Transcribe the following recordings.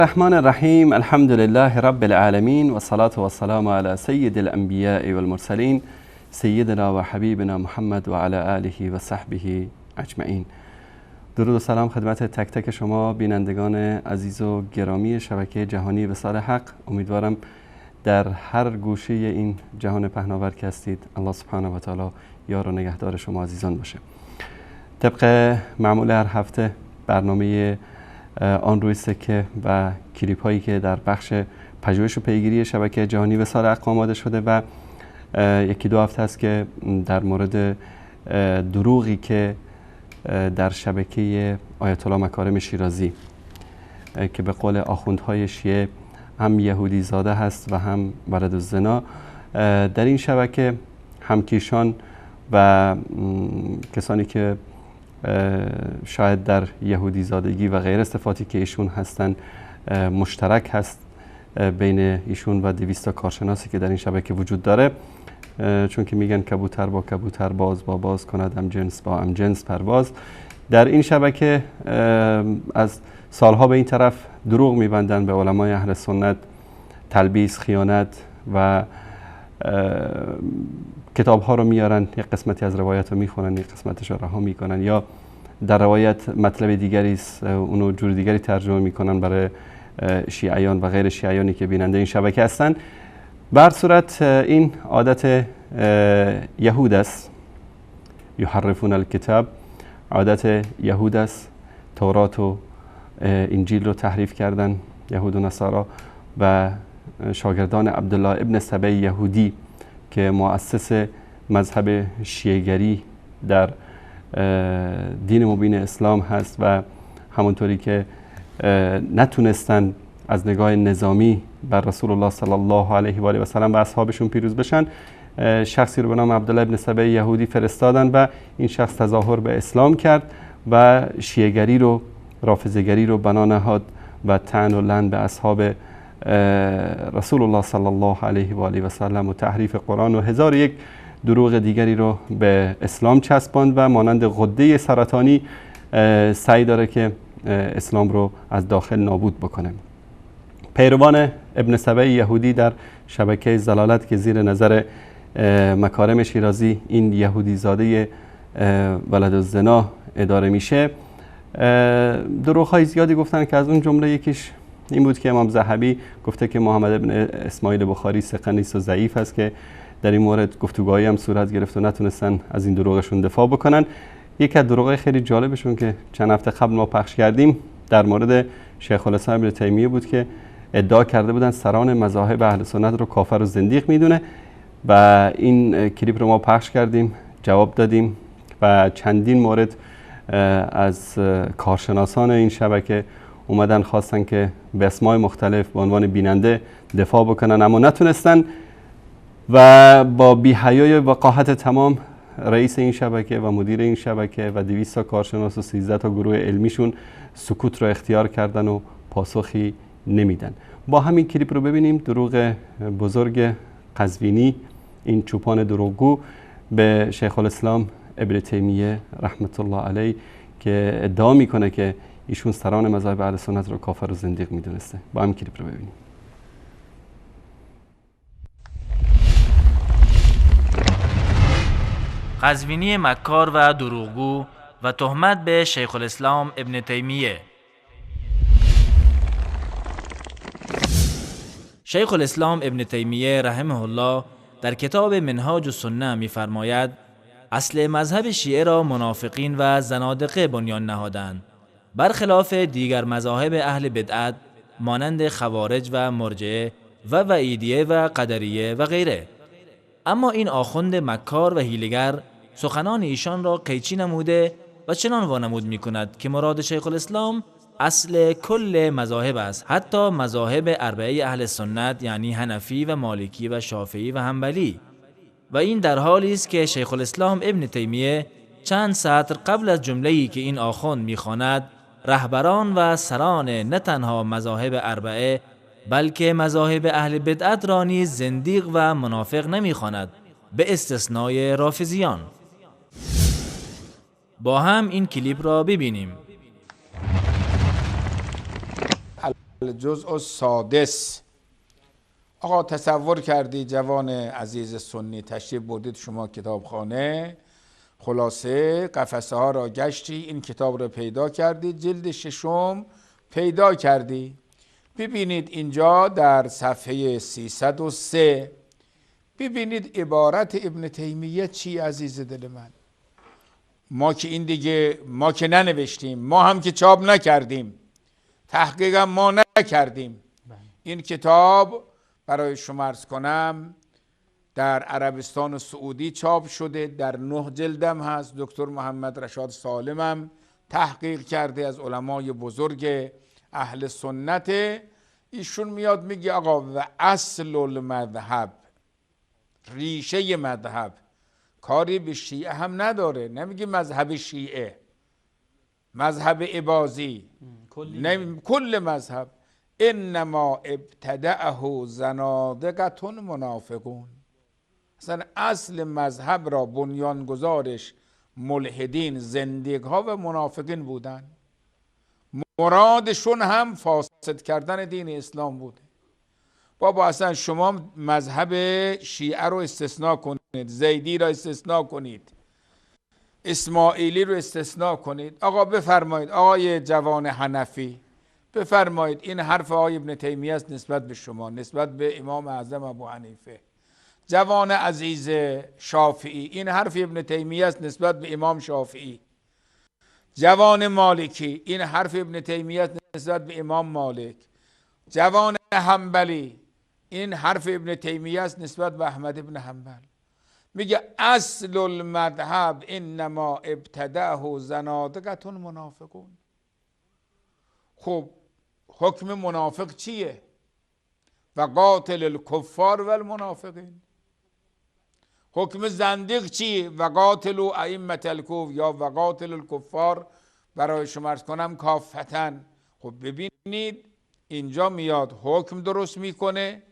الرحمن الرحیم. الحمد لله رب العالمین و صلاة و السلام علی سید الانبیاء و المرسلین سیدنا و حبیبنا محمد و علی آله و صحبه اجمعین. درود و سلام خدمت تک تک شما بینندگان عزیز و گرامی شبکه جهانی وصال حق. امیدوارم در هر گوشه این جهان پهناور که هستید الله سبحانه و تعالی یار و نگهدار شما عزیزان باشه. طبق معمول هر هفته برنامه آن روی سکه و کلیپ هایی که در بخش پژوهش و پیگیری شبکه جهانی وصال حق آماده شده و یکی دو هفته است که در مورد دروغی که در شبکه آیت الله مکارم شیرازی که به قول آخوندهای شیعه هم یهودی زاده هست و هم ولد الزنا، در این شبکه همکیشان و کسانی که شاید در یهودی زادگی و غیر صفاتی که ایشون هستن مشترک هست بین ایشون و 200 کارشناسی که در این شبکه وجود داره، چون که میگن کبوتر با کبوتر باز با باز کند هم جنس با هم جنس پرواز. در این شبکه از سالها به این طرف دروغ میبندن به علمای اهل سنت، تلبیس، خیانت و کتاب ها رو میارن، یک قسمتی از روایت رو میخونن، یک قسمتش رو رها میکنن، یا در روایت مطلب دیگری است اونو جور دیگری ترجمه میکنن برای شیعیان و غیر شیعیانی که بیننده این شبکه هستن. بر صورت این عادت یهود است، یحرفون الکتاب، عادت یهود است. تورات و انجیل رو تحریف کردن یهود و نصارا و شاگردان عبدالله ابن سبی یهودی که مؤسس مذهب شیعه‌گری در دین مبین اسلام هست و همونطوری که نتونستن از نگاه نظامی بر رسول الله صلی الله علیه و آله و سلم و اصحابشون پیروز بشن، شخصی رو به نام عبدالله ابن سبی یهودی فرستادن و این شخص تظاهر به اسلام کرد و شیعه‌گری رو، رافضه‌گری رو بنا نهاد و طعن و لعن به اصحاب رسول الله صلی الله علیه و آله و سلم و تحریف قرآن و 1001 دروغ دیگری رو به اسلام چسباند و مانند غده سرطانی سعی داره که اسلام رو از داخل نابود بکنه. پیروان ابن سبی یهودی در شبکه زلالت که زیر نظر مکارم شیرازی این یهودی زاده ولد الزنا اداره میشه، دروغ های زیادی گفتن که از اون جمله یکیش این بود که امام ذهبی گفته که محمد ابن اسماعیل بخاری ثقه نیست و ضعیف است، که در این مورد گفتگوهایی هم صورت گرفت و نتونستن از این دروغشون دفاع بکنن. یک از دروغای خیلی جالبشون که چند هفته قبل ما پخش کردیم در مورد شیخ الاسلام ابن تیمیه بود که ادعا کرده بودن سران مذاهب اهل سنت رو کافر و زندیق میدونه و این کلیپ رو ما پخش کردیم، جواب دادیم و چندین مورد از کارشناسان این شبکه اومدن خواستن که به اسمای مختلف به عنوان بیننده دفاع بکنن اما نتونستن و با بی‌حیایی و وقاحت تمام رئیس این شبکه و مدیر این شبکه و 200 کارشناس و 13 تا گروه علمیشون سکوت رو اختیار کردن و پاسخی نمیدن. با همین کلیپ رو ببینیم. دروغ بزرگ قزوینی، این چوپان دروغگو به شیخ الاسلام ابن تیمیه رحمت الله علیه که ادعا میکنه که ایشون سران مذاهب اهل سنت رو کافر و زندیق میدونسته. با هم کلیپ رو ببینیم. قزوینی مکار و دروغگو و تهمت به شیخ الاسلام ابن تیمیه. شیخ الاسلام ابن تیمیه رحمه الله در کتاب منهاج السنه می‌فرماید اصل مذهب شیعه را منافقین و زنادقه بنیان نهادند، برخلاف دیگر مذاهب اهل بدعت مانند خوارج و مرجعه و وعیدیه و قدریه و غیره. اما این آخوند مکار و حیله‌گر سخنان ایشان را قیچی نموده و چنان وانمود می کند که مراد شیخ الاسلام اصل کل مذاهب است، حتی مذاهب اربعه اهل سنت یعنی حنفی و مالکی و شافعی و حنبلی، و این در حالی است که شیخ الاسلام ابن تیمیه چند سطر قبل از جمله‌ای که این آخوند می‌خواند رهبران و سران نه تنها مذاهب اربعه بلکه مذاهب اهل بدعت را نیز زندیق و منافق نمی‌خواند به استثنای رافضیان. با هم این کلیپ را ببینیم. الجزء السادس. آقا تصور کردی جوان عزیز سنی تشریف بردید شما کتابخانه، خلاصه قفسه ها را گشتی، این کتاب را پیدا کردی، جلد ششم پیدا کردی. ببینید اینجا در صفحه 303 ببینید عبارت ابن تیمیه چی عزیز دل من. ما که این دیگه ما که ننوشتیم، ما هم که چاپ نکردیم، تحقیقا ما نکردیم. این کتاب برای شما عرض کنم در عربستان سعودی چاپ شده، در 9 جلدم هست. دکتر محمد رشاد سالمم تحقیق کرده، از علمای بزرگ اهل سنت. ایشون میاد میگه آقا و اصل المذهب، ریشه مذهب کاری به شیعه هم نداره. نمیگه مذهب شیعه، مذهب اباضی، کل مذهب. انما ابتدعه زنادقة منافقون. اصلا اصل مذهب را بنیانگذارش ملحدین، زندیق ها و منافقین بودن. مرادشون هم فاسد کردن دین اسلام بوده. بابا اصلا شما مذهب شیعه رو استثناء کنید، زیدی را استثناء کنید، اسماعیلی رو استثناء کنید. آقا بفرمایید، آقای جوان حنفی بفرمایید این حرف آقای ابن تیمیه است نسبت به شما، نسبت به امام اعظم ابو حنیفه. جوان عزیز شافعی این حرف ابن تیمیه است نسبت به امام شافعی. جوان مالکی این حرف ابن تیمیه است نسبت به امام مالک. جوان حنبلی این حرف ابن تیمیه است نسبت به احمد ابن حنبل. میگه اصل المذهب انما ابتدعه زنادقة منافقون. خب حکم منافق چیه؟ و قاتل الکفار و المنافقین. حکم زندیق چیه؟ و قاتل ائمة الکفر یا و قاتل الکفار برای شما عرض کنم کافتن. خب ببینید اینجا میاد حکم درست میکنه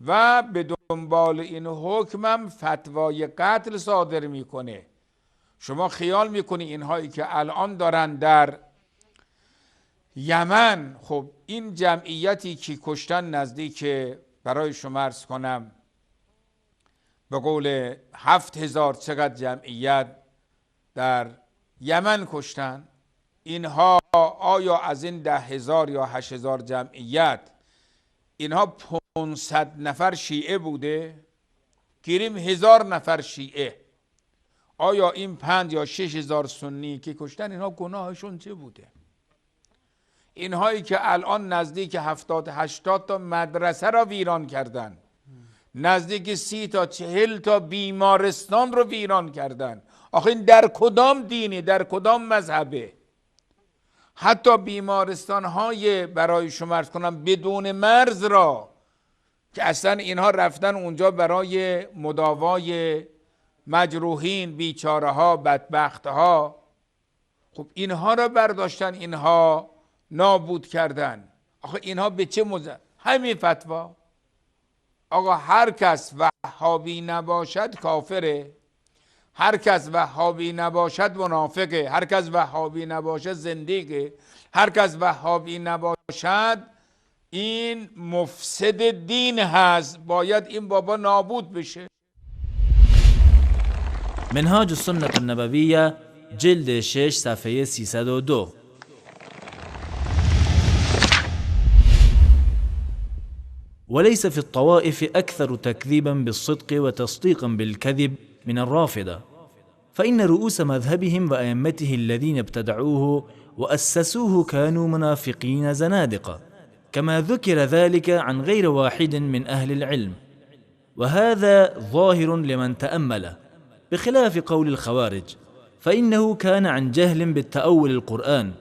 و به دنبال این حکمم فتوای قتل صادر میکنه. شما خیال میکنی اینهایی که الان دارن در یمن، خب این جمعیتی که کشتن نزدیک برای شما عرض کنم به قول 7000 چقدر جمعیت در یمن کشتن. اینها آیا از این 10,000 یا 8,000 جمعیت اینها 500 نفر شیعه بوده؟ گیریم 1000 نفر شیعه. آیا این 5 یا 6,000 سنی که کشتن اینها گناهشون چه بوده؟ اینهایی که الان نزدیک 70-80 تا مدرسه را ویران کردن، نزدیک 30 تا 40 تا بیمارستان رو ویران کردن. آخه این در کدام دینی، در کدام مذهبه؟ حتی بیمارستان های برای شما عرض کنم بدون مرز را که اصلا اینها رفتن اونجا برای مداوای مجروحین، بیچاره ها، بدبخت ها. خب اینها را برداشتن، اینها نابود کردن. آخه اینها به چه همین فتوا. آقا هر کس وهابی نباشد کافره، هر کس وهابی نباشد منافقه، هر کس وهابی نباشد زندیقه، هر کس وهابی نباشد این مفسد دین هست، باید این بابا نابود بشه. منهاج السنة النبویه جلد 6 صفحه 302. وليس في الطوائف أكثر تكذيبا بالصدق وتصديقا بالكذب من الرافضة، فإن رؤوس مذهبهم وأئمته الذين ابتدعوه وأسسوه كانوا منافقين زنادقة، كما ذكر ذلك عن غير واحد من أهل العلم، وهذا ظاهر لمن تأمله، بخلاف قول الخوارج، فإنه كان عن جهل بالتأول القرآن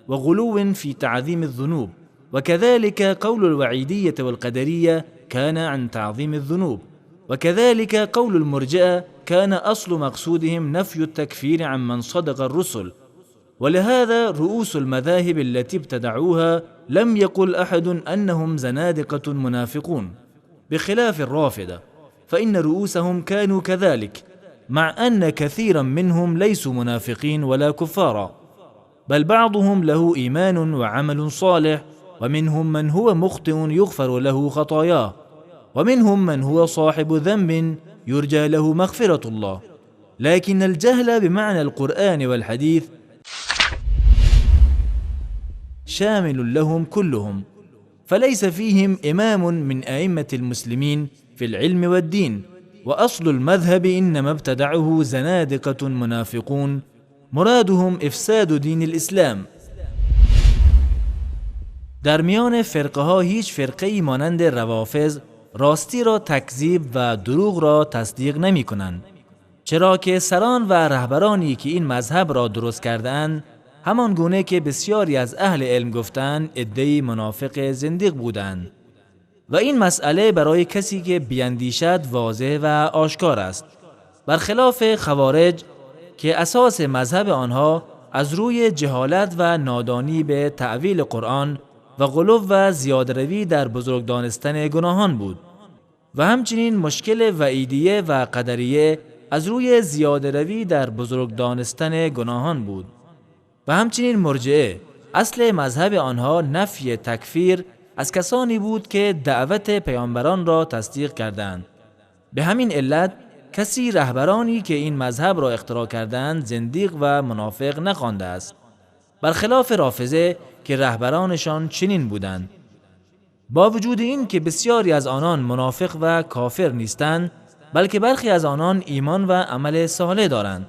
وغلو في تعظيم الذنوب، وكذلك قول الوعيدية والقدرية كان عن تعظيم الذنوب، وكذلك قول المرجئة كان أصل مقصودهم نفي التكفير عن من صدق الرسل. ولهذا رؤوس المذاهب التي ابتدعوها لم يقل أحد أنهم زنادقة منافقون، بخلاف الرافضة فإن رؤوسهم كانوا كذلك، مع أن كثيرا منهم ليسوا منافقين ولا كفارا، بل بعضهم له إيمان وعمل صالح ومنهم من هو مخطئ يغفر له خطاياه ومنهم من هو صاحب ذنب يرجى له مغفرة الله، لكن الجهل بمعنى القرآن والحديث شامل لهم كلهم، فليس فيهم إمام من أئمة المسلمين في العلم والدين، وأصل المذهب إنما ابتدعه زنادقة منافقون مرادهم افساد دین الاسلام. در میان فرقه ها هیچ فرقه‌ای مانند روافض راستی را تکذیب و دروغ را تصدیق نمی کنند، چرا که سران و رهبرانی که این مذهب را درست کردند همان گونه که بسیاری از اهل علم گفتند عده‌ای منافق زندیق بودند و این مسئله برای کسی که بیندیشد واضح و آشکار است، برخلاف خوارج که اساس مذهب آنها از روی جهالت و نادانی به تأویل قرآن و غلو و زیاده‌روی در بزرگ دانستن گناهان بود و همچنین مشکل وعیدیه و قدریه از روی زیاده‌روی در بزرگ دانستن گناهان بود و همچنین مرجئه اصل مذهب آنها نفی تکفیر از کسانی بود که دعوت پیامبران را تصدیق کردند. به همین علت کسی رهبرانی که این مذهب را اختراع کردند زندیق و منافق نخوانده است، برخلاف رافضه که رهبرانشان چنین بودند. با وجود این که بسیاری از آنان منافق و کافر نیستند، بلکه برخی از آنان ایمان و عمل صالح دارند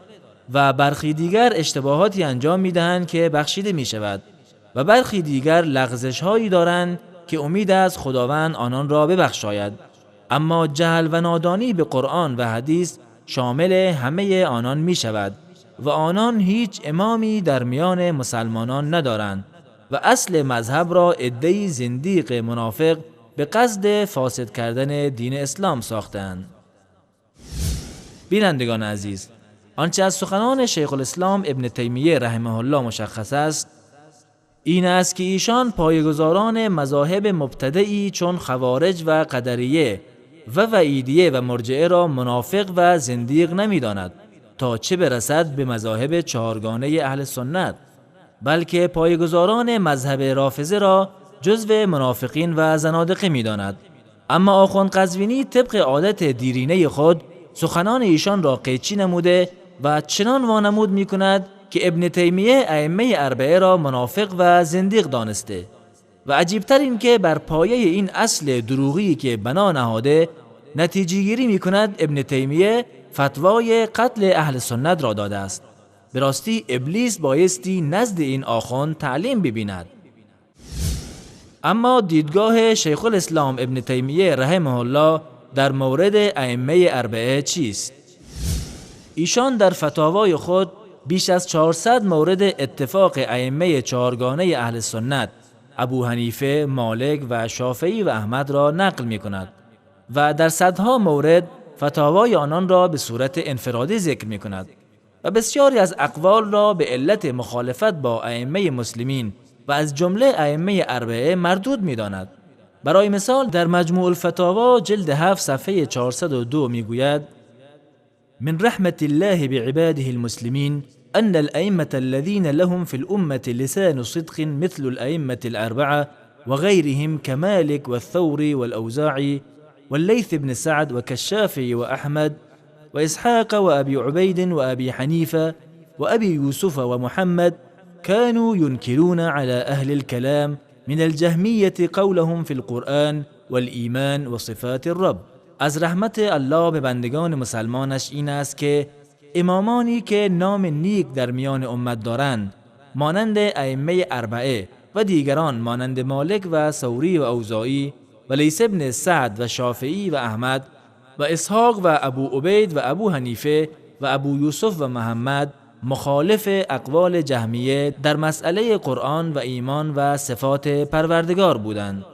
و برخی دیگر اشتباهاتی انجام می‌دهند که بخشیده می‌شود و برخی دیگر لغزش‌هایی دارند که امید از خداوند آنان را ببخشاید، اما جهل و نادانی به قرآن و حدیث شامل همه آنان می شود و آنان هیچ امامی در میان مسلمانان ندارند و اصل مذهب را عده‌ای زندیق منافق به قصد فاسد کردن دین اسلام ساختند. بینندگان عزیز، آنچه از سخنان شیخ الاسلام ابن تیمیه رحمه الله مشخص است این است که ایشان پایه‌گذاران مذاهب مبتدعی چون خوارج و قدریه و وعیدیه و مرجئه را منافق و زندیق نمی‌داند تا چه برسد به مذاهب چهارگانه اهل سنت، بلکه پایه‌گذاران مذهب رافضه را جزو منافقین و زنادقه می‌داند. اما آخوند قزوینی طبق عادت دیرینه خود سخنان ایشان را قیچی نموده و چنان وانمود می‌کند که ابن تیمیه ائمه اربعه را منافق و زندیق دانسته و عجیبتر این که بر پایه این اصل دروغی که بنا نهاده نتیجه گیری می کند ابن تیمیه فتوای قتل اهل سنت را داده است. به راستی ابلیس بایستی نزد این آخوند تعلیم ببیند. اما دیدگاه شیخ الاسلام ابن تیمیه رحمه الله در مورد ائمه اربعه چیست؟ ایشان در فتاوای خود بیش از 400 مورد اتفاق ائمه چهارگانه اهل سنت ابو حنیفه، مالک و شافعی و احمد را نقل می کند و در صدها مورد فتاوای آنان را به صورت انفرادی ذکر می کند و بسیاری از اقوال را به علت مخالفت با ائمه مسلمین و از جمله ائمه اربعه مردود می داند. برای مثال در مجموع الفتاوا جلد 7 صفحه 402 می گوید: من رحمة الله بعباده المسلمين أن الأئمة الذين لهم في الأمة لسان صدق مثل الأئمة الأربعة وغيرهم كمالك والثوري والأوزاعي والليث بن سعد وكالشافعي وأحمد وإسحاق وأبي عبيد وأبي حنيفة وأبي يوسف ومحمد كانوا ينكرون على أهل الكلام من الجهمية قولهم في القرآن والإيمان وصفات الرب. از رحمت الله به بندگان مسلمانش این است که امامانی که نام نیک در میان امت دارند مانند ائمه اربعه و دیگران مانند مالک و ثوری و اوزاعی و لیث بن سعد و شافعی و احمد و اسحاق و ابو عبید و ابو حنیفه و ابو یوسف و محمد مخالف اقوال جهمیه در مسئله قرآن و ایمان و صفات پروردگار بودند.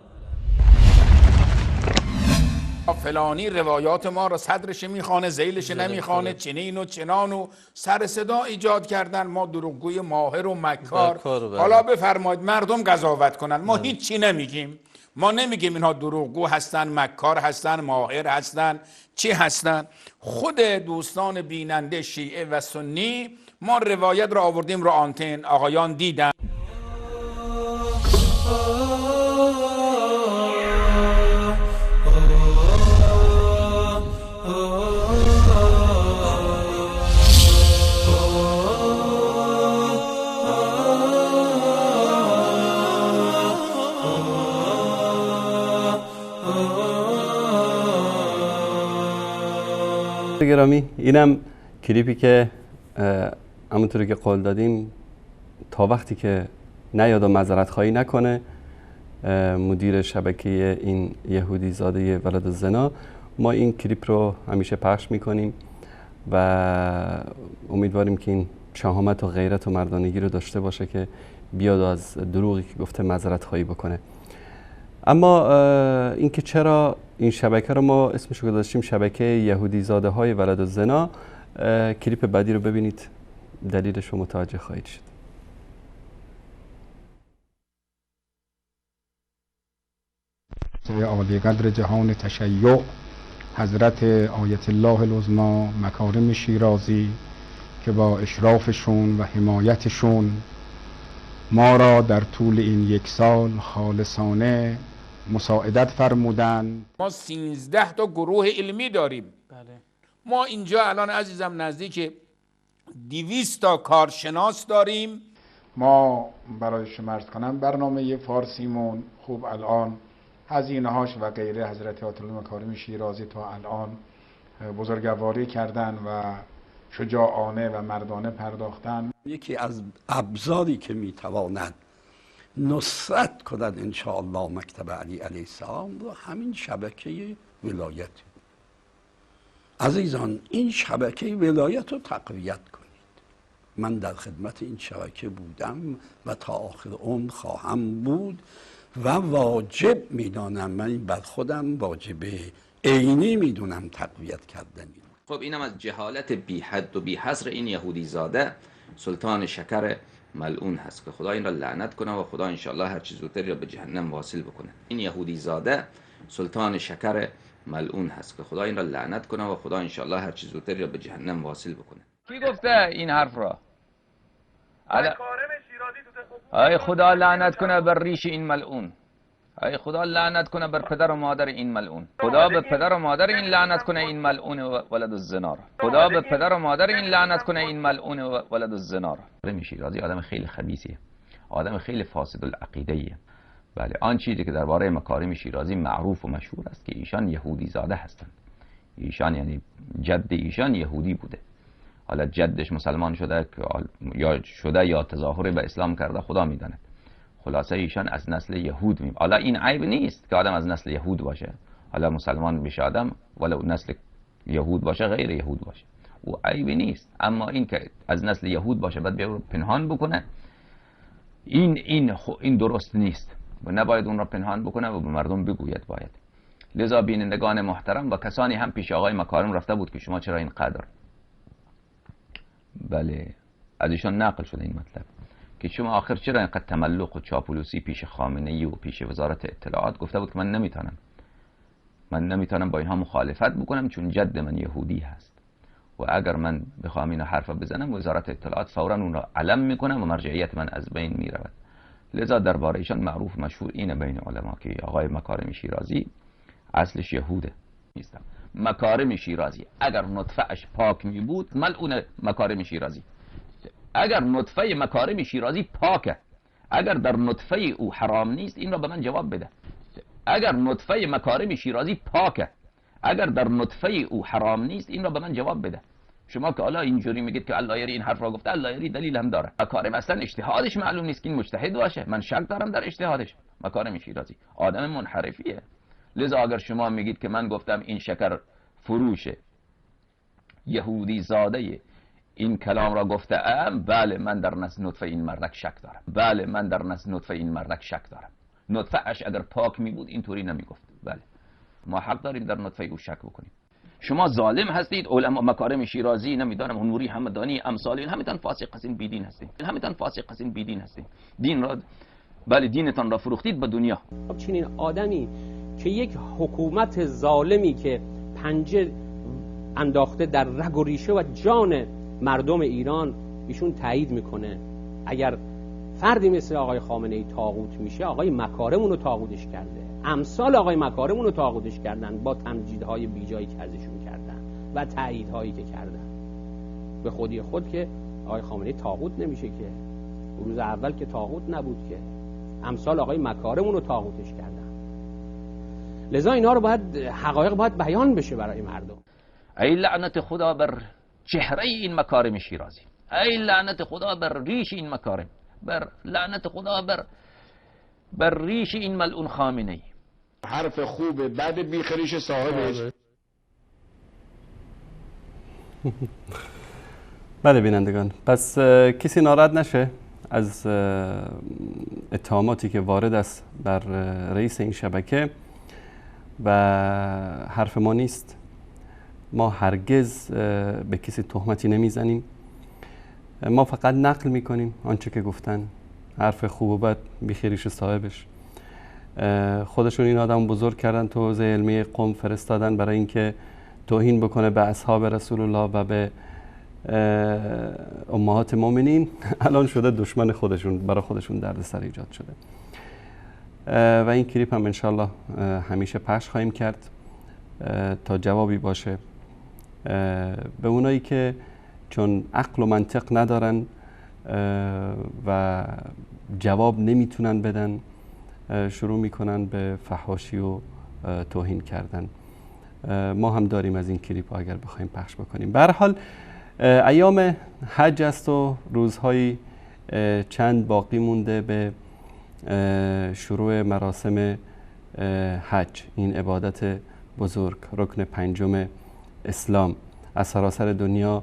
فلانی روایات ما را صدرش میخوانه، ذیلش نمیخوانه، چنین و چنان و سر صدا ایجاد کردن، ما دروغگوی ماهر و مکار. حالا بفرمایید مردم قضاوت کنن، ما هیچی نمیگیم. ما نمیگیم اینها دروغگو هستن، مکار هستن، ماهر هستن، چی هستن. خود دوستان بیننده شیعه و سنی ما روایت را آوردیم رو آنتن، آقایان دیدن. گرامی، اینم کلیپی که همونطوری که قول دادیم تا وقتی که نیاد و معذرت خواهی نکنه مدیر شبکه این یهودی زاده ولد الزنا، ما این کلیپ رو همیشه پخش میکنیم و امیدواریم که این شهامت و غیرت و مردانگی رو داشته باشه که بیاد و از دروغی که گفته معذرت خواهی بکنه. اما اینکه چرا این شبکه رو ما اسمش رو گذاشتیم شبکه یهودی زاده های ولد الزنا، کلیپ بعدی رو ببینید دلیلش رو متوجه خواهید شد. عالی قدر جهان تشیع حضرت آیت الله العظما مکارم شیرازی که با اشرافشون و حمایتشون ما را در طول این 1 سال خالصانه مساعدت فرمودن. ما 13 تا گروه علمی داریم. بله. ما اینجا الان عزیزم نزدیک 200 تا کارشناس داریم. ما برای شما عرض کنم برنامه فارسیمون خوب الان هزینه هاش و غیره حضرت آیت الله مکارم شیرازی تا الان بزرگواری کردن و شجاعانه و مردانه پرداختن. یکی از ابزاری که میتواند نصرت کند انشاءالله مکتب علی علیه السلام رو همین شبکه ولایت. عزیزان این شبکه ولایت رو تقویت کنید. من در خدمت این شبکه بودم و تا آخر عمر خواهم بود و واجب میدانم، من این بر خودم واجب عینی میدونم تقویت کردنی. خب اینم از جهالت بی حد و بی حصر این یهودی زاده سلطان شکر ملعون هست که خدا این را لعنت کنه و خدا انشاءالله هر چیز زودتر را به جهنم واصل بکنه. این یهودی زاده سلطان شکر ملعون هست که خدا این را لعنت کنه و خدا انشاءالله هر چیز زودتر را به جهنم واصل بکنه. کی گفته این حرف را؟ ای خدا لعنت کنه بر ریش این ملعون. ای خدا لعنت کنه بر پدر و مادر این ملعون. خدا به پدر و مادر این لعنت کنه این ملعون ولد الزنا. خدا به پدر و مادر این لعنت کنه این ملعون ولد الزنا. رمی شیرازی آدم خیلی خبیثیه، آدم خیلی فاسد العقیده‌ایه. بله، آن چیزی که درباره مکارم شیرازی معروف و مشهور است که ایشان یهودی زاده هستند. ایشان یعنی جد ایشان یهودی بوده، حالا جدش مسلمان شده یا تظاهر به اسلام کرده خدا میداند. خلاصه ایشان از نسل یهود حالا این عیب نیست که آدم از نسل یهود باشه، حالا مسلمان بشه آدم ولو نسل یهود باشه غیر یهود باشه او عیب نیست، اما این که از نسل یهود باشه بعد بیا پنهان بکنه این درست نیست و نباید اون را پنهان بکنه و به مردم بگوید. باید لذا بینندگان محترم و کسانی هم پیش آقای مکارم رفته بود که شما چرا اینقدر، بله از ایشان نقل شده این مطلب که شما آخر چرا اینقدر تملق و چاپلوسی پیش خامنه‌ای و پیش وزارت اطلاعات. گفته بود که من نمیتونم با اینها مخالفت بکنم چون جد من یهودی هست و اگر من بخوام اینو حرف بزنم وزارت اطلاعات فورا اون را علم میکنم و مرجعیت من از بین میرود. لذا درباره ایشان معروف مشهور اینه بین علما که آقای مکارم شیرازی اصلش یهوده نیست. مکارم شیرازی اگر نطفه‌اش پاک می بود ملعون مکارم شیرازی. اگر نطفه مکارم شیرازی پاکه، اگر در نطفه او حرام نیست این را به من جواب بده. اگر نطفه مکارم شیرازی پاکه، اگر در نطفه او حرام نیست این را به من جواب بده. شما که حالا اینجوری میگید که اللهیاری این حرف را گفته، اللهیاری دلیل هم داره. مکارم اصلا اجتهادش معلوم نیست که این مجتهد باشه، من شک دارم در اجتهادش. مکارم شیرازی آدم منحرفیه. لذا اگر شما میگید که من گفتم این شکر فروشه یهودی زاده این کلام را گفته بله من در نسل نطفه این مردک شک دارم. بله من در نسل نطفه این مردک شک دارم. نطفه اش اگر پاک می بود اینطوری نمی گفت. بله ما حق داریم در نطفه او شک بکنیم. شما ظالم هستید. علما مکارم شیرازی نمیدانم نوری همدانی امثال این همتان فاسق هستین بیدین هستین. همتان فاسق هستین بیدین هستین. دین را بله دینتان را فروختید به دنیا. چنین آدمی که یک حکومت ظالمی که پنجه انداخته در رگ و ریشه و جان مردم ایران ایشون تایید میکنه. اگر فردی مثل آقای خامنه‌ای طاغوت میشه، آقای مکارم اونو طاغوتش کرده، امثال آقای مکارم اونو طاغوتش کردن با تمجیدهای بیجایی که ازشون کردن و تاییدهایی که کردن. به خودی خود که آقای خامنه‌ای طاغوت نمیشه که، روز اول که طاغوت نبود که، امثال آقای مکارم اونو طاغوتش کردن. لذا اینا رو باید حقایق باید بیان بشه برای مردم. ای لعنت خدا بر چهره این مکارم شیرازی، ای لعنت خدا بر ریش این مکارم، بر لعنت خدا بر ریش این ملعون خامنه ای. حرف خوب بد بیخریش صاحبش. بله بینندگان، پس کسی ناراحت نشه از اتهاماتی که وارد است بر رئیس این شبکه و حرف ما نیست. ما هرگز به کسی تهمتی نمیزنیم، ما فقط نقل میکنیم آنچه که گفتن. حرف خوب و بد بیخیریش صاحبش. خودشون این آدم بزرگ کردن، تو حوزه علمی قم فرستادن برای اینکه توهین بکنه به اصحاب رسول الله و به امهات مؤمنین. الان شده دشمن خودشون، برای خودشون دردسر ایجاد شده. و این کلیپ هم انشالله همیشه پخش خواهیم کرد تا جوابی باشه به اونایی که چون عقل و منطق ندارن و جواب نمیتونن بدن، شروع میکنن به فحاشی و توهین کردن. ما هم داریم از این کلیپ اگر بخوایم پخش بکنیم. به هر حال ایام حج است و روزهایی چند باقی مونده به شروع مراسم حج، این عبادت بزرگ، رکن پنجم اسلام. از سراسر دنیا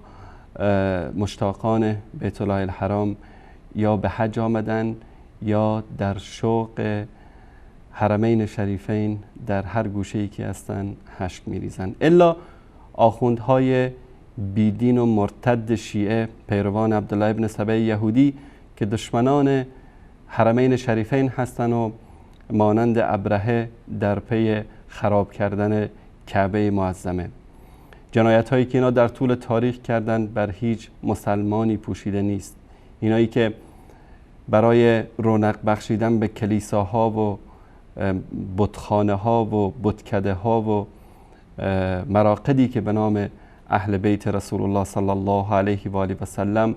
مشتاقان بیت الله الحرام یا به حج آمدن یا در شوق حرمین شریفین در هر گوشه‌ای که هستن اشک می‌ریزن، الا آخوندهای بیدین و مرتد شیعه پیروان عبدالله ابن سبع یهودی که دشمنان حرمین شریفین هستن و مانند ابرهه در پی خراب کردن کعبه معظمه. جنایت هایی که اینا در طول تاریخ کردن بر هیچ مسلمانی پوشیده نیست. اینایی که برای رونق بخشیدن به کلیساها و بتخانه ها و بتکده ها و مراقدی که به نام اهل بیت رسول الله صلی الله علیه و آله و سلم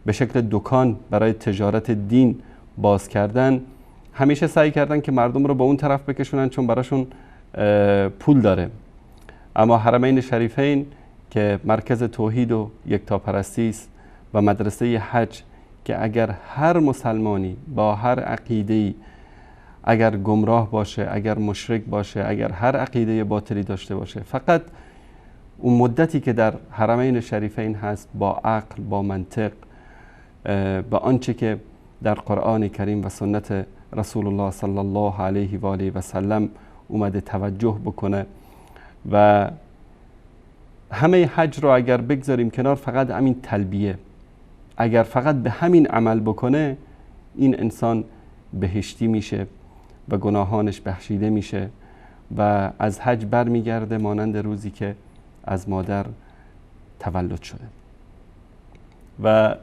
به شکل دکان برای تجارت دین باز کردن، همیشه سعی کردن که مردم رو به اون طرف بکشونن چون براشون پول داره. اما حرمین شریفین که مرکز توحید و یکتاپرستی است و مدرسه حج که اگر هر مسلمانی با هر عقیده‌ای، اگر گمراه باشه، اگر مشرک باشه، اگر هر عقیده باطلی داشته باشه، فقط اون مدتی که در حرمین شریفین هست با عقل، با منطق، با آنچه که در قرآن کریم و سنت رسول الله صلی الله علیه و آله و سلم اومده توجه بکنه و همه حج رو اگر بگذاریم کنار، فقط همین تلبیه، اگر فقط به همین عمل بکنه، این انسان بهشتی میشه و گناهانش بخشیده میشه و از حج برمیگرده مانند روزی که از مادر تولد شده. و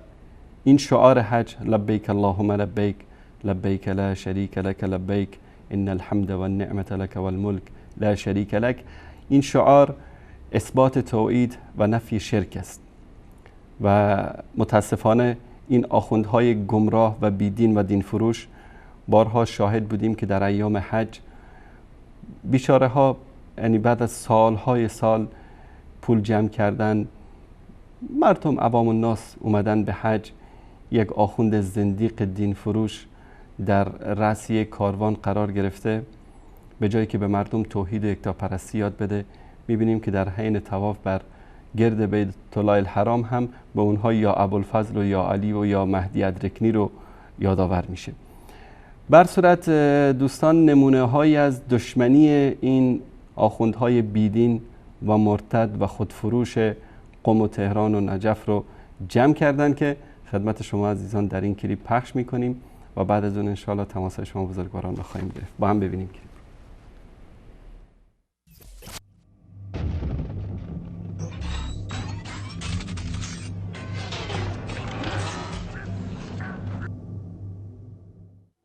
این شعار حج، لبیک اللهم لبیک لبیک لا شریک لک لبیک ان الحمد والنعمة لک والملک لا شریک لک، این شعار اثبات توحید و نفی شرک است و متاسفانه این آخوندهای گمراه و بیدین و دین فروش بارها شاهد بودیم که در ایام حج بیچاره ها، یعنی بعد از سالهای سال پول جمع کردن، مردم عوام الناس اومدن به حج، یک آخوند زندیق دین فروش در رأس یک کاروان قرار گرفته، به جایی که به مردم توحید و یکتاپرستی یاد بده، میبینیم که در حین طواف بر گرد بیت الله الحرام هم به اونها یا ابوالفضل و یا علی و یا مهدی ادرکنی رو یادآور میشه. بر صورت دوستان، نمونه هایی از دشمنی این آخوندهای بیدین و مرتد و خودفروش قم و تهران و نجف رو جمع کردن که خدمت شما عزیزان در این کلیپ پخش میکنیم و بعد از اون انشاءالله تماس شما بزرگواران رو خواهیم گرفت. با هم ببینیم کلیپ.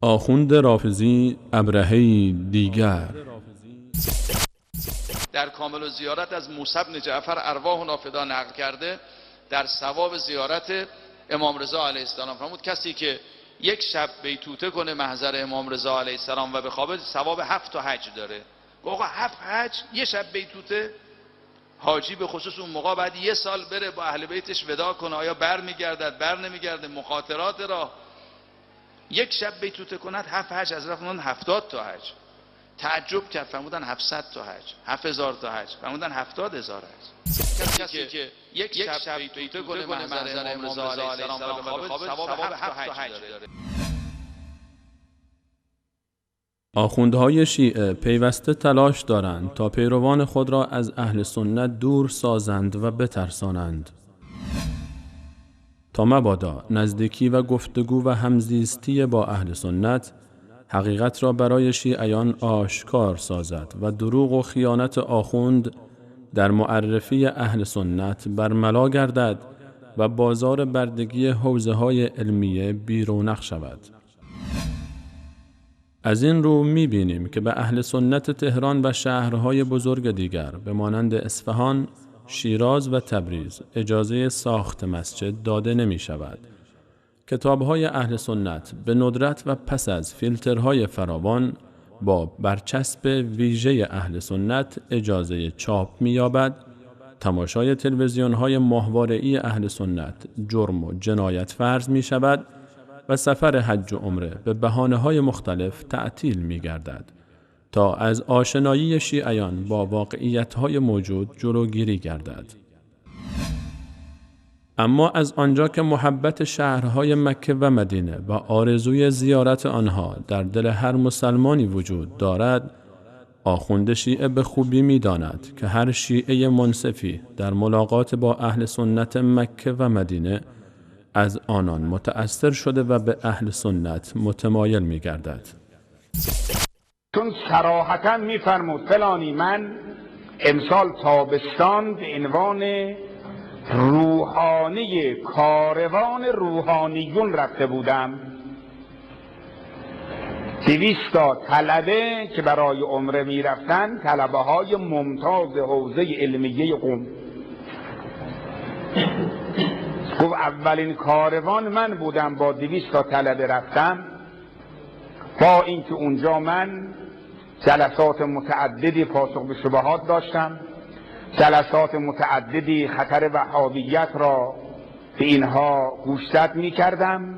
آخوند رافضی ابرهه‌ای دیگر. در کامل زیارت از موسی بن جعفر ارواح نافدا نقل کرده در ثواب زیارت امام رضا علیه السلام فرمود کسی که یک شب بیتوته کنه محضر امام رضا علیه السلام و بخوابه ثواب 7 تا حج داره. آقا 7 حج یه شب بیتوته؟ حاجی به خصوص اون موقع بعد 1 سال بره با اهل بیتش وداع کنه، آیا بر میگردد بر نمیگرده، مخاطرات را یک شب بیتوته کند 7 حج از رفتن 70 تا حج. تعجب کرد، فرمودن 700 تا حج، 7000 تا حج، فرمودن 70000 حج. کسی که یک شب بیتوته کنه منظر امام رضا علیه السلام و بخوابه ثواب 7 تا حج داره. آخوندهای شیعه پیوسته تلاش دارند تا پیروان خود را از اهل سنت دور سازند و بترسانند تا مبادا نزدیکی و گفتگو و همزیستی با اهل سنت حقیقت را برای شیعیان آشکار سازد و دروغ و خیانت آخوند در معرفی اهل سنت برملا گردد و بازار بردگی حوزه‌های علمیه بیرونق شود. از این رو می‌بینیم که به اهل سنت تهران و شهرهای بزرگ دیگر به مانند اصفهان، شیراز و تبریز اجازه ساخت مسجد داده نمی شود. کتاب‌های اهل سنت به ندرت و پس از فیلترهای فراوان با برچسب ویژه اهل سنت اجازه چاپ می‌یابد. تماشای تلویزیون‌های ماهواره‌ای اهل سنت جرم و جنایت فرض می‌شود و سفر حج و عمره به بهانه‌های مختلف تعطیل می‌گردد تا از آشنایی شیعیان با واقعیت‌های موجود جلوگیری گردد. اما از آنجا که محبت شهرهای مکه و مدینه و آرزوی زیارت آنها در دل هر مسلمانی وجود دارد، آخوند شیعه به خوبی می‌داند که هر شیعه منصفی در ملاقات با اهل سنت مکه و مدینه از آنان متأثر شده و به اهل سنت متمایل می‌گردد. چون صراحتاً می‌فرمود فلانی من امسال تابستان به عنوان روحانی کاروان روحانیون رفته بودم، 200 تا طلبه که برای عمره میرفتن، طلبه های ممتاز حوزه علمیه قم. گفت اولین کاروان من بودم، با 200 تا طلبه رفتم، با اینکه اونجا من جلسات متعددی پاسخ به شبهات داشتم، جلسات متعددی خطر وهابیت را به اینها گوشزد می کردم،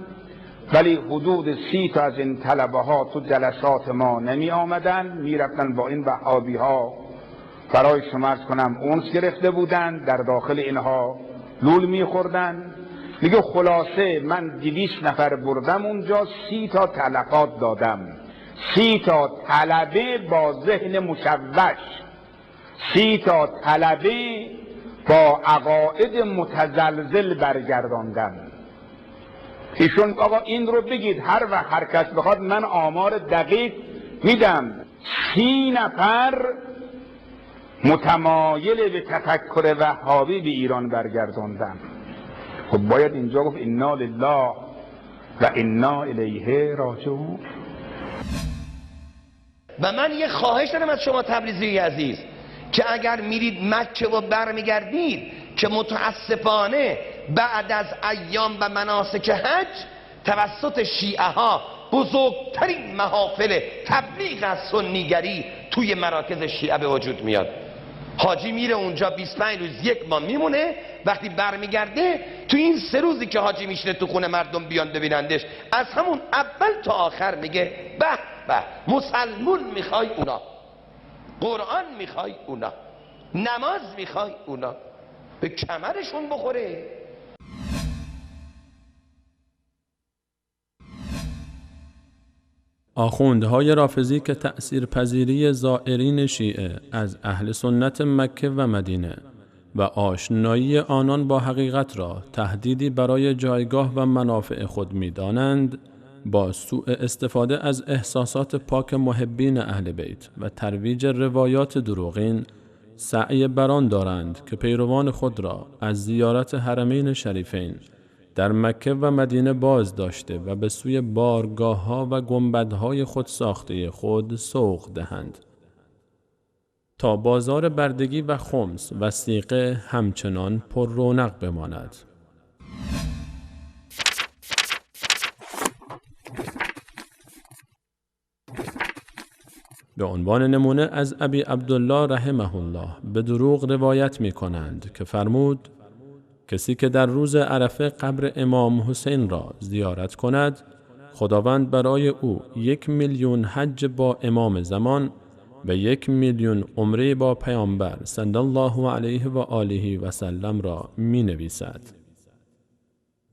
ولی حدود 30 تا از این طلبه ها تو جلسات ما نمی آمدن، می رفتن با این وهابی ها برای شما عرض کنم اونس گرفته بودن، در داخل اینها لول می خوردن. میگه خلاصه من 200 نفر بردم اونجا، 30 تا تلفات دادم، 30 تا طلبه با ذهن مشوش، 30 تا طلبه با عقاید متزلزل برگرداندم. ایشون آقا این رو بگید هر وقت هر کس بخواد من آمار دقیق میدم. 30 نفر متمایل به تفکر وهابی به ایران برگرداندم. خب باید اینجا گفت انا لله و انا الیه راجعون. و من یه خواهش دارم از شما تبریزی عزیز که اگر میرید مکه و برمیگردید، که متاسفانه بعد از ایام و مناسک حج توسط شیعه ها بزرگترین محافل تبلیغ از سنیگری توی مراکز شیعه به وجود میاد. حاجی میره اونجا 25 روز 1 ماه میمونه، وقتی برمیگرده تو این 3 روزی که حاجی میشینه تو خونه مردم بیان ببینندش، از همون اول تا آخر میگه به به مسلمون میخوای اونا، قرآن میخوای اونا، نماز میخوای اونا، به کمرشون بخوره. آخوندهای رافضی که تأثیر پذیری زائرین شیعه از اهل سنت مکه و مدینه و آشنایی آنان با حقیقت را تهدیدی برای جایگاه و منافع خود می دانند، با سوء استفاده از احساسات پاک محبین اهل بیت و ترویج روایات دروغین سعی بران دارند که پیروان خود را از زیارت حرمین شریفین در مکه و مدینه باز داشته و به سوی بارگاه‌ها و گنبدهای خود ساخته خود سوق دهند تا بازار بردگی و خمس و صیغه همچنان پر رونق بماند. به عنوان نمونه از ابی عبدالله رحمه الله به دروغ روایت می کنند که فرمود کسی که در روز عرفه قبر امام حسین را زیارت کند خداوند برای او 1,000,000 حج با امام زمان و 1,000,000 عمره با پیامبر صلی الله علیه و آله و سلم را می نویسد.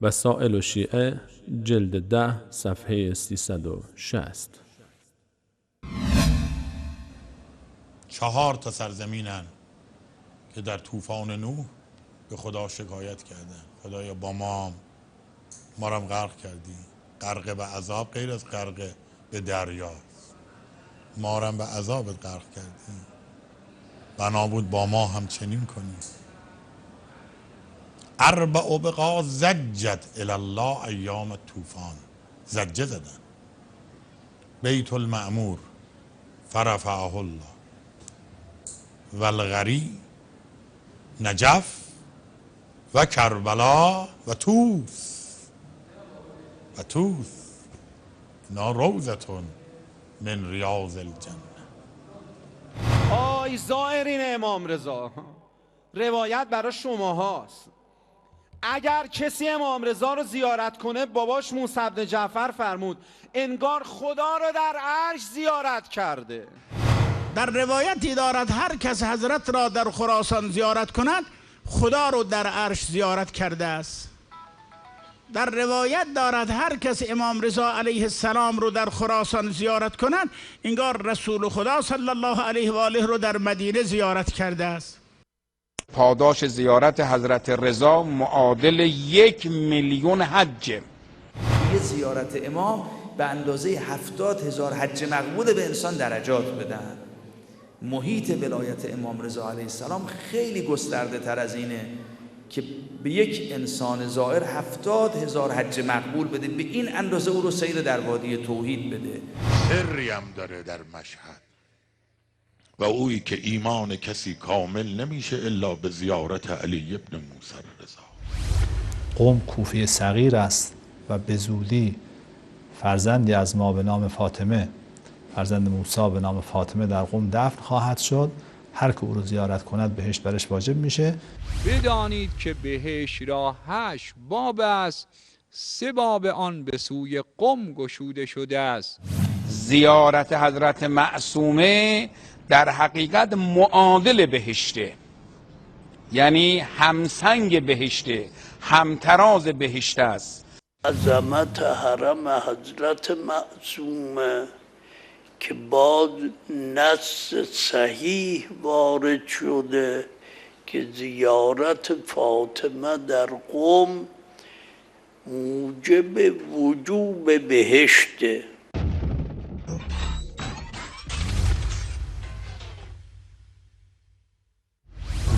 وسائل الشیعه جلد 10 صفحه 360. 4 تا سرزمینن که در طوفان نوح به خدا شکایت کردن. خدایا با ما رو هم غرق کردی. غرق به عذاب غیر از غرق به دریاست. ما رو هم به عذابت غرق کردی. بنا بود با ما هم چنین کنی. 4 بقا زجت الله ایام طوفان. زجه زدن. بیت المعمور فرفعه الله و الغری نجف و کربلا و توس اینا روضتون من ریاض الجنه. آی زائرین امام رضا، روایت برای شما هاست. اگر کسی امام رضا رو زیارت کنه، باباش موسی بن جعفر فرمود انگار خدا رو در عرش زیارت کرده. در روایتی دارد هر کس حضرت را در خراسان زیارت کند خدا رو در عرش زیارت کرده است. در روایت دارد هر کس امام رضا علیه السلام رو در خراسان زیارت کند انگار رسول خدا صلی الله علیه و آله رو در مدینه زیارت کرده است. پاداش زیارت حضرت رضا معادل 1,000,000 حجه. یه زیارت امام به اندازه 70,000 حج مقبول به انسان درجات بدن. محیط ولایت امام رضا علیه السلام خیلی گسترده تر از اینه که به یک انسان زائر 70,000 حج مقبول بده، به این اندازه او رو سیر در وادی توحید بده. سری هم داره در مشهد و اویی که ایمان کسی کامل نمیشه الا به زیارت علی ابن موسی رضا. قم کوفه صغیر است و به زودی فرزندی از ما به نام فاطمه، فرزند موسی به نام فاطمه در قم دفن خواهد شد. هر که او رو زیارت کند بهشت برش واجب میشه. بدانید که بهشت را 8 باب است، 3 باب آن به سوی قم گشوده شده است. زیارت حضرت معصومه در حقیقت معادل بهشته، یعنی همسنگ بهشته، همتراز بهشت است. عظمت حرم حضرت معصومه که باز نص صحیح وارد شده که زیارت فاطمه در قم موجب وجوب بهشته.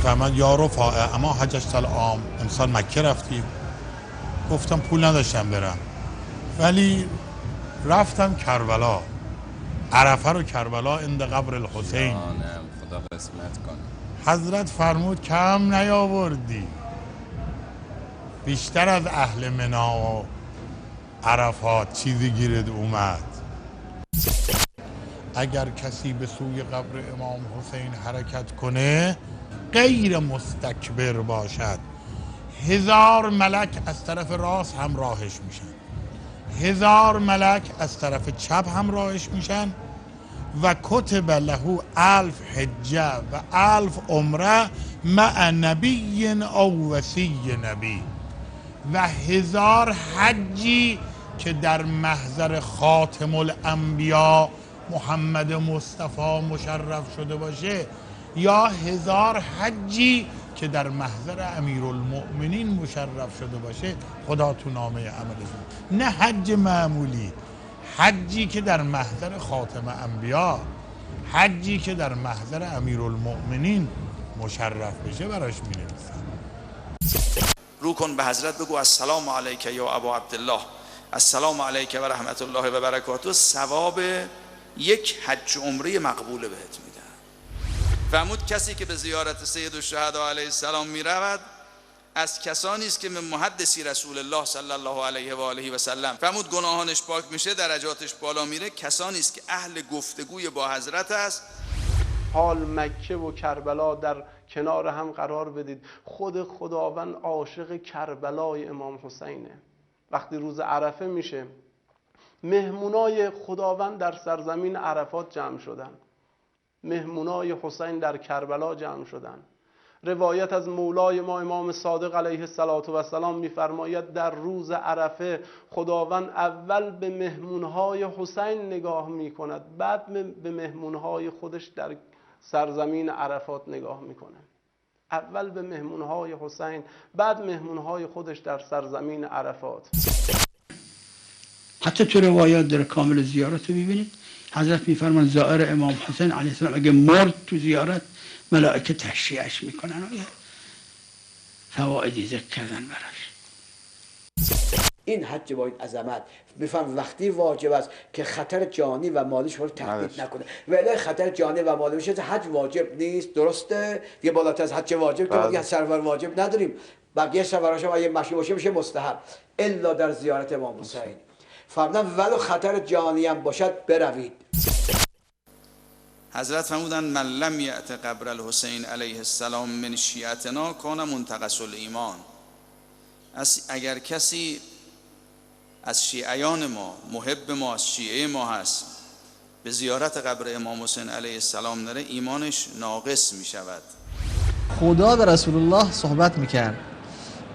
فهمد یا رفاعه اما حجج العام امسال مکه رفتیم. گفتم پول نداشتم برم ولی رفتم کربلا، عرفه رو کربلا اند قبر الحسین. خدا قسمت کنه. حضرت فرمود کم نیاوردی، بیشتر از اهل منا و عرفات چیزی گیرد اومد. اگر کسی به سوی قبر امام حسین حرکت کنه غیر مستکبر باشد 1000 ملک از طرف راست همراهش میشن، 1000 ملک از طرف چپ همراهش میشن و کتب له 1000 حجه و 1000 عمره مع نبی او وصی نبی و 1000 حجی که در محضر خاتم الانبیا محمد مصطفی مشرف شده باشه یا 1000 حجی که در محضر امیرالمؤمنین مشرف شده باشه خدا تو نامه عملشون. نه حج معمولی، حجی که در محضر خاتم انبیا، حجی که در محضر امیرالمؤمنین مشرف بشه براش می‌نویسن. رو کن به حضرت بگو السلام علیک یا ابا عبدالله، السلام علیک و رحمت الله و برکاته، ثواب یک حج عمره مقبول بهت میدن. فرمود کسی که به زیارت سید الشهدا علیه السلام میرود از کسانی است که من محدثی رسول الله صلی الله علیه و آله و سلم فرمود گناهانش پاک میشه، درجاتش بالا میره. کسانی است که اهل گفتگوی با حضرت است. حال مکه و کربلا در کنار هم قرار بدید. خود خداوند عاشق کربلای امام حسینه. وقتی روز عرفه میشه، مهمونای خداوند در سرزمین عرفات جمع شدن، مهمونای حسین در کربلا جمع شدن. روایت از مولای ما امام صادق علیه السلام میفرماید در روز عرفه خداوند اول به مهمونهای حسین نگاه میکند، بعد به مهمونهای خودش در سرزمین عرفات نگاه میکنه. اول به مهمونهای حسین، بعد مهمونهای خودش در سرزمین عرفات. حتی تو روایات در کامل زیارت رو ببینید، حضرت میفرمان زائر امام حسین علیه السلام اگه مرد تو زیارت ملائکه تشریعش میکنن و فوائدی ذکر کردن براش. این حج با این عظمت میفهم وقتی واجب است که خطر جانی و مالی شما رو تهدید نکنه. ولی خطر جانی و مالی میشه حج واجب نیست، درسته؟ دیگه بالاتر از حج واجب که دیگه سرور واجب نداریم. بقیه سروراشم اگه مشی باشه میشه مستحب، الا در زیارت امام حسین فرمودن ولو خطر جانی هم باشد بروید. حضرت فرمودند من لم یأت قبر الحسین علیه السلام من شیعتنا کان منتقص الایمان. اگر کسی از شیعیان ما، محب ما، از شیعه ما هست، به زیارت قبر امام حسین علیه السلام نره، ایمانش ناقص می شود. خدا به رسول الله صحبت میکرد،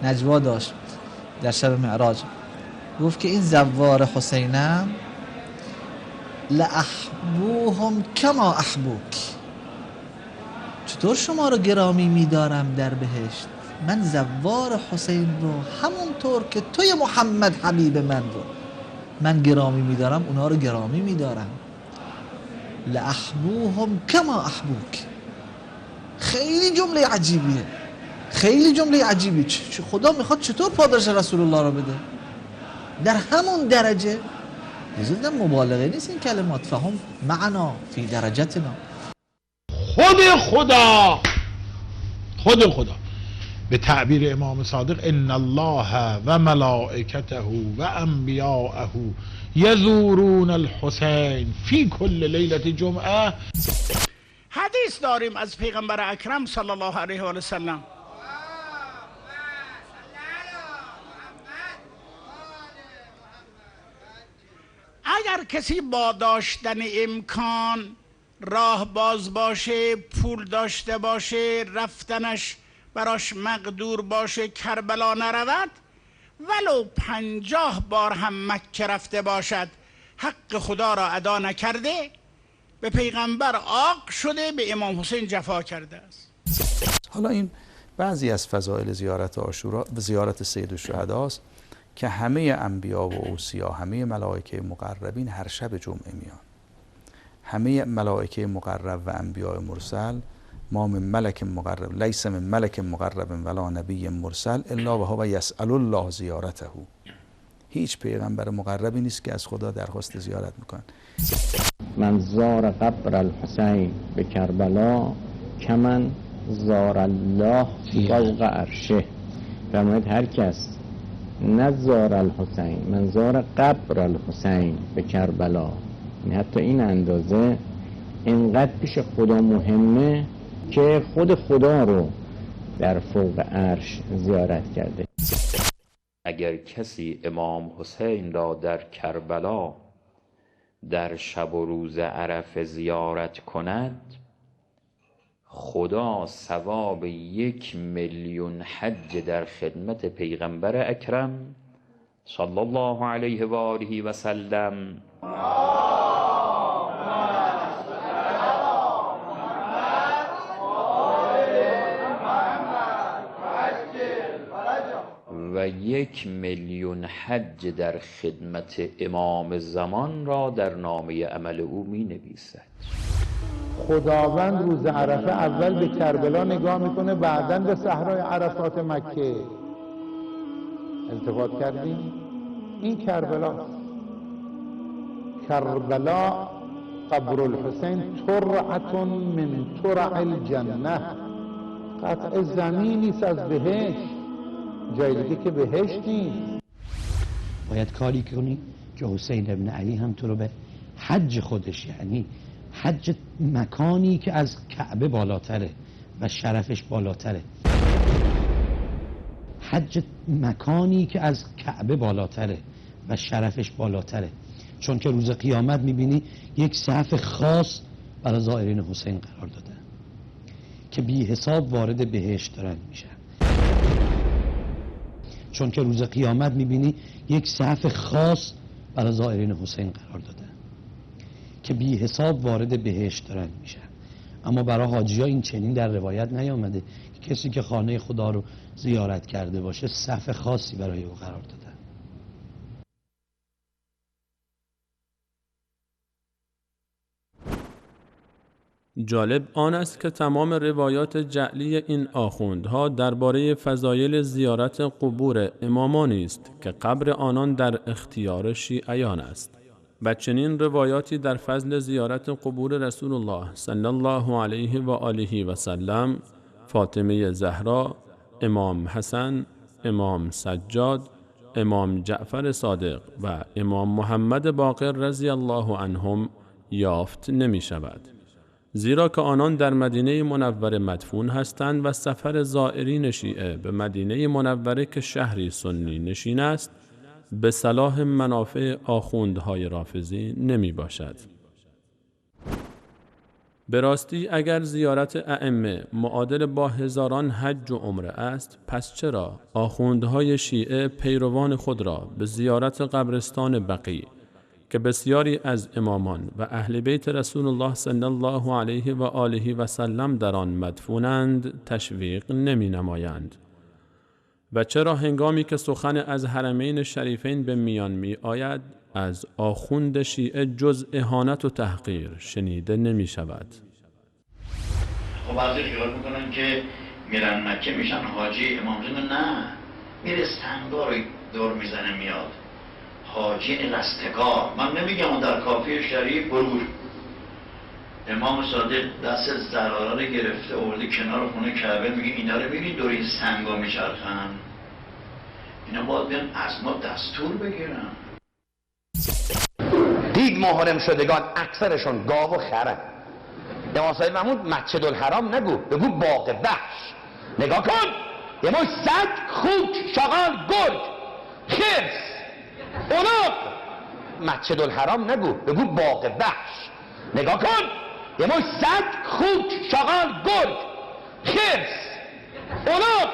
نجوا داشت در شب معراج، گفت که این زوار حسینم لأحبوهم کما احبوک، چطور شما رو گرامی میدارم در بهشت، من زوار حسین رو همونطور که توی محمد حبیب من رو من گرامی میدارم اونا رو گرامی میدارم. لأحبوهم کما احبوک. خیلی جمله عجیبیه، خیلی جمله عجیبی. خدا میخواد چطور پاداش رسول الله رو بده در همون درجه؟ یزید مبالغه نیست این کلمات، فهم معنا فی درجتنا. خود خدا به تعبیر امام صادق ان الله و ملائکته و انبیاءه یزورون الحسین فی کل لیلة جمعه. حدیث داریم از پیغمبر اکرم صلی الله علیه و سلم، اگر کسی با داشتن امکان راه باز باشه، پول داشته باشه، رفتنش براش مقدور باشه، کربلا نرود، ولو 50 بار هم مکه رفته باشد، حق خدا را ادا نکرده، به پیغمبر عاق شده، به امام حسین جفا کرده است. حالا این بعضی از فضائل زیارت عاشورا، زیارت سید الشهدا است که همه انبیا و اوصیا، همه ملائکه مقربین هر شب جمعه میان. همه ملائکه مقرب و انبیاء مرسل، ما من ملک مقرب لیس من ملک مقرب ولا نبی مرسل الا و هو یسأل الله زیارته. هیچ پیغمبر مقربی نیست که از خدا درخواست زیارت میکنه. من زار قبر الحسین به کربلا کمن زار الله فوق عرشه. فرماید هر کس نزار الحسین، من زار قبر الحسین به کربلا، حتی این اندازه اینقدر پیش خدا مهمه که خود خدا رو در فوق عرش زیارت کرده. اگر کسی امام حسین را در کربلا در شب و روز عرفه زیارت کند، خدا ثواب 1,000,000 حج در خدمت پیغمبر اکرم صلی الله علیه و آله و سلم و 1,000,000 حج در خدمت امام زمان را در نامه عمل او می نویسد. خداوند روز عرفه اول به کربلا نگاه میکنه، بعداً به صحرای عرفات مکه. التفات کردیم؟ این کربلا، کربلا قبر الحسین ترعة من ترع الجنه، قطع زمینی است از بهشت. جای دیگه که بهشت نیست. باید کاری کنی که حسین ابن علی هم تو رو به حج خودش، یعنی حج مکانی که از کعبه بالاتره و شرفش بالاتره، حج مکانی که از کعبه بالاتره و شرفش بالاتره، چون که روز قیامت میبینی یک صف خاص برای زائرین حسین قرار دادن که بی حساب وارد بهشت دارن میشن، چون که روز قیامت میبینی یک صف خاص برای زائرین حسین قرار دادن که بی حساب وارد بهشت دارن میشن. اما برای حاجی ها این چنین در روایت نیامده که کسی که خانه خدا رو زیارت کرده باشه صف خاصی برای او قرار دادن. جالب آن است که تمام روایات جعلی این آخوندها درباره فضایل زیارت قبور امامانی است که قبر آنان در اختیار شیعیان است. و چنین روایاتی در فضل زیارت قبور رسول الله صلی الله علیه و آله و سلم، فاطمه زهرا، امام حسن، امام سجاد، امام جعفر صادق و امام محمد باقر رضی الله عنهم یافت نمی شود. زیرا که آنان در مدینه منوره مدفون هستند و سفر زائرین شیعه به مدینه منوره که شهری سنی نشین است به صلاح منافع آخوندهای رافضی نمی باشد. به راستی اگر زیارت ائمه معادل با هزاران حج و عمره است، پس چرا آخوندهای شیعه پیروان خود را به زیارت قبرستان بقیع که بسیاری از امامان و اهل بیت رسول الله صلی الله علیه و آله و سلم در آن مدفونند تشویق نمی نمایند؟ و چرا هنگامی که سخن از حرمین شریفین به میان می آید از آخوند شیعه جز اهانت و تحقیر شنیده نمی شود؟ خب بعضی خیال میکنن که میرن مکه میشن حاجی امام زمان، نه، میره سنگا رو دور میزنه میاد. حاجی رستگار، من نمیگم در کافی شریف برور. امام صادق دست زراره رو گرفته آورده کنار خونه کعبه، میگه اینا رو ببین دور این سنگا میچرخن، اینا باید بیان از ما دستور بگیرن. دید محرم شدگان اکثرشون گاو و خرن. امام صادق محمود مسجد الحرام نگو، بگو باغ وحش. نگاه کن، یه مش سگ، خوک، شاغال، گرگ، خرس، اوناق. مسجد الحرام نگو، بگو باغ وحش. نگاه کن، یه مش سگ، خوک، شاغال، گرگ، خرس، اوناق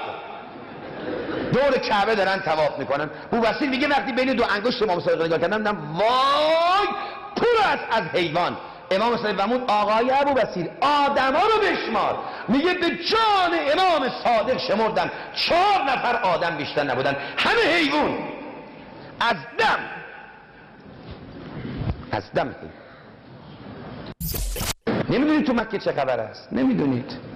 دور کعبه دارن طواف میکنن. بوبصیر میگه وقتی بین دو انگشت امام صادق نگاه کردم دیدم وای پر است از حیوان. امام صادق فرمود آقای ابوبصیر آدما رو بشمار. میگه به جان امام صادق شمردم 4 نفر آدم بیشتر نبودن، همه حیوان. از دم نمیدونید تو مکه چه خبر است؟ نمیدونید.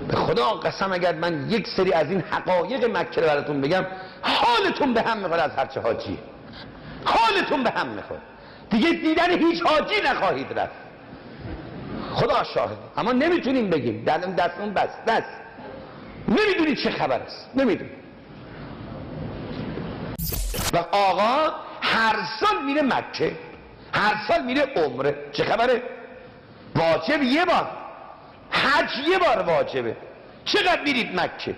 به خدا قسم اگر من یک سری از این حقایق مکه رو براتون بگم حالتون به هم میخوره از هرچه حاجی، حالتون به هم میخوره. دیگه دیدن هیچ حاجی نخواهید رفت، خدا شاهد. اما نمیتونیم بگیم، دستمون بسته است، نمیدونید چه خبر است، نمیدونید. و آقا هر سال میره مکه، هر سال میره عمره. چه خبره؟ واجب یه بار، حج یه بار واجبه. چقدر میرید مکه؟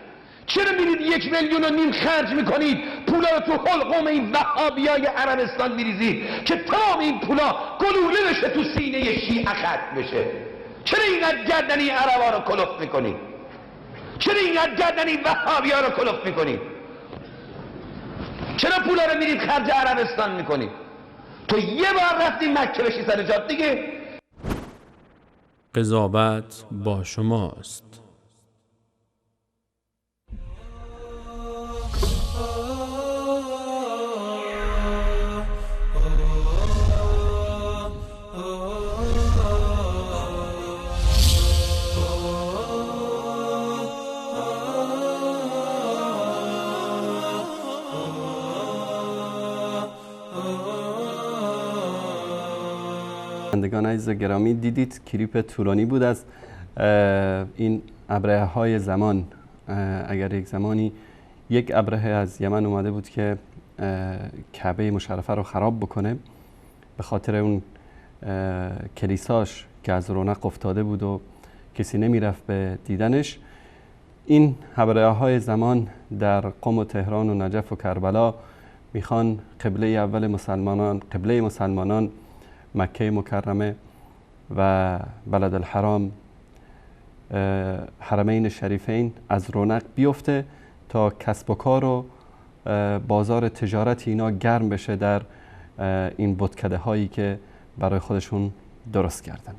چرا میرید 1,5 میلیون خرج میکنید؟ پولا رو تو حلقوم این وهابیای عربستان میریزید که تمام این پولا گلوله بشه تو سینه شیعه ختم بشه. چرا اینقدر گردن این عربا رو کلفت میکنید؟ چرا اینقدر گردن این وهابیا رو کلفت میکنید؟ چرا پولا رو میرید خرج عربستان میکنید؟ تو یه بار رفتی مکه بشی سر جات دیگه. قضاوت با شماست. بینندگان عزیز گرامی، دیدید کلیپ طولانی بود از این ابرهه‌های زمان. اگر یک زمانی یک ابرهه از یمن اومده بود که کعبه مشرفه رو خراب بکنه، به خاطر اون کلیساش که از رونق افتاده بود و کسی نمیرفت به دیدنش. این ابرهه های زمان در قم و تهران و نجف و کربلا میخوان قبله اول مسلمانان مکه مکرمه و بلد الحرام، حرمین شریفین از رونق بیفته تا کسب و کار و بازار تجارت اینا گرم بشه در این بتکده هایی که برای خودشون درست کردن.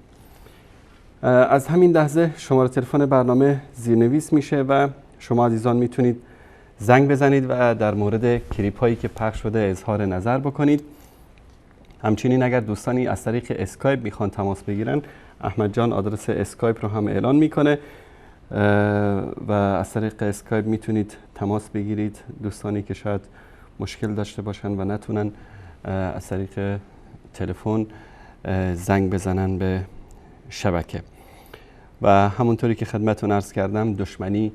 از همین لحظه شماره تلفن برنامه زیرنویس میشه و شما عزیزان میتونید زنگ بزنید و در مورد کلیپ هایی که پخش شده اظهار نظر بکنید. همچنین اگر دوستانی از طریق اسکایپ میخوان تماس بگیرن، احمد جان آدرس اسکایپ رو هم اعلان میکنه و از طریق اسکایپ میتونید تماس بگیرید. دوستانی که شاید مشکل داشته باشن و نتونن از طریق تلفن زنگ بزنن به شبکه. و همونطوری که خدمتتون عرض کردم، دشمنی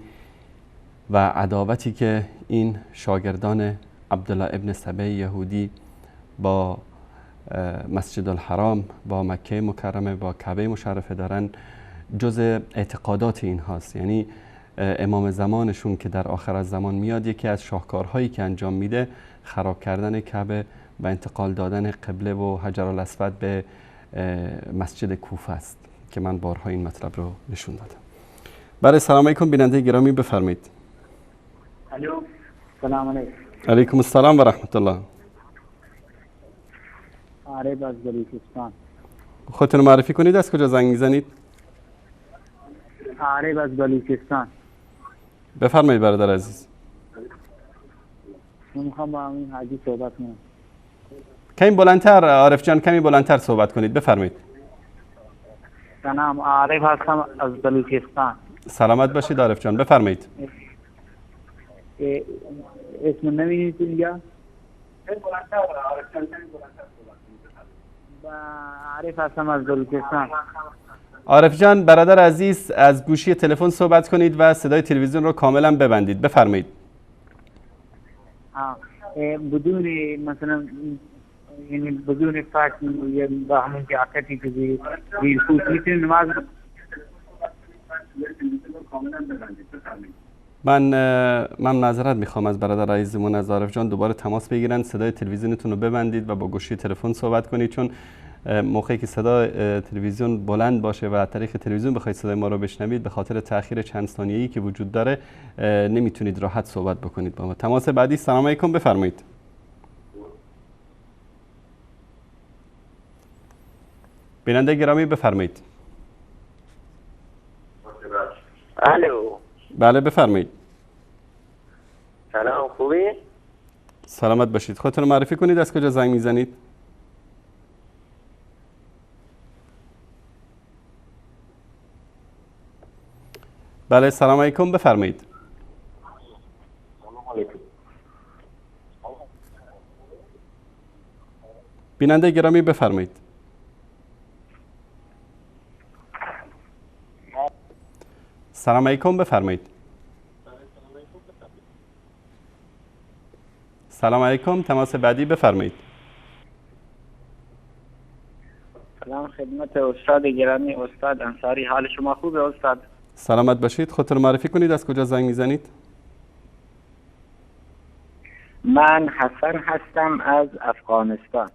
و عداوتی که این شاگردان عبدالله ابن سبع یهودی با مسجد الحرام، با مکه مکرمه، با کعبه مشرفه دارن، جز اعتقادات این هاست. یعنی امام زمانشون که در آخر از زمان میاد، یکی از شاهکارهایی که انجام میده خراب کردن کعبه و انتقال دادن قبله و حجر الاسود به مسجد کوفه است که من بارها این مطلب رو نشون دادم. بله، سلام علیکم بیننده گرامی، بفرمایید. الو، سلام علیکم. علیکم السلام و رحمت الله. عارف از بلوچستان. خودتون معرفی کنید، از کجا زنگ میزنید؟ عارف از بلوچستان. بفرمایید برادر عزیز. من میخوام با همین حاجی صحبت کنم. کمی بلندتر عارف جان، کمی بلندتر صحبت کنید، بفرمایید. سلام، عارف هستم از بلوچستان. سلامت باشید عارف جان، بفرمایید. اسم نمیدونید اینجا؟ عارف هستم از بلوچستان. عارف جان برادر عزیز، از گوشی تلفن صحبت کنید و صدای تلویزیون رو کاملا ببندید، بفرمایید. بدون مثلا یعنی بدون فکر یا با همون جاکتی که زیر پوست میتونید نماز من معذرت میخوام از برادر عزیزمون از عارف جان، دوباره تماس بگیرن، صدای تلویزیونتون رو ببندید و با گوشی تلفن صحبت کنید، چون موقعی که صدای تلویزیون بلند باشه و از طریق تلویزیون بخواید صدای ما رو بشنوید، به خاطر تأخیر چند ثانیه‌ای که وجود داره نمیتونید راحت صحبت بکنید با ما. تماس بعدی. سلام علیکم، بفرمایید. بیننده گرامی بفرمایید. الو. بله بفرمایید. سلام، خوبی؟ سلامت باشید. خودتون رو معرفی کنید، از کجا زنگ میزنید؟ بله سلام علیکم، بفرمایید. سلام علیکم. بیننده گرامی بفرمایید. سلام علیکم، بفرمایید. سلام علیکم، تماس بعدی، بفرمایید. سلام خدمت استاد گرامی، استاد انصاری. حال شما خوبه استاد؟ سلامت باشید. خودتون معرفی کنید، از کجا زنگ میزنید؟ من حسن هستم از افغانستان.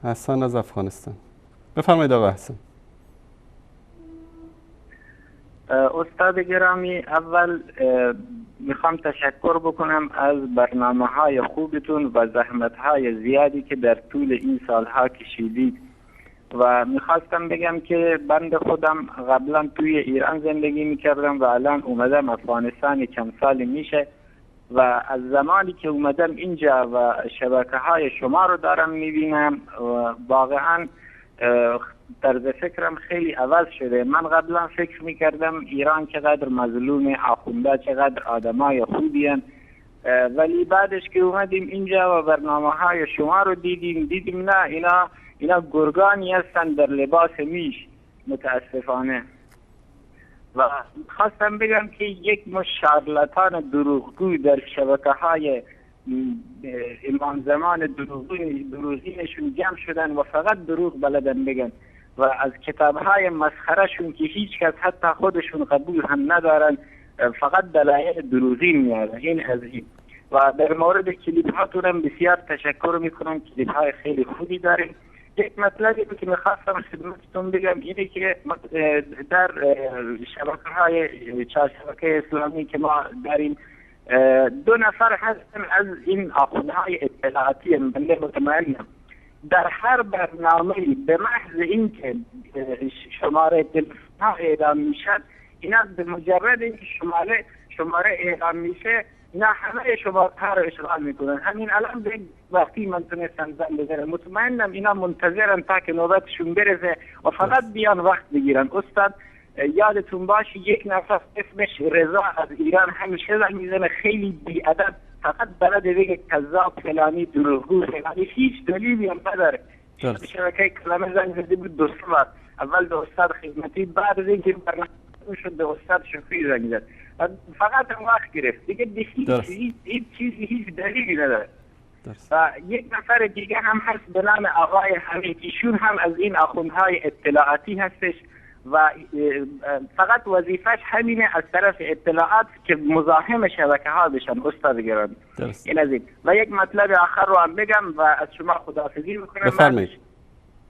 حسن از افغانستان، بفرمایید آقا حسن. استاد گرامی، اول میخوام تشکر بکنم از برنامه‌های خوبتون و زحمت‌های زیادی که در طول این سالها کشیدید و میخواستم بگم که بند خودم قبلا توی ایران زندگی میکردم و الان اومدم افغانستان چند سال میشه و از زمانی که اومدم اینجا و شبکه‌های شما رو دارم میبینم واقعا طرز فکرم خیلی عوض شده. من قبلا فکر میکردم ایران چقدر مظلوم، آخونده چقدر آدمای خوبی هن. ولی بعدش که اومدیم اینجا و برنامه های شما رو دیدیم نه، اینا گرگانی هستن در لباس میش، متاسفانه. و خواستم بگم که یک مش شارلاتان دروغگو در شبکه‌های امام زمان دروغینشون جمع شدن و فقط دروغ بلدن بگن و از کتابهای مسخرهشون که هیچ کس حتی خودشون قبول هم ندارن فقط دلایل دروغین میارن. این از این. و در مورد کلیپ هاتون هم بسیار تشکر میکنم، کلیپ های خیلی خوبی داریم. یک مطلبی که میخواستم خدمتتون بگم اینه که در شبکه‌های شبکه اسلامی که ما داریم 2 نفر هستن از این آخوندهای اطلاعاتی، بنده مطمئنم در هر برنامه به محض اینکه شماره تلفن ها اعلام میشد، اینا به مجرد اینکه شماره اعلام میشه اینا همه شماره ها رو اشغال میکنن. همین الان به وقتی من تونستم زن بزنم، مطمئنم اینا منتظرن تا که نوبتشون برسه و فقط بیان وقت بگیرن. استاد یادتون باشه یک نفر اسمش رضا از ایران همیشه زنگ میزنه، خیلی بی‌ادب، فقط بلده بگه کذاب فلانی دروغگو فلانی، هیچ دلیلی هم نداره. شبکه کلمه زنگ زده بود 2 بار، اول به استاد خدمتی، بعد از اینکه برنامه شد به استاد شفیعی زنگ زد، فقط هم وقت گرفت دیگه. هیچ چیزی هیچ دلیلی نداره. و یک نفر دیگه هم هست به نام آقای حمید، ایشون هم از این آخوندهای اطلاعاتی هستش و فقط وظیفش همینه از طرف اطلاعات که مزاحم شبکه ها بشن. استاد گرامی این از این. و یک مطلب آخر رو هم بگم و از شما خداحافظی میکنم. بفرمایید.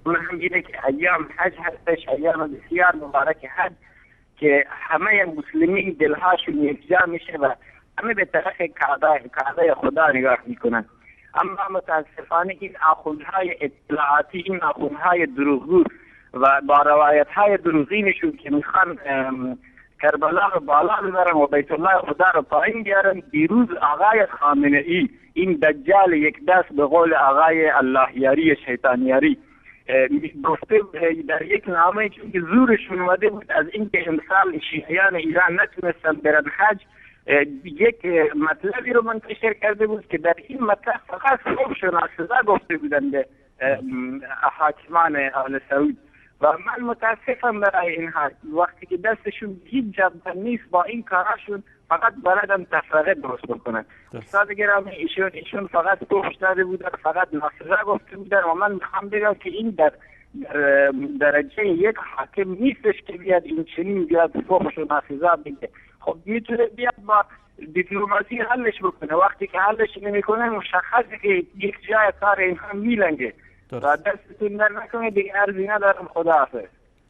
اون هم اینه که ایام حج هستش، ایام بسیار مبارک حج که همه مسلمین دلهاشون یکجا میشه و همه به طرف کعبه خدا نگاه میکنن. اما متاسفانه این آخوندهای اطلاعاتی، این آخوندهای دروغگو و با روایت های دروغینشون که میخوان کربلا رو بالا ببرن و بیت الله خدا رو پایین بیارن، دیروز آقای خامنه ای، این دجال یک دست به قول آقای الله یاری شیطان یاری، گفته در یک نامه که زورشون اومده بود از اینکه امسال شیعیان ایران نتونستن برن حج، یک مطلبی رو منتشر کرده بود که در این مطلب فقط خوب شناسزا گفته بودن به حاکمان آل سعود و من متاسفم برای این حال. وقتی که دستشون هیچ جبه نیست با این کاراشون فقط بلدن تفرقه درست بکنن. استاد گرامی ایشون فقط فحش داده بودن، فقط ناسزا گفته بودن و من میخوام بگم که این در درجه یک حاکم نیستش که بیاد این چنین بیاد فحش و ناسزا بگه. خب میتونه بیاد با دیپلماسی حلش بکنه، وقتی که حلش نمیکنه مشخصه که یک جای کار اینها میلنگه. و دستتون در نکنه دیگه عرضی ندارم. خداحافظ.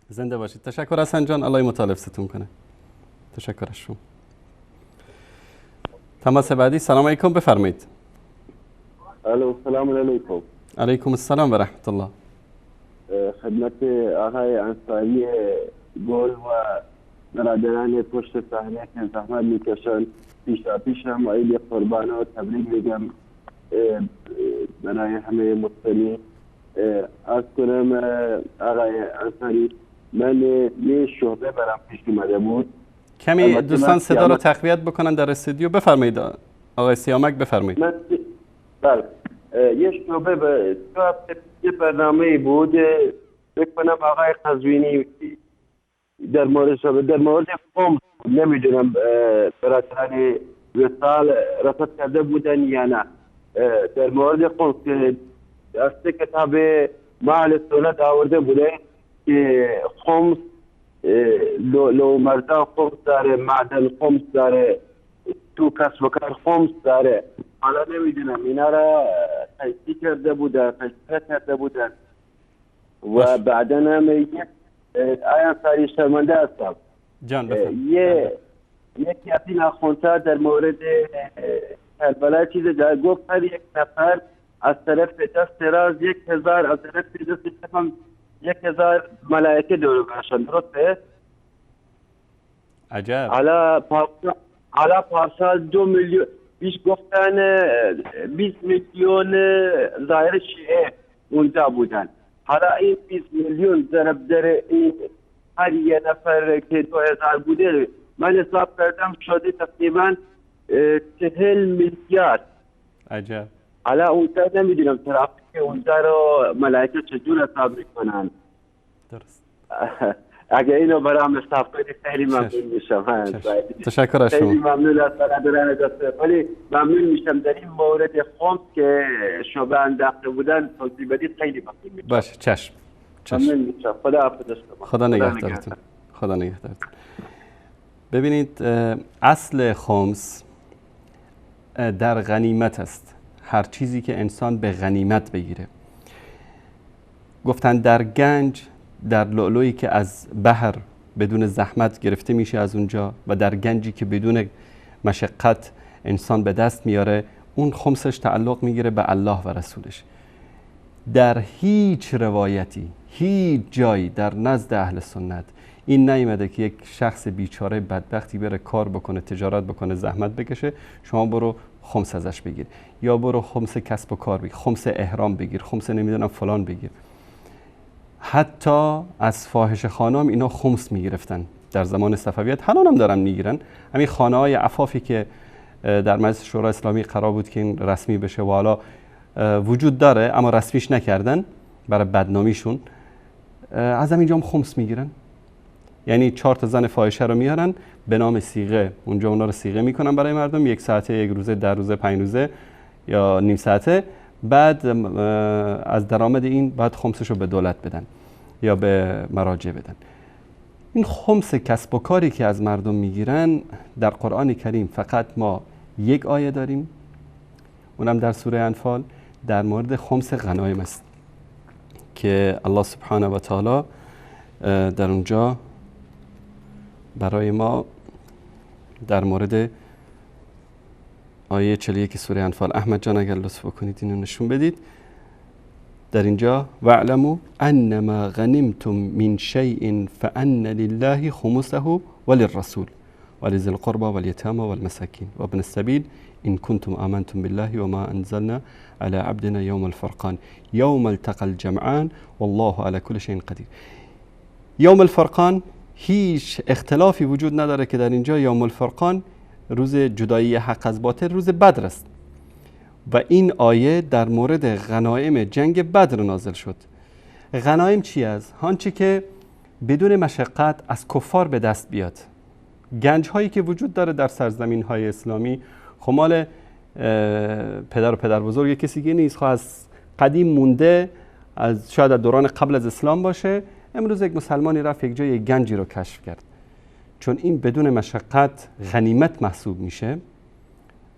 زنده باشید. تشکر حسن جان، الله مطالبتون کنه. تشکر از شما. تماس بعدی. سلام علیکم، بفرمایید. الو سلام علیکم. علیکم السلام و رحمت الله. خدمت آقای انصاری گل و برادران پشت صحنه که زحمت میکشن پیش هم عید قربان و تبریک میگم برای همه مستمعین. از کنم آقای انصاری، من یه شعبه برام پیش اومده بود. کمی دوستان صدا رو تقویت بکنن در استودیو. بفرمایید آقای سیامک، بفرمایید. بله، یه شعبه یه برنامه بود فکر کنم آقای قزوینی در مورد قم، نمیدونم برادران وصال رصد کرده بودن یا نه، در مورد قم که از کتاب معال سنت آورده بوده که خمس لو مرزا خمس داره، معدن خمس داره، تو کسب و کار خمس داره. حالا نمیدونم اینا را تجزیه کرده بودن، تجزیه کرده بودن و بعدا هم آیا ساری شرمنده هستم جان یکی از این آخوندها در مورد کربلا چیز در گفت هر یک نفر از طرف دست راز 1000 از طرف دست چپ 1000 ملائکه دور برشن. درسته؟ عجب. حالا پارسال 2 میلیون بیش گفتن 20 میلیون ظاهر شیعه اونجا بودن. حالا این 20 میلیون ضرب در این هر یه نفر که 2000 بوده، من حساب کردم شده تقریبا 40 میلیارد. عجب. حالا اونجا نمیدونم ترافیک اونجا رو ملائکه چجور حساب میکنن. درست. اگه اینو برام حساب کنید خیلی ممنون میشم. تشکر از خیلی شما. ممنون از برادران دکتر، ولی ممنون میشم در این مورد خمس که شما انداخته بودن توضیح بدید، خیلی ممنون میشم. باشه چشم. ممنون میشم. خدا حافظ شما. خدا نگهدارتون. خدا نگهدارتون. ببینید اصل خمس در غنیمت است. هر چیزی که انسان به غنیمت بگیره. گفتن در گنج، در لؤلؤی که از بحر بدون زحمت گرفته میشه از اونجا و در گنجی که بدون مشقت انسان به دست میاره، اون خمسش تعلق میگیره به الله و رسولش. در هیچ روایتی، هیچ جایی در نزد اهل سنت این نیامده که یک شخص بیچاره بدبختی بره کار بکنه، تجارت بکنه، زحمت بکشه، شما برو خمس ازش بگیر، یا برو خمس کسب و کار بگیر، خمس احرام بگیر، خمس نمیدونم فلان بگیر. حتی از فاحشه خانه هم اینا خمس میگرفتن در زمان صفویت، الان هم دارن میگیرن. همین خانه های عفافی که در مجلس شورای اسلامی قرار بود که این رسمی بشه و حالا وجود داره اما رسمیش نکردن برای بدنامیشون، از همینجا هم خمس میگیرن. یعنی 4 تا زن فاحشه رو میارن به نام صیغه، اونجا اونا رو صیغه میکنن برای مردم، 1 ساعته، 1 روزه، 10 روزه، 5 روزه یا نیم ساعته، بعد از درآمد این بعد خمسش رو به دولت بدن یا به مراجع بدن. این خمس کسب و کاری که از مردم میگیرن در قرآن کریم فقط ما 1 آیه داریم، اونم در سوره انفال در مورد خمس غنایم است که الله سبحانه و تعالی در اونجا برای ما در مورد آیه 41 سوره انفال، احمد جان اگر لطف کنید اینو نشون بدید، در اینجا واعلموا انما غنمتم من شیء فان لله خمسه وللرسول ولذي القربى واليتامى والمساكين وابن السبيل ان كنتم آمنتم بالله وما انزلنا على عبدنا يوم الفرقان يوم التقى الجمعان والله على كل شيء قدير. یوم الفرقان هیچ اختلافی وجود نداره که در اینجا یوم الفرقان روز جدایی حق از باطل، روز بدر است و این آیه در مورد غنایم جنگ بدر نازل شد. غنایم چی است؟ آنچه که بدون مشقت از کفار به دست بیاد. گنج هایی که وجود داره در سرزمین های اسلامی خمال پدر و پدر بزرگ کسی که نیست، از قدیم مونده، از شاید از دوران قبل از اسلام باشه. امروز یک مسلمانی رفت یک جای گنجی رو کشف کرد، چون این بدون مشقت غنیمت محسوب میشه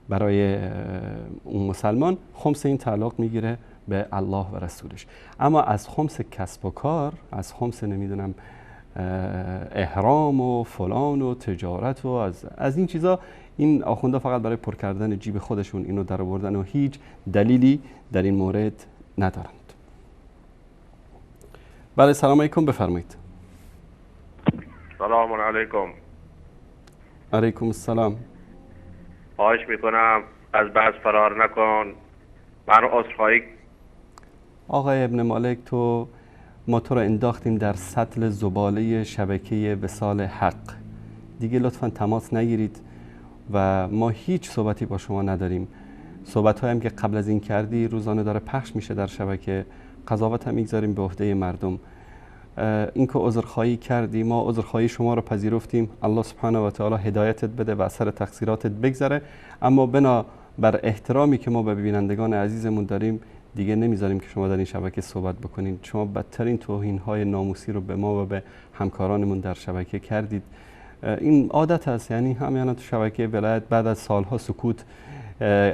برای اون مسلمان، خمس این تعلق میگیره به الله و رسولش. اما از خمس کسب و کار، از خمس نمیدونم احرام و فلان و تجارت و از این چیزا، این آخونده فقط برای پر کردن جیب خودشون اینو در آوردن و هیچ دلیلی در این مورد ندارند. بله سلام علیکم، بفرمایید. سلام علیکم. علیکم السلام. خواهش میکنم از بحث فرار نکن. من عذرخواهی. آقای ابن مالک، ما تو رو انداختیم در سطل زباله شبکه وصال حق، دیگه لطفا تماس نگیرید و ما هیچ صحبتی با شما نداریم. صحبت هایم که قبل از این کردی روزانه داره پخش میشه در شبکه، قضاوت هم میگذاریم به عهده مردم. این که عذرخواهی کردی، ما عذرخواهی شما رو پذیرفتیم، الله سبحانه و تعالی هدایتت بده و اثر تقصیراتت بگذره، اما بنا بر احترامی که ما به بینندگان عزیزمون داریم دیگه نمیذاریم که شما در این شبکه صحبت بکنین. شما بدترین توهین‌های ناموسی رو به ما و به همکارانمون در شبکه کردید. این عادت است، یعنی همین تو شبکه ولایت بعد از سالها سکوت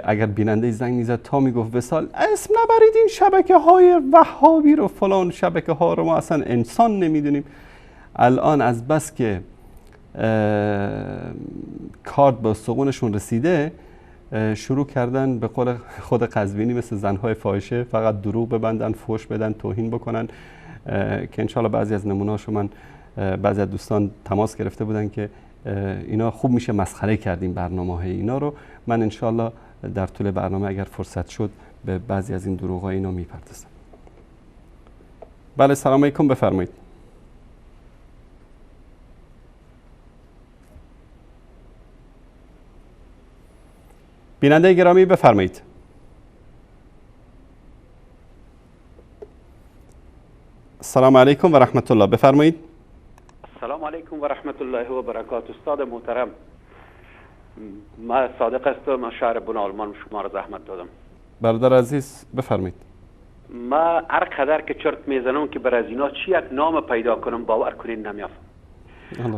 اگر بیننده زنگ میزد تا میگفت وصال، اسم نبرید این شبکه های وهابی رو، فلان شبکه ها رو ما اصلا انسان نمیدونیم. الان از بس که کارت به استخونشون رسیده شروع کردن به قول خود قزوینی مثل زنهای فاحشه فقط دروغ ببندن، فحش بدن، توهین بکنن، که انشالله بعضی از نمونه‌هاشو من بعضی از دوستان تماس گرفته بودن که اینا خوب میشه مسخره کردیم برنامه‌های اینا رو. من انشالله در طول برنامه اگر فرصت شد به بعضی از این دروغ‌ها اینا میپردازم. بله سلام علیکم، بفرمایید. بیننده گرامی بفرمایید. السلام علیکم و رحمت الله، بفرمایید. سلام علیکم و رحمت الله و برکاته. استاد محترم، من صادق هستم، من شهر بن آلمان شما را زحمت دادم. برادر عزیز بفرمایید. ما هر قدر که چرت میزنم که بر از اینا چی یک نام پیدا کنم باور کنین نمیافم.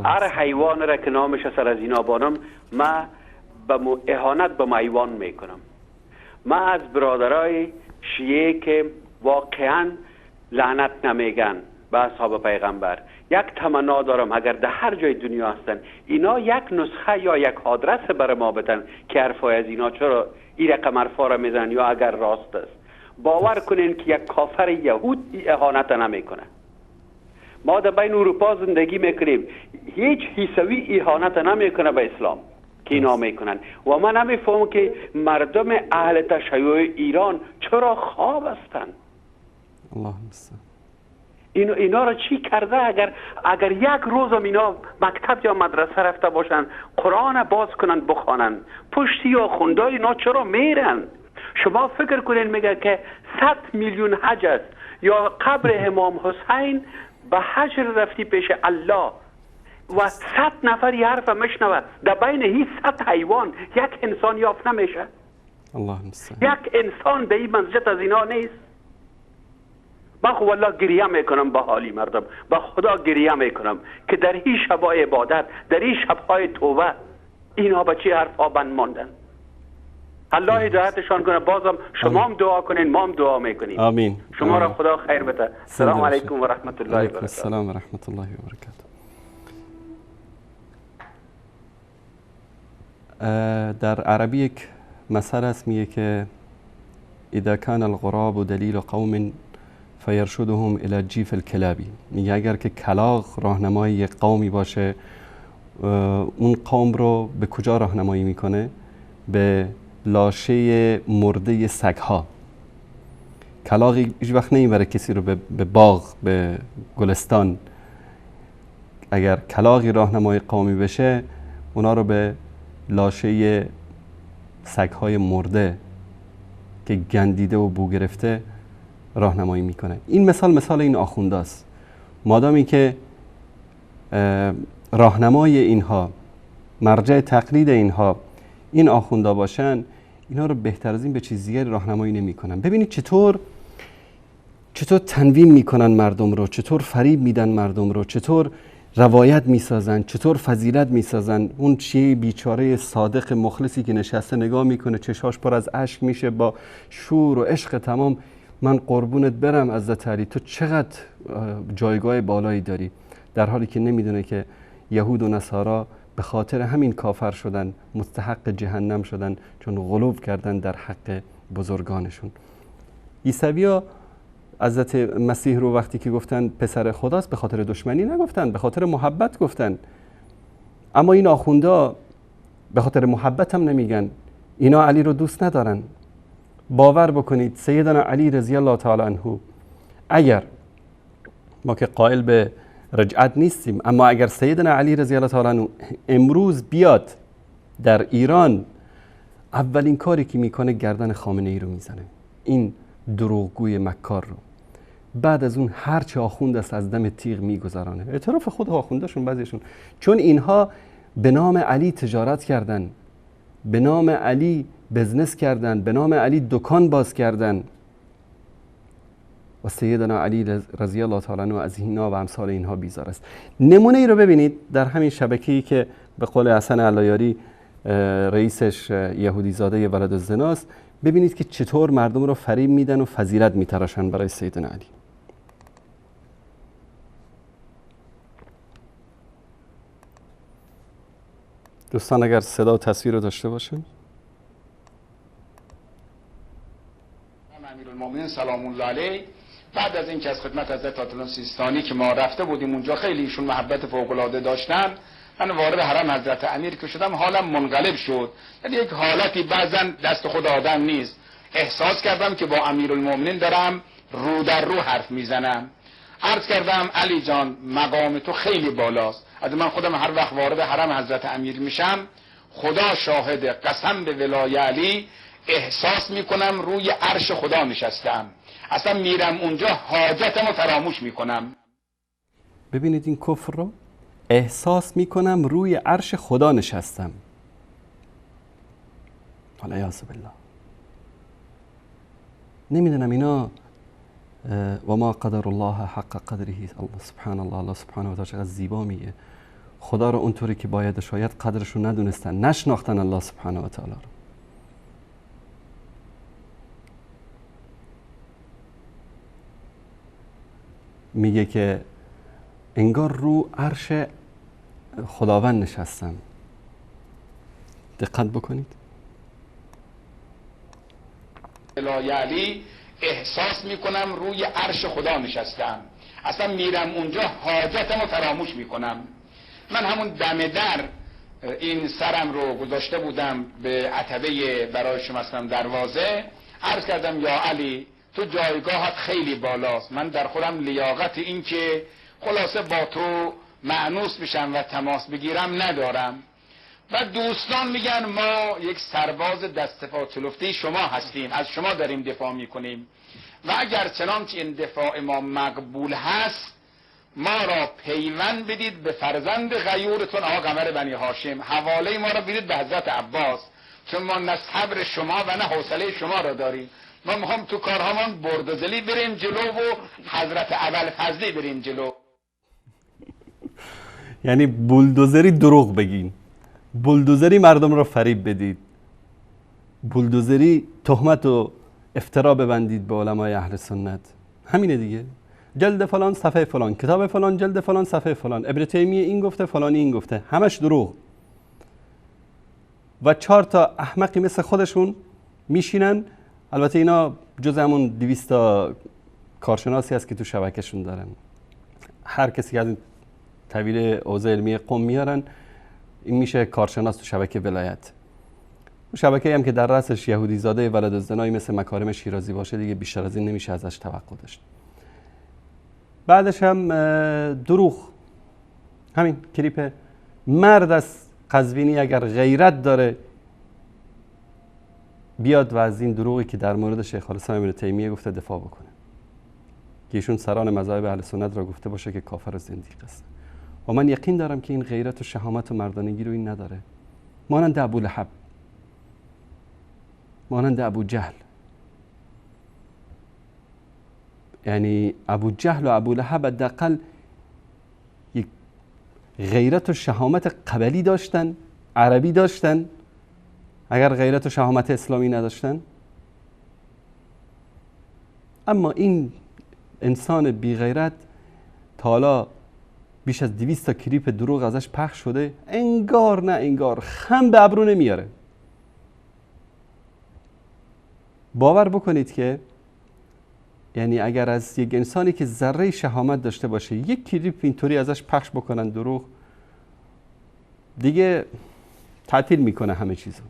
هر حیوان را که نامش سر از اینا بانم ما اهانت به حیوان میکنم. ما از برادرای شیعه که واقعا لعنت نمیگن به اصحاب پیغمبر یک تمنا دارم اگر در هر جای دنیا هستن اینا یک نسخه یا یک آدرس برای ما بدن که حرفای از اینا چرا این رقم حرفا را میزنن یا اگر راست است. باور کنین که یک کافر یهود اهانت نمیکنه. ما در بین اروپا زندگی میکنیم، هیچ عیسوی اهانت نمیکنه به اسلام که اینا میکنن و من نمیفهمم که مردم اهل تشیع ایران چرا خواب هستن. الله المستعان. اینا را چی کرده؟ اگر یک روزم اینا مکتب یا مدرسه رفته باشن قرآن باز کنن بخوانن پشتی یا خونده اینا چرا میرن؟ شما فکر کنین میگه که 100 میلیون حج است یا قبر امام حسین به حج رفتی پیش الله و 100 نفر یه حرف مشنوه در بین هیچ 100 حیوان یک انسان یافت نمیشه. الله المستعان. یک انسان به این منزلت از اینا نیست. من خب والله گریه میکنم به حالی مردم، به خدا گریه میکنم که در این شبای عبادت، در این شبهای توبه اینا به چه حرفا بند ماندن. الله هدایتشان کنه. بازم شما هم دعا کنین، ما هم دعا میکنیم. آمین. شما را خدا خیر بده. سلام علیکم و رحمت الله و برکاته. السلام و رحمت الله و برکاته. در عربی یک مثل است میگه که اذا كان الغراب دلیل قوم فیرشدهم الی جیف الکلاب. میگه اگر که کلاغ راهنمای یک قومی باشه اون قوم رو به کجا راهنمایی میکنه؟ به لاشه مرده سگها. کلاغ هیچ وقت نمیبره کسی رو به باغ، به گلستان. اگر کلاغی راهنمای قومی بشه اونا رو به لاشه سگهای مرده که گندیده و بو گرفته راهنمایی میکنه. این مثال این آخونده است. مادامی که راهنمای اینها، مرجع تقلید اینها این آخونده باشن، اینها رو بهتر از این به چیز دیگری راهنمایی نمیکنن. ببینید چطور تنویم میکنن مردم رو، چطور فریب میدن مردم رو، چطور روایت میسازن، چطور فضیلت میسازن. اون چیه بیچاره صادق مخلصی که نشسته نگاه میکنه، چشاش پر از اشک میشه، با شور و عشق تمام من قربونت برم حضرت علی، تو چقدر جایگاه بالایی داری، در حالی که نمیدونه که یهود و نصارا به خاطر همین کافر شدن، مستحق جهنم شدن، چون غلو کردن در حق بزرگانشون. عیسوی‌ها حضرت مسیح رو وقتی که گفتن پسر خداست به خاطر دشمنی نگفتن، به خاطر محبت گفتن. اما این آخوندا به خاطر محبت هم نمیگن، اینا علی رو دوست ندارن. باور بکنید سیدنا علی رضی الله تعالی عنه، اگر ما که قائل به رجعت نیستیم، اما اگر سیدنا علی رضی الله تعالی عنه امروز بیاد در ایران، اولین کاری که میکنه گردن خامنه ای رو میزنه، این دروغگوی مکار رو. بعد از اون هر چه آخوند است از دم تیغ میگذرانه. اعتراف خود آخوندشون بعضیشون، چون اینها به نام علی تجارت کردن، به نام علی بزنس کردن، به نام علی دکان باز کردن. و سیدنا علی رضی الله تعالی عنه از اینا و امثال اینها بیزار است. نمونه ای رو ببینید در همین شبکه‌ای که به قول حسن علایاری رئیسش یهودی زاده ولد الزناست، ببینید که چطور مردم رو فریب میدن و فضیلت میتراشن برای سیدنا علی. دوستان اگر صدا و تصویر رو داشته باشن. امیرالمومنین سلام الله علیه بعد از اینکه از خدمت حضرت آیت الله سیستانی که ما رفته بودیم اونجا، خیلی ایشون محبت فوق العاده داشتن، من وارد حرم حضرت امیر که شدم حالم منقلب شد. یعنی یک حالتی بعضا دست خود آدم نیست. احساس کردم که با امیرالمومنین دارم رو در رو حرف میزنم. عرض کردم علی جان مقام تو خیلی بالاست. از من خودم هر وقت وارد حرم حضرت امیر میشم، خدا شاهد، قسم به ولای علی، احساس میکنم روی عرش خدا نشستم. اصلا میرم اونجا حاجتمو فراموش میکنم. ببینید این کفر رو، احساس میکنم روی عرش خدا نشستم. والعیاذ بالله. نمیدونم اینا و ما قدر الله حق قدره. الله سبحان الله سبحانه و تعالی چقدر زیبا میگه خدا رو اونطوری که باید شاید قدرش رو ندونستن، نشناختن الله سبحانه و تعالی رو. میگه که انگار رو عرش خداوند نشستم. دقت بکنید. یعنی احساس میکنم روی عرش خدا نشستم، اصلا میرم اونجا حاجتمو فراموش میکنم. من همون دم در این سرم رو گذاشته بودم به عتبه برای شما دروازه، عرض کردم یا علی تو جایگاهت خیلی بالاست، من در خودم لیاقت این که خلاصه با تو مأنوس بشم و تماس بگیرم ندارم. و دوستان میگن ما یک سرباز دستپا چلفته شما هستیم، از شما داریم دفاع میکنیم و اگر چنانچه این دفاع ما مقبول هست ما را پیوند بدید به فرزند غیورتون آقا قمر بنی هاشم، حواله ما را بدید به حضرت عباس، چون ما نه صبر شما و نه حوصله شما را داریم. ما میخوام تو کارهامان بردوزلی بریم جلو و حضرت ابوالفضلی بریم جلو. یعنی بولدوزری دروغ بگین، بولدوزری مردم را فریب بدید، بولدوزری تهمت و افترا ببندید به علمای اهل سنت. همینه دیگه. جلد فلان صفحه فلان، کتاب فلان جلد فلان صفحه فلان، ابن تیمیه این گفته فلانی این گفته، همش دروغ. و 4 تا احمقی مثل خودشون میشینن. البته اینا جز همون 200 تا کارشناسی هست که تو شبکهشون دارن. هر کسی که از این طویل حوزه علمی قم میارن این میشه کارشناس تو شبکه ولایت. شبکه هم که در رأسش یهودی زاده ولد الزنایی مثل مکارم شیرازی باشه دیگه بیشتر از این نمیشه ازش توقع داشت. بعدش هم دروغ. همین کلیپ مرد از قزوینی اگر غیرت داره بیاد و از این دروغی که در مورد شیخ الاسلام ابن تیمیه گفته دفاع بکنه که ایشون سران مذاهب اهل سنت را گفته باشه که کافر و زندیق است. و من یقین دارم که این غیرت و شهامت و مردانگی رو این نداره. مانند ابولهب، مانند ابو جهل. یعنی ابو جهل و ابو لهب حداقل یک غیرت و شهامت قبلی داشتن، عربی داشتن، اگر غیرت و شهامت اسلامی نداشتن. اما این انسان بی غیرت تا حالا بیش از 200 تا کلیپ دروغ ازش پخش شده، انگار نه انگار خم به ابرو نمیاره. باور بکنید که یعنی اگر از یک انسانی که ذره شهامت داشته باشه یک کلیپ اینطوری ازش پخش بکنن دروغ، دیگه تعطیل میکنه همه چیزو.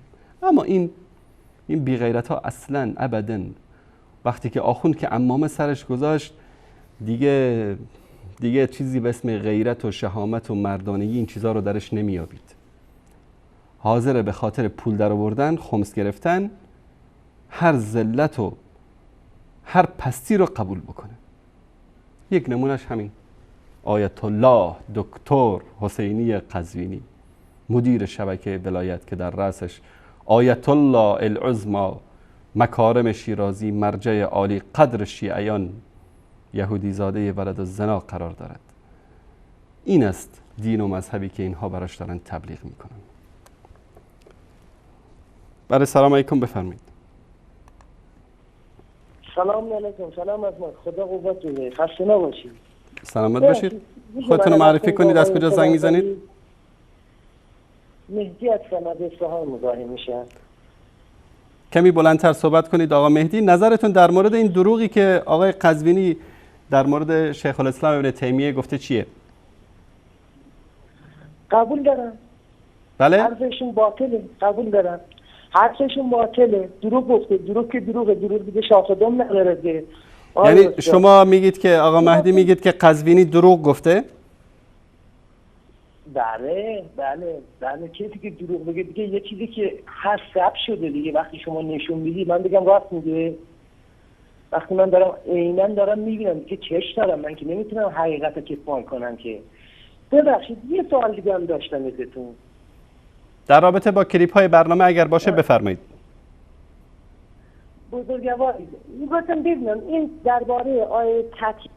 اما این بی غیرت ها اصلا ابدا وقتی که آخوند که عمامه سرش گذاشت دیگه چیزی به اسم غیرت و شهامت و مردانگی این چیزها رو درش نمیابید. حاضره به خاطر پول در آوردن، خمس گرفتن، هر ذلت و هر پستی رو قبول بکنه. یک نمونش همین آیت الله دکتر حسینی قزوینی، مدیر شبکه ولایت که در رأسش آیت الله العظمی مکارم شیرازی مرجع عالی قدر شیعیان یهودی زاده ولد الزنا قرار دارد. این است دین و مذهبی که اینها براش دارن تبلیغ میکنن. برای سلام علیکم بفرمایید. سلام علیکم. سلام از من. خدا قوت بده. خسته نباشید. سلامت باشید. خودتون رو معرفی کنید. از کجا زنگ میزنید؟ مهدی از سند اصفهان مزاحم میشم. کمی بلندتر صحبت کنید آقا مهدی. نظرتون در مورد این دروغی که آقای قزوینی در مورد شیخ الاسلام ابن تیمیه گفته چیه؟ قبول دارم. بله؟ حرفشون باطله. قبول دارم. حرفشون باطله. دروغ گفته. دروغ که دروغه. دروغ دیگه شاخ دم نداره. یعنی شما میگید که آقا مهدی میگید که قزوینی دروغ گفته؟ بله کسی که دروغ بگه دیگه یه چیزی که هست ثبت شده دیگه. وقتی شما نشون میدی من بگم راست میگه، وقتی من عیناً دارم میبینم که چش دارم، من که نمیتونم حقیقت رو کتمان کنم که ببخشید یه سوال دیگه هم داشتم ازتون. در رابطه با کلیپ های برنامه اگر باشه بفرمایید. بزرگوار می‌خواستم ببینم این درباره آیه تطهیر.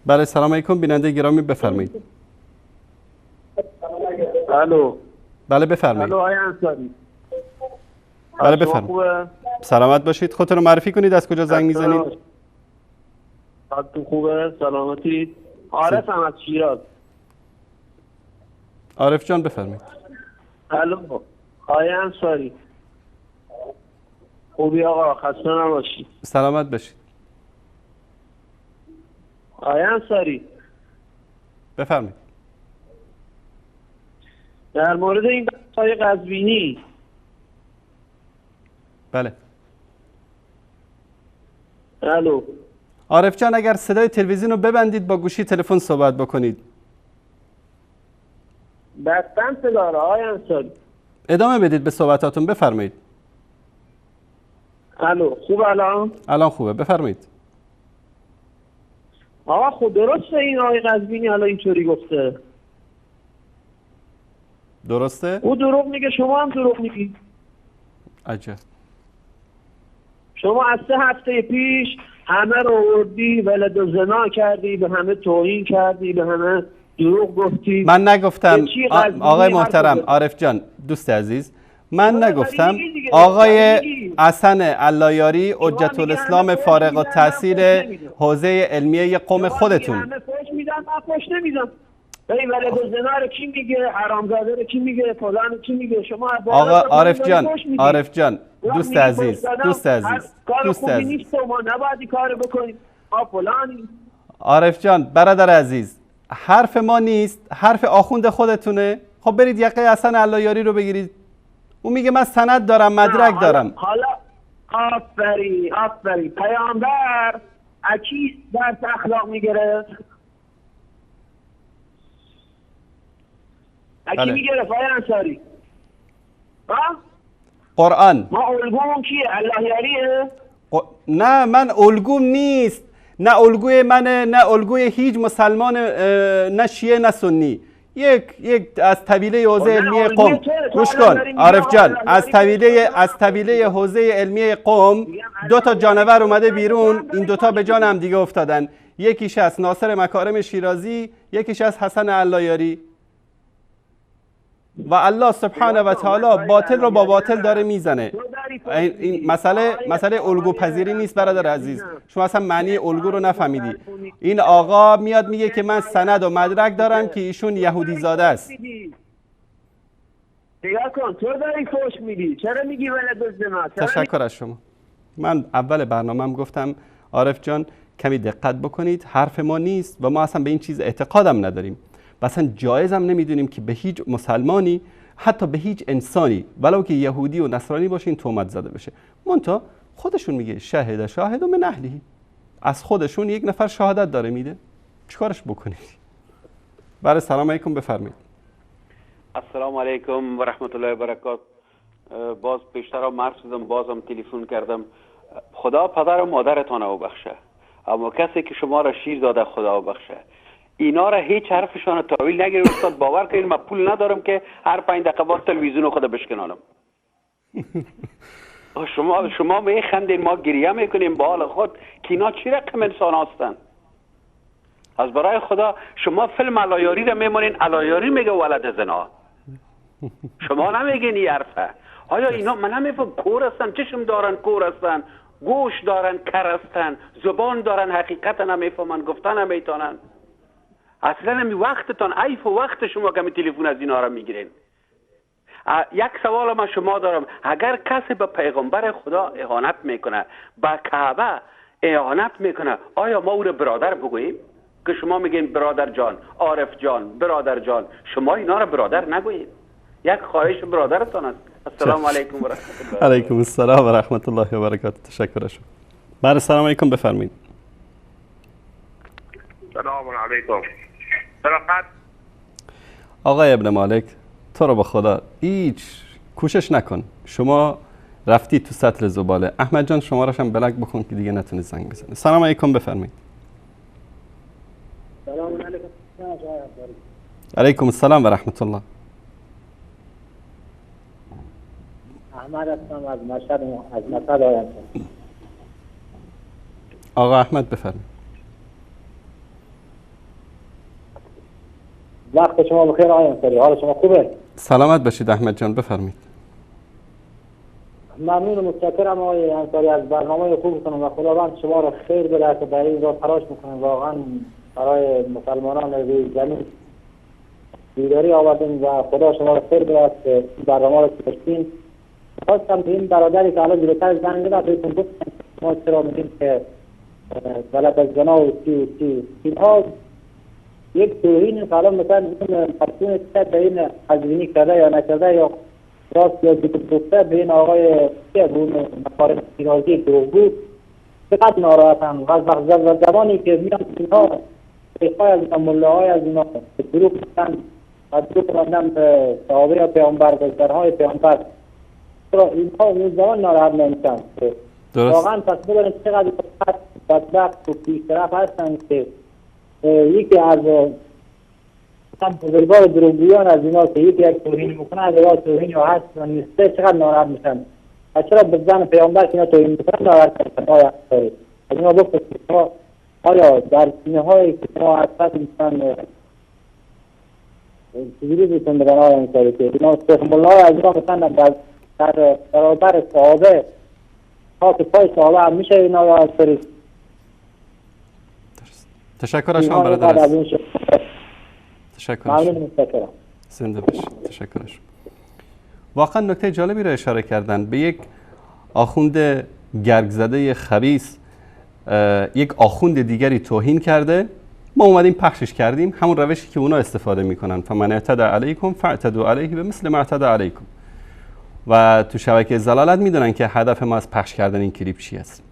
بله سلام علیکم بیننده گرامی بفرمایید. الو. بله بفرمایید. الو آقای انصاری. بله بفرمایید. سلامت باشید. خودتون رو معرفی کنید، از کجا زنگ میزنید؟ حالتون خوبه؟ سلامتی؟ عارفم از شیراز. عارف جان بفرمایید. الو آقای انصاری. خوبی آقا، خسته نباشید. سلامت باشید. آقای انصاری بفرمایید. در مورد این بحث‌های قزوینی. بله. الو. عارف جان اگر صدای تلویزیون رو ببندید با گوشی تلفن صحبت بکنید. بستم صدا را آقای انصاری. ادامه بدید به صحبتاتون، بفرمایید. الو خوب الان؟ الان خوبه، بفرمایید. آقا خب درسته این آقای قزوینی حالا اینطوری گفته؟ درسته؟ او دروغ میگه، شما هم دروغ میگی. عجب. شما از 3 هفته پیش همه رو آوردی ولد و زنا کردی، به همه توهین کردی، به همه دروغ گفتی. من نگفتم آقای محترم عارف جان دوست عزیز، من نگفتم آقای حسن علایاری حجت الاسلام فارغ التحصیل حوزه علمیه قوم خودتون. همه فوش میدن، من فوش نمیدم. این ولد و زنا رو کی میگه؟ حرامزاده رو کی میگه؟ فلان کی میگه؟ شما آقا عارف جان دوست عزیز کار خوبی نیست و ما نباید این کارو بکنیم. فلانی عارف جان برادر عزیز، حرف ما نیست، حرف آخوند خودتونه. خب برید یقه حسن علایاری رو بگیرید، اون میگه من سند دارم، مدرک دارم. حالا آفرین پیامبر اکی درس اخلاق میگرفت؟ اکی میگرفت آقای انصاری؟ قرآن. ما الگومون کیه؟ اللهیاریه؟ نه من الگوم نیست، نه الگوی منه، نه الگوی هیچ مسلمان، نه شیعه نه سنی. یک از طویله حوزه علمیه قم. گوش کن عارف جان، از طویله حوزه علمیه قم 2 تا جانور اومده بیرون، این 2 تا به جان هم دیگه افتادن. یکیش از ناصر مکارم شیرازی، یکیش از حسن علایاری. و الله سبحانه و تعالی باطل رو با باطل داره میزنه. این مسئله الگو پذیری نیست برادر عزیز. شما اصلا معنی الگو رو نفهمیدی. این آقا میاد میگه که من سند و مدرک دارم که ایشون یهودی زاده است. نگاه کن تو داری فوش میدی، چرا میگی ولد زنا؟ تشکر از شما. من اول برنامه‌ام گفتم عارف جان کمی دقت بکنید، حرف ما نیست و ما اصلا به این چیز اعتقادم نداریم. و اصلا جایزم نمیدونیم که به هیچ مسلمانی، حتی به هیچ انسانی ولو که یهودی و نصرانی باشه این تهمت زده بشه. منتها خودشون میگه شاهد من اهلی، از خودشون یک نفر شهادت داره میده، چیکارش بکنید؟ بله سلام علیکم بفرمایید. السلام علیکم و رحمت الله و برکات. باز پیشتر مرد شدم، بازم تلفن کردم. خدا پدر و مادرتان رو بخشه، اما کسی که شما را شیر داده خدا بخشه. اینا را هیچ حرفشان تاویل نگیرید استاد. باور کنید من پول ندارم که هر 5 دقیقه باز تلویزیون خود بشکنانم. شما میخندین، ما گریه میکنیم با حال خود که اینا چی رقم انسان هستن؟ از برای خدا شما فیلم علایاری را میمونین، علایاری میگه ولد زنا، شما نمیگین این حرفه. آیا اینا من نمیفهم کور هستن؟ چشم دارن کور هستن، گوش دارن کر هستن، زبان دارن حقیقت نمیفهمن، گفتن نمیتونن. اصلا نمی وقتتان عیف و وقت شما که تلفن از اینا را میگیرین. یک سوال من شما دارم، اگر کسی به پیغمبر خدا اهانت میکنه، به کعبه اهانت میکنه، آیا ما او را برادر بگوییم؟ که شما میگین برادر جان، عارف جان، برادر جان، شما اینا را برادر نگویید. یک خواهش برادرتان است. السلام علیکم و رحمت الله. علیکم السلام و رحمت الله و برکاته. تشکر شما. بله سلام علیکم بفرمایید. سلام علیکم. فقط آقای ابن مالک تو رو به خدا هیچ کوشش نکن، شما رفتی تو سطل زباله. احمد جان شمارش هم بلاک بکن که دیگه نتونی زنگ بزنی. سلام علیکم بفرمایید. سلام علیکم السلام و رحمت الله. احمد هستم از مشهد آیم. آقا احمد بفرمایید. وقت شما بخیر آقای انصاری، حال شما خوبه؟ سلامت باشید احمد جان، بفرمایید. ممنون و متشکرم آقای انصاری از برنامه خوبتون و خداوند شما را خیر بده که برای این را تلاش میکنید. واقعا برای مسلمانان روی زمین بیداری آوردین و خدا شما را خیر بده که این برنامه را داشتین. خواستم به این برادری که الان جلوتر زنگ زد بهتون گفتم ما چرا میگیم که ولد از زنا و اینها یک توهین که الان مثلا این مسئول به این حضرینی کرده یا نکرده یا راست یا گفته به این آقای که بود مقارن سیرازی دروغ بود چقدر ناراحتن و زمانی که میان اینها شیخ‌های از اینا ملاهای از اینا دروغ میگن و دروغ میگن به صحابه یا پیامبر بزرگ‌های پیامبر اینها اون زمان ناراحت نمیشن. واقعا پس ببینید چقدر بدبخت و پیشرفت هستن که یکی از بزرگوار دروغگویان از اینا که یکی یک توهین میکنه از اینا توهین یا هست و نیسته چقدر ناراحت میشن و چرا به زن پیامبر که اینا توهین میکنن ناراحت میشن. آیا از اینا بکنید که آیا در سینه هایی که شما اصفت میشن چیزی بیتون بگن آیا انصاری که اینا سخمالله از اینا مثلا در برابر صحابه خاک پای صحابه هم میشه اینا یا انصاری. تشکر از شما برادر عزیز. تشکر. زنده باشید. تشکر. واقعا نکته جالبی را اشاره کردن. به یک آخوند گرگ زده خبیث یک آخوند دیگری توهین کرده، ما اومدیم پخشش کردیم همون روشی که اونا استفاده میکنن. فمن اعتدى علیکم فاعتدوا علیه بمثل ما اعتدى علیکم. و تو شبکه ضلالت میدونن که هدف ما از پخش کردن این کلیپ چی است.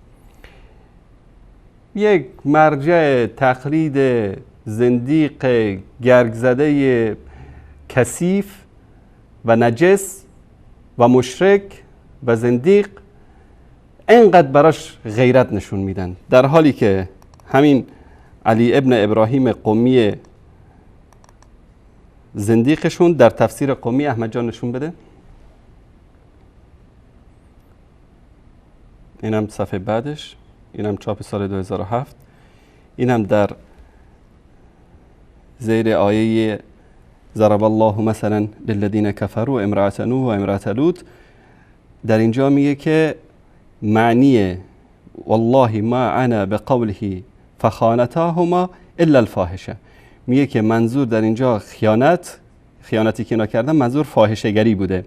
یک مرجع تقلید زندیق گرگ زده کثیف و نجس و مشرک و زندیق اینقدر براش غیرت نشون میدن، در حالی که همین علی ابن ابراهیم قمی زندیقشون در تفسیر قمی احمد جان نشون بده. اینم صفحه بعدش، اینم چاپ سال 2007، اینم در زیر آیه ضرب الله مثلا للذین کفروا امرأة نوح و امرأة لوط، در اینجا میگه که معنی والله ما انا بقوله فخانتاهما الا الفاحشه، میگه که منظور در اینجا خیانتی که اینا کردن منظور فاحشه گری بوده.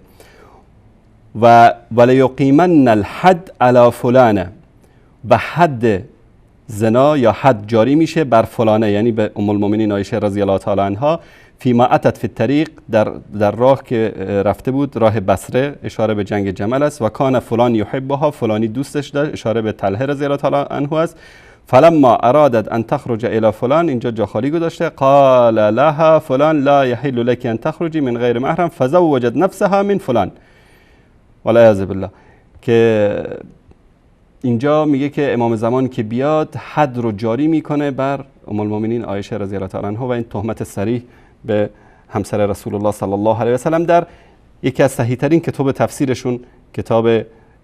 و ولیقیمن الحد علی فلانه، به حد زنا یا حد جاری میشه بر فلانه، یعنی به ام المؤمنین عایشه رضی الله تعالی عنها، فیما اتت فی الطریق، در راه که رفته بود، راه بصره، اشاره به جنگ جمل است. و کان فلان یحبها، فلانی دوستش داشت، اشاره به طلحه رضی الله تعالی عنه است. فلما ارادت ان تخرج الى فلان، اینجا جا خالی گذاشته، قال لها فلان لا يحل لك ان تخرجي من غیر محرم فزوجت نفسها من فلان والعیاذ بالله. که اینجا میگه که امام زمان که بیاد حد رو جاری میکنه بر ام المؤمنین عایشه رضی الله تعالی عنها و این تهمت صریح به همسر رسول الله صلی الله علیه و سلم در یکی از صحیح ترین کتاب تفسیرشون، کتاب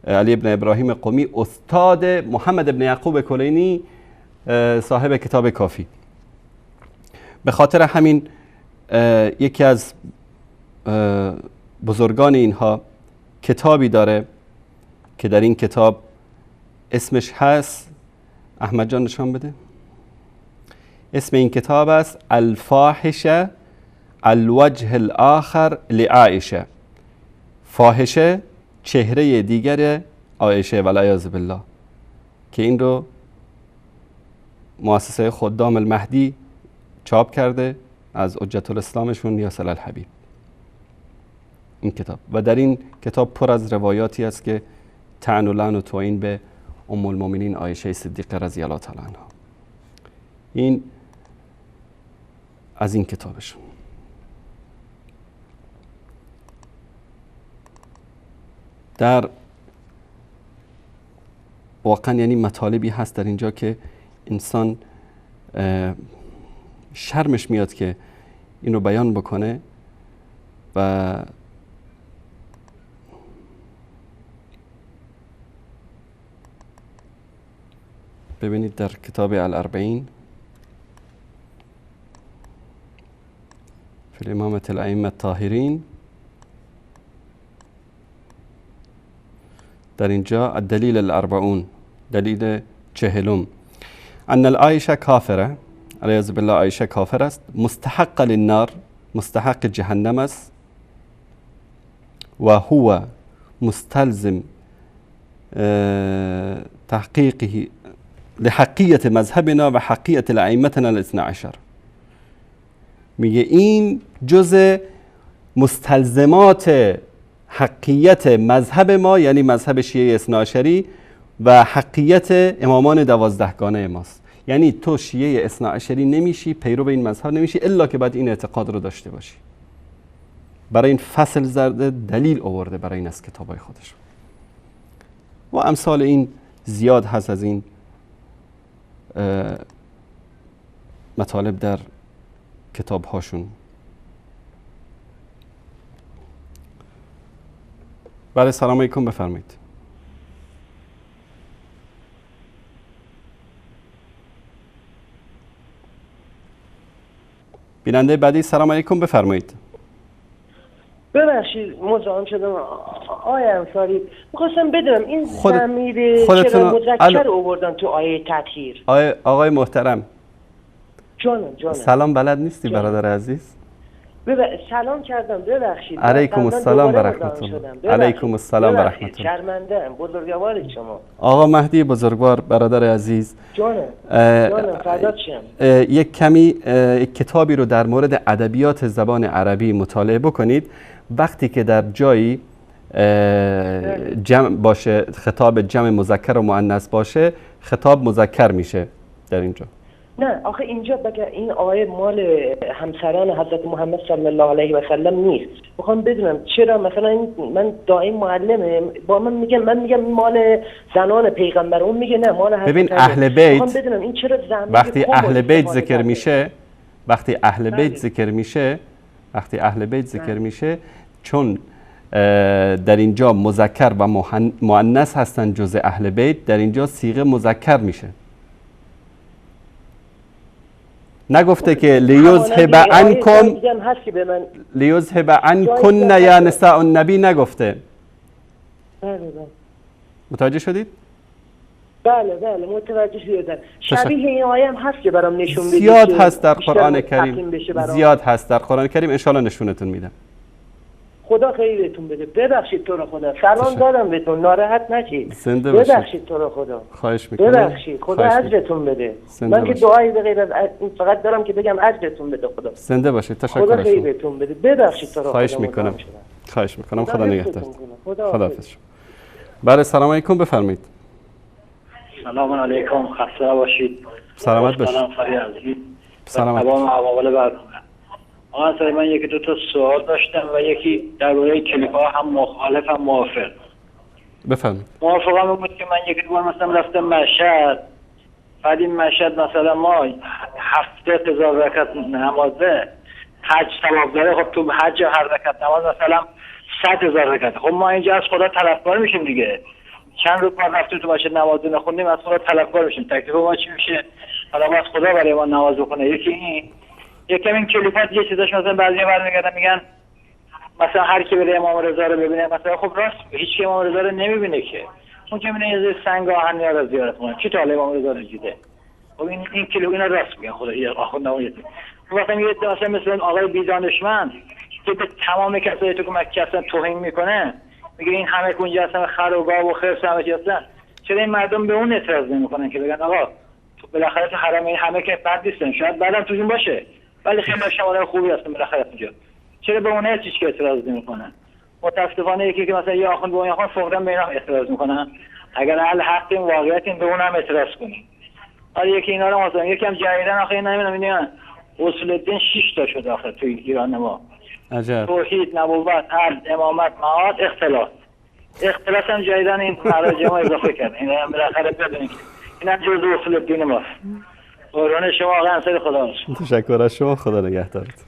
علی ابن ابراهیم قمی، استاد محمد ابن یعقوب کلینی صاحب کتاب کافی. به خاطر همین یکی از بزرگان اینها کتابی داره که در این کتاب اسمش هست، احمد جان نشان بده، اسم این کتاب است الفاحشه الوجه الاخر لعائشه، فاحشه چهره دیگر عایشه والعیاذ بالله، که این رو مؤسسه خدام المهدی چاپ کرده از حجت الاسلامشون یاسر الحبیب این کتاب. و در این کتاب پر از روایاتی است که طعن و لعن و توهین به ام المؤمنین عایشه صدیقه رضی الله تعالی عنها. این از این کتابشون. در واقعا یعنی مطالبی هست در اینجا که انسان شرمش میاد که اینو بیان بکنه و ببینید در کتاب الاربعین فی الامامة الائمة الطاهرین در اینجا الدلیل الاربعون دلیل 40 ان العایشه کافره، علیاذ بالله عایشه کافر است، مستحق للنار، مستحق جهنم است و هو مستلزم تحقیقه لحقیت مذهبنا و حقیت الائمتنا الاثنی عشر. میگه این جزء مستلزمات حقیت مذهب ما، یعنی مذهب شیعه اثنا عشری و حقیت امامان 12گانه ماست. یعنی تو شیعه اثنا عشری نمیشی، پیرو این مذهب نمیشی الا که باید این اعتقاد رو داشته باشی. برای این فصل زرده دلیل آورده برای این از کتابای خودش و امثال این زیاد هست از این مطالب در کتاب هاشون. بله سلام علیکم، بفرمایید. بیننده بعدی سلام علیکم، بفرمایید. ببخشید مزاحم شدم آقای انصاری، می‌خواستم بدونم این ضمیر چرا مذکر آوردن تو آیه تطهیر؟ آقای محترم جانم سلام بلد نیستی برادر عزیز؟ سلام کردم ببخشید. علیکم السلام و رحمت الله. علیکم السلام و رحمت الله. شرمنده‌ام، بزرگوار شما. آقا مهدی بزرگوار برادر عزیز، جانم فدات شم. یک کمی یک کتابی رو در مورد ادبیات زبان عربی مطالعه بکنید. وقتی که در جایی جمع باشه، خطاب جمع مذکر و مؤنث باشه، خطاب مذکر میشه در اینجا. نه آخه اینجا بگه این آیه مال همسران حضرت محمد صلی الله علیه و سلم نیست. میخوام بدونم چرا مثلا من دائم معلمه با من میگم مال زنان پیغمبر، اون میگه نه مال حضرت. ببین اهل بیت، میخوام بدونم این چرا وقتی اهل بیت ذکر میشه، وقتی اهل بیت ذکر میشه، وقتی اهل بیت ذکر میشه، چون در اینجا مذکر و مؤنث هستن جزء اهل بیت، در اینجا صیغه مذکر میشه. نگفته که لیذهب عنکم لیذهب عنکن یا نساء النبی، نگفته. متوجه شدید؟ بله متوجه شدم. شبیه این آیه هم هست که برام نشون بدید. زیاد هست در قرآن کریم، زیاد هست در قرآن کریم، انشالله نشونتون میدم. خدا خیرتون بده. ببخشید تو رو خدا، سلام دادم بهتون، ناراحت نشید. ببخشید تو رو خدا، خواهش میکنم. ببخشید، خدا اجرتون بده. من که دعایی به غیر از فقط دارم که بگم اجرتون بده خدا. زنده باشید. تشکر. خدا خیرتون بده. ببخشید تو رو خدا. خواهش میکنم. خواهش میکنم. خدا نگهدار. خداحافظ. بله سلام علیکم، بفرمایید. سلام علیکم، خسته باشید. سلامت باشید. سلام فری عزیز. سلامت. تمام عوامل برنامه. آقا من یکی دو تا سوال داشتم و یکی درباره کلیپ‌ها، هم مخالف هم موافق. بفرمایید. موافقم بود که من یکی دو بار مثلا رفتم مشهد، بعد این مشهد مثلا ما 70,000 رکعت نمازه حج ثواب داره. خب تو حج هر رکعت نماز مثلا 100,000 رکعت. خب ما اینجا از خدا طلبکار میشیم دیگه. چند روز ما رفتیم تو مشهد نماز نخوندیم، از خدا طلبکار میشیم. تکلیف ما چی میشه؟ حالا از خدا برای ما نماز بکنه. یکی این، یکم این کلیپات یه چیزاش مثلا بعضیا برمیگردن میگن مثلا هر کی بره امام رضا رو ببینه، مثلا خب راست هیچ کی امام رضا رو نمیبینه که، اون که میبینه یه سنگ آهن میاد زیارت کنه، کی تا حالا امام رضا رو دیده؟ خب این کلیپ اینا راست میگن. خدا یه آخوند نمایید. مثلا یه مثلا مثل آقای بی‌دانشمند که به تمام کسایی تو که مکه هستن توهین میکنه، میگه این همه که اونجا هستن خر و گاو و خرس همه چی هستن، چرا این مردم به اون اعتراض نمیکنن که بگن آقا تو بالاخره تو حرم این همه که بد نیستن، شاید بعدم توشون باشه ولی خیلی شماره خوبی هستن بالاخره اونجا، چرا به اون هیچ که اعتراض نمیکنن؟ متاسفانه یکی که مثلا یه آخوند به اون آخوند فوقا به اینا اعتراض میکنن. اگر اهل حق این واقعیت این به اونم اعتراض کنیم. ولی یکی اینا رو مثلا یکم جریدن آخه نمیدونم اینا اصول الدین 6 تا شده آخه توی ایران ما. عجب. توحید، نبوت، عدل، امامت، معاد، اختلاف. اختلاف هم جریدن این مراجع ما اضافه کردن. اینا هم بالاخره بدونید که اینا جزء اصول الدین ماست. قربان شما آقا انصاری خدا باشد. تشکر از شما، خدا نگهدارت.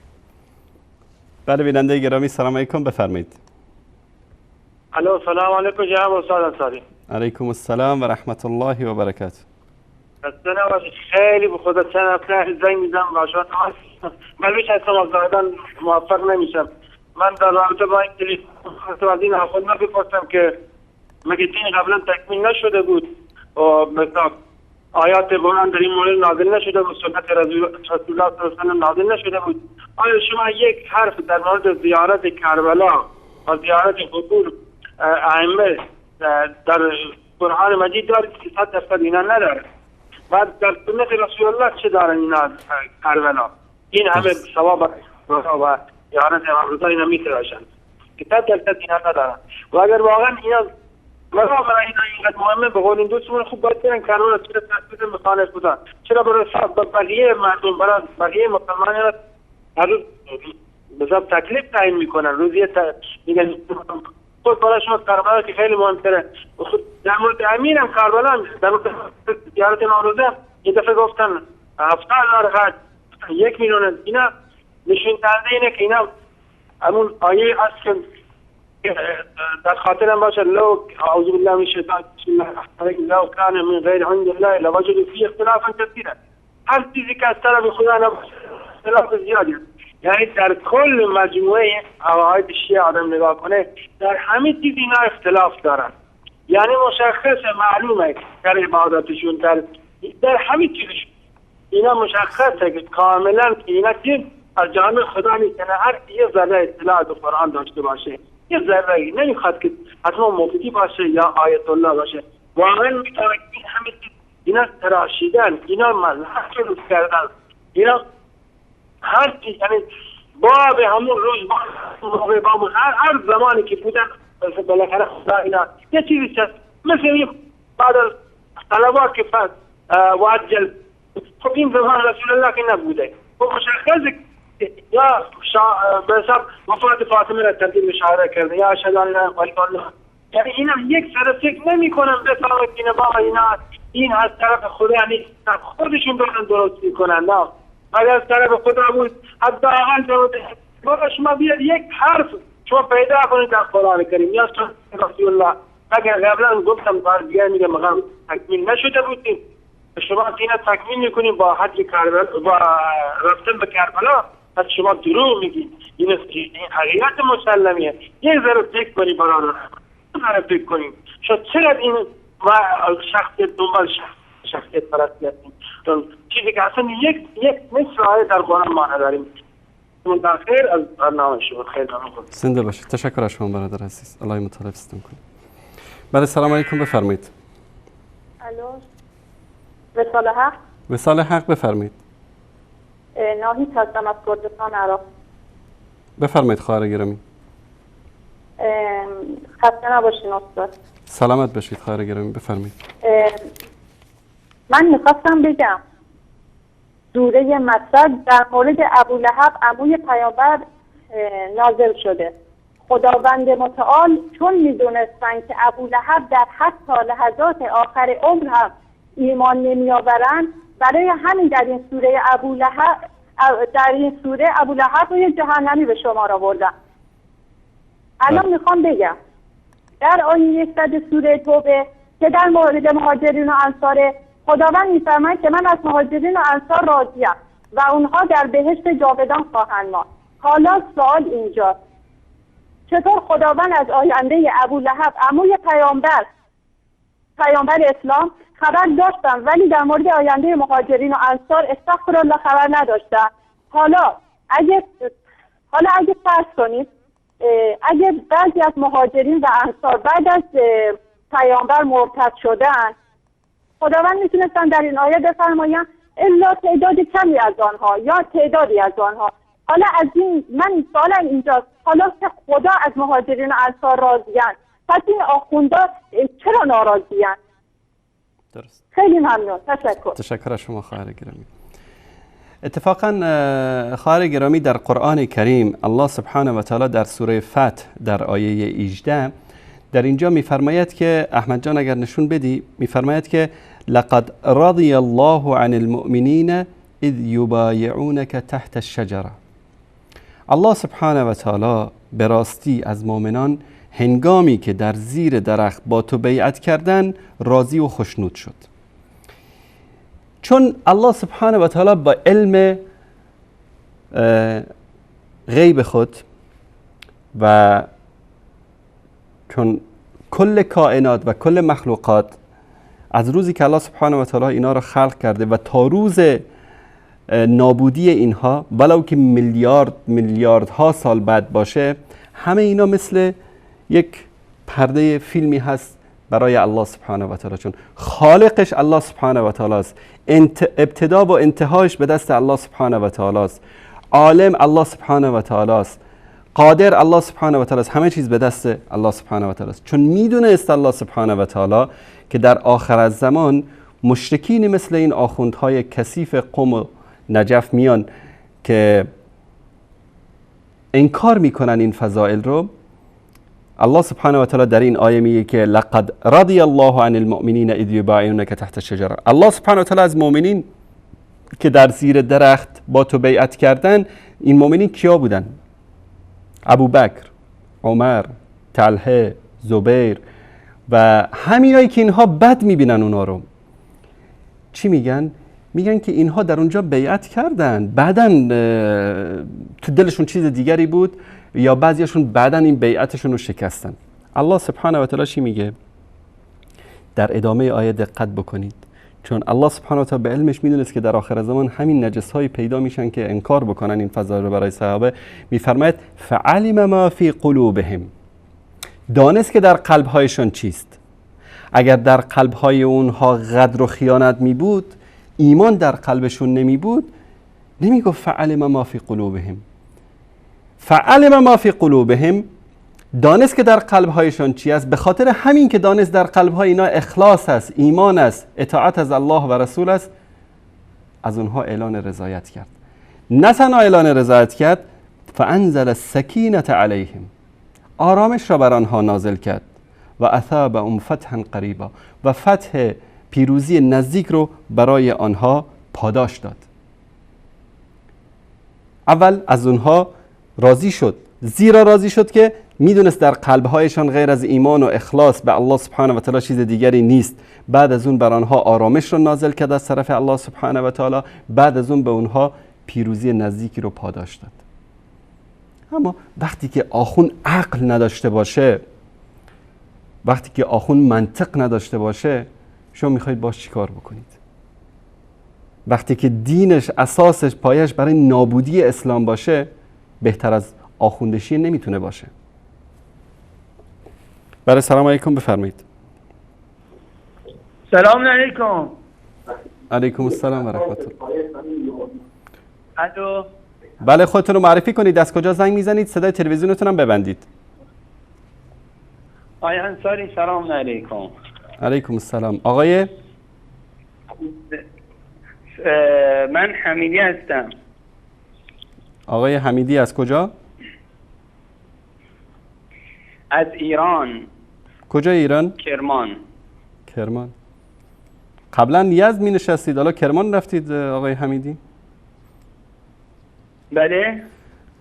بله بیننده گرامی سلام علیکم، بفرمایید. الو سلام علیکم جناب استاد انصاری. علیکم السلام و رحمت الله و برکاته. خیلی به خدا چند هفته زنگ میزنم باشون من بیش از شما زدن موفق نمیشم. من در رابطه با این تلفن از این خود بپرسم که مگه دین قبلا تکمیل نشده بود و مثلا آیات قرآن در این مورد نازل نشده بود، سنت رسول الله صلی الله علیه و سلم نازل نشده بود؟ آیا شما یک حرف در مورد زیارت کربلا و زیارت قبور ائمه در قرآن مجید دارید که 100% اینا نداره؟ بعد در سنت رسول الله چه دارن اینا کربلا؟ این همه ثواب و زیارت امام رضا اینا میتراشن که 100% اینا ندارن. و اگر واقعا اینا برای اینا اینقدر مهمه، به قول این دوستمون خوب باید برن کربلا چرا تثبیت مخالف بودن؟ چرا برای بقیه مردم، برای بقیه مسلمانان هر روز بذار تکلیف تعیین میکنن، روزیه میگن خود برای شما کربلا که خیلی مهمتره. در مورد امیر هم کربلا در مورد زیارت نوروزه یه دفعه گفتن 70,000 حج 1 میلیون. اینا نشون دهنده اینه که اینا همون آیه هست که در خاطرم باشه لو اعوذ بالله من الشیطان بسم الله الرحمن الرحیم لو کان من غیر عند الله لوجدوا فيه اختلافا كثيرا. هر چیزی که از طرف خدا نباشه اختلاف زیادی، یعنی در کل مجموعه عقاید شیعه آدم نگاه کنه در همه چیز اینا اختلاف دارن، یعنی مشخص معلومه در عبادتشون در همه چیزشون اینا مشخصه که کاملا که اینا دین از جانب خدا نیست. یعنی هر یه ذره اطلاع به قرآن داشته باشه، یه ذره نمیخواد که حتما مفتی باشه یا آیت الله باشه، واقعا میتونه این همه چیز اینا تراشیدن، اینا مذهب رو کردن، اینا هر چیز یعنی باب همون روز باب هر زمانی که بودن بالاخره خدا اینا یه چیزی هست مثل بعد از طلبات که فرد وعجل. خب این زمان رسول الله که نبوده و مشخصه یا به حساب وفات فاطمه را تبدیل مشاهده کرده یا اشهد ان لا اله الا الله، یعنی اینا یک سر فکر نمی کنن بفهمن که بابا اینا این از طرف خدا نیست، خودشون دارن درست میکنن. نه اگر از طرف خدا بود حداقل درست شما بیاد یک حرف شما پیدا کنید در قرآن کریم یا سنت رسول الله. اگر قبلا گفتم بار دیگه میگم مقام تکمیل نشده بودیم، شما اینا تکمیل میکنیم با حج کربلا با رفتن به کربلا، از شما دروغ میگید. این حقیقت مسلمیه. یک ذره فکر کنیم برادر، ذره فکر کنیم چرا این و شخصیت دنبال شخصیت پرستی هستیم، چیزی که اصلا یک مثل آیه در قرآن ما نداریم. من خیر از برنامه شما خیلی ممنون. زنده باشید. تشکر از شما برادر عزیز، الله مطالب ستون کنه. بله سلام علیکم، بفرمایید. الو وصال حق. وصال حق بفرمایید. ناهید هستم از کردستان عراق. بفرمایید خواهر گرامی. خسته نباشین استاد. سلامت باشید خواهر گرامی، بفرمایید. من میخواستم بگم سوره مسد در مورد ابولهب عموی پیامبر نازل شده. خداوند متعال چون میدونستن که ابولهب در حتی لحظات آخر عمر هم ایمان نمیآورند، برای همین در این سوره ابولهب رو یه جهنمی به شمار آوردن. الان میخوام بگم در آیه 100 سوره توبه که در مورد مهاجرین و انصار خداوند میفرماید که من از مهاجرین و انصار راضیم و اونها در بهشت جاودان خواهند ماند. حالا سوال اینجاست چطور خداوند از آینده ابولهب عموی پیامبر اسلام خبر داشتن ولی در مورد آینده مهاجرین و انصار استغفرالله خبر نداشتن؟ حالا اگه فرض کنید اگه بعضی از مهاجرین و انصار بعد از پیامبر مرتد شدن، خداوند میتونستن در این آیه بفرماین الا تعداد کمی از آنها یا تعدادی از آنها. حالا از این من سوالم اینجاست، حالا که خدا از مهاجرین و انصار راضیان، پس این آخوندا چرا ناراضیان؟ درست. خیلی ممنون. تشکر از شما خواهر گرامی. اتفاقا خواهر گرامی در قرآن کریم الله سبحانه و تعالی در سوره فتح در آیه 18 در اینجا میفرماید که احمد جان اگر نشون بدی، میفرماید که لقد رضی الله عن المؤمنین اذ یبایعونک تحت الشجره. الله سبحانه و تعالی به راستی از مؤمنان هنگامی که در زیر درخت با تو بیعت کردن راضی و خوشنود شد. چون الله سبحانه و تعالی با علم غیب خود و چون کل کائنات و کل مخلوقات از روزی که الله سبحانه و تعالی اینا رو خلق کرده و تا روز نابودی اینها ولو که میلیاردها سال بعد باشه، همه اینا مثل یک پرده فیلمی هست برای الله سبحانه و تعالی، چون خالقش الله سبحانه و تعالی است، ابتدا و انتهاش به دست الله سبحانه و تعالی است، عالم الله سبحانه و تعالی است، قادر الله سبحانه و تعالی است، همه چیز به دست الله سبحانه و تعالی است. چون میدونست الله سبحانه و تعالی که در آخر از زمان مشرکین مثل این آخوندهای کثیف قم و نجف میان که انکار میکنن این فضائل رو، الله سبحانه و تعالی در این آیه میگه که لقد رضی الله عن المؤمنین اذ یبایعونک تحت الشجره. الله سبحانه و تعالی از مؤمنین که در زیر درخت با تو بیعت کردن، این مؤمنین کیا بودن؟ ابوبکر، عمر، طلحه، زبیر و همینایی که اینها بد میبینن اونا رو. چی میگن؟ میگن که اینها در اونجا بیعت کردن، بعدن تو دلشون چیز دیگری بود یا بعضیشون بعدن این بیعتشون رو شکستن. الله سبحانه و تعالی چی میگه؟ در ادامه آیه دقت بکنید، چون الله سبحانه و تعالی به علمش میدونست که در آخر زمان همین نجس‌های پیدا میشن که انکار بکنن این فضا رو برای صحابه. میفرماید فعلم ما فی قلوبهم، دانست که در قلبهایشان چیست. اگر در قلبهای اونها غدر و خیانت می بود، ایمان در قلبشون نمی بود، نمی گفت فعلم ما فی قلوبهم. فعلم ما فی قلوبهم، دانست که در قلبهایشان چی است. به خاطر همین که دانست در قلبهای اینا اخلاص است، ایمان است، اطاعت از الله و رسول است، از اونها اعلان رضایت کرد. نه تنها اعلان رضایت کرد، فانزل السکینة علیهم، آرامش را بر آنها نازل کرد، و اثابهم فتحا قریبا، و فتح پیروزی نزدیک رو برای آنها پاداش داد. اول از اونها راضی شد، زیرا راضی شد که میدونست در قلبهایشان غیر از ایمان و اخلاص به الله سبحانه و تعالی چیز دیگری نیست. بعد از اون بر آنها آرامش رو نازل کرد از طرف الله سبحانه و تعالی، بعد از اون به اونها پیروزی نزدیکی رو پاداش داد. اما وقتی که آخون عقل نداشته باشه، وقتی که آخون منطق نداشته باشه، شما میخواید باش چی کار بکنید؟ وقتی که دینش اساسش پایش برای نابودی اسلام باشه، بهتر از آخوندشی نمیتونه باشه. برای سلام علیکم بفرمایید. سلام علیکم. علیکم السلام و رحمت الله. الو. بله، خودتون رو معرفی کنید، از کجا زنگ میزنید، صدای تلویزیونتون هم ببندید. آقای انصاری سلام علیکم. علیکم السلام. آقای من حمیدی هستم. آقای حمیدی از کجا؟ از ایران. کجا ایران؟ کرمان. کرمان. قبلا یزد می نشستید، حالا کرمان رفتید آقای حمیدی؟ بله.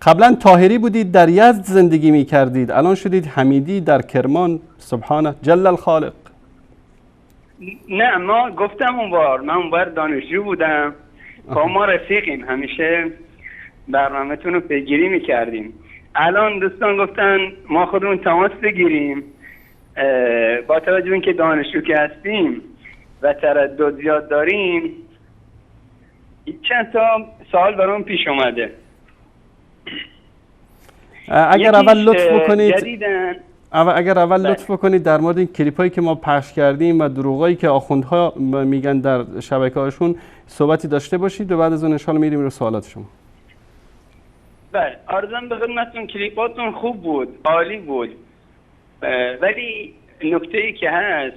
قبلا طاهری بودید، در یزد زندگی می کردید، الان شدید حمیدی در کرمان. سبحانه جل الخالق. نه، ما گفتم من اون بار دانشجو بودم، با ما رفیقیم، همیشه برنامه‌تون رو پیگیری میکردیم. الان دوستان گفتن ما خودمون تماس بگیریم، با توجه به اینکه دانشجو که هستیم و تردد زیاد داریم، چند تا سوال برام پیش اومده. اگر اول لطف بکنید در مورد این کلیپایی که ما پخش کردیم و دروغایی که آخوندها میگن در شبکه‌هاشون صحبتی داشته باشید و بعد از اون ان شاءالله میریم رو سوالات شما. بله، عرضم به خدمتتون کلیپاتون خوب بود، عالی بود، ولی نکته‌ای که هست،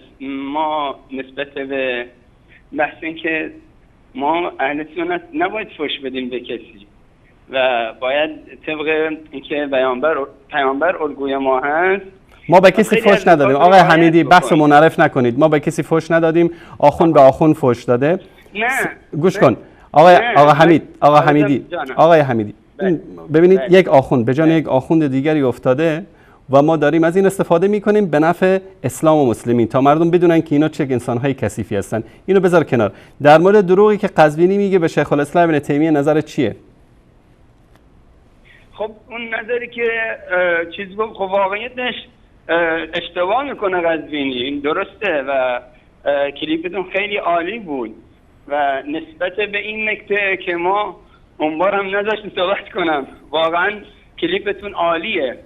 ما نسبت به بحث این که ما اهل سنت نباید فحش بدیم به کسی و باید طبق اینکه پیامبر الگوی ما هست. ما به کسی فحش ندادیم آقای حمیدی، بحث منعرف نکنید. ما به کسی فحش ندادیم، آخوند به آخوند فحش داده. نه گوش کن آقای حمیدی ببینید یک آخوند به جان یک آخوند دیگری افتاده و ما داریم از این استفاده میکنیم به نفع اسلام و مسلمین تا مردم بدونن که اینا چه انسانهای کثیفی هستن. اینو بذار کنار. در مورد دروغی که قزوینی میگه به شیخ الاسلام ابن تیمیه نظرت چیه؟ خب اون نظری که چیز گفت خب واقعیتش اشتباه میکنه قزوینی، این درسته و کلیپتون خیلی عالی بود و نسبت به این نکته که ما اون بار هم نذاشتیم صحبت کنم، واقعا کلیپتون عالیه.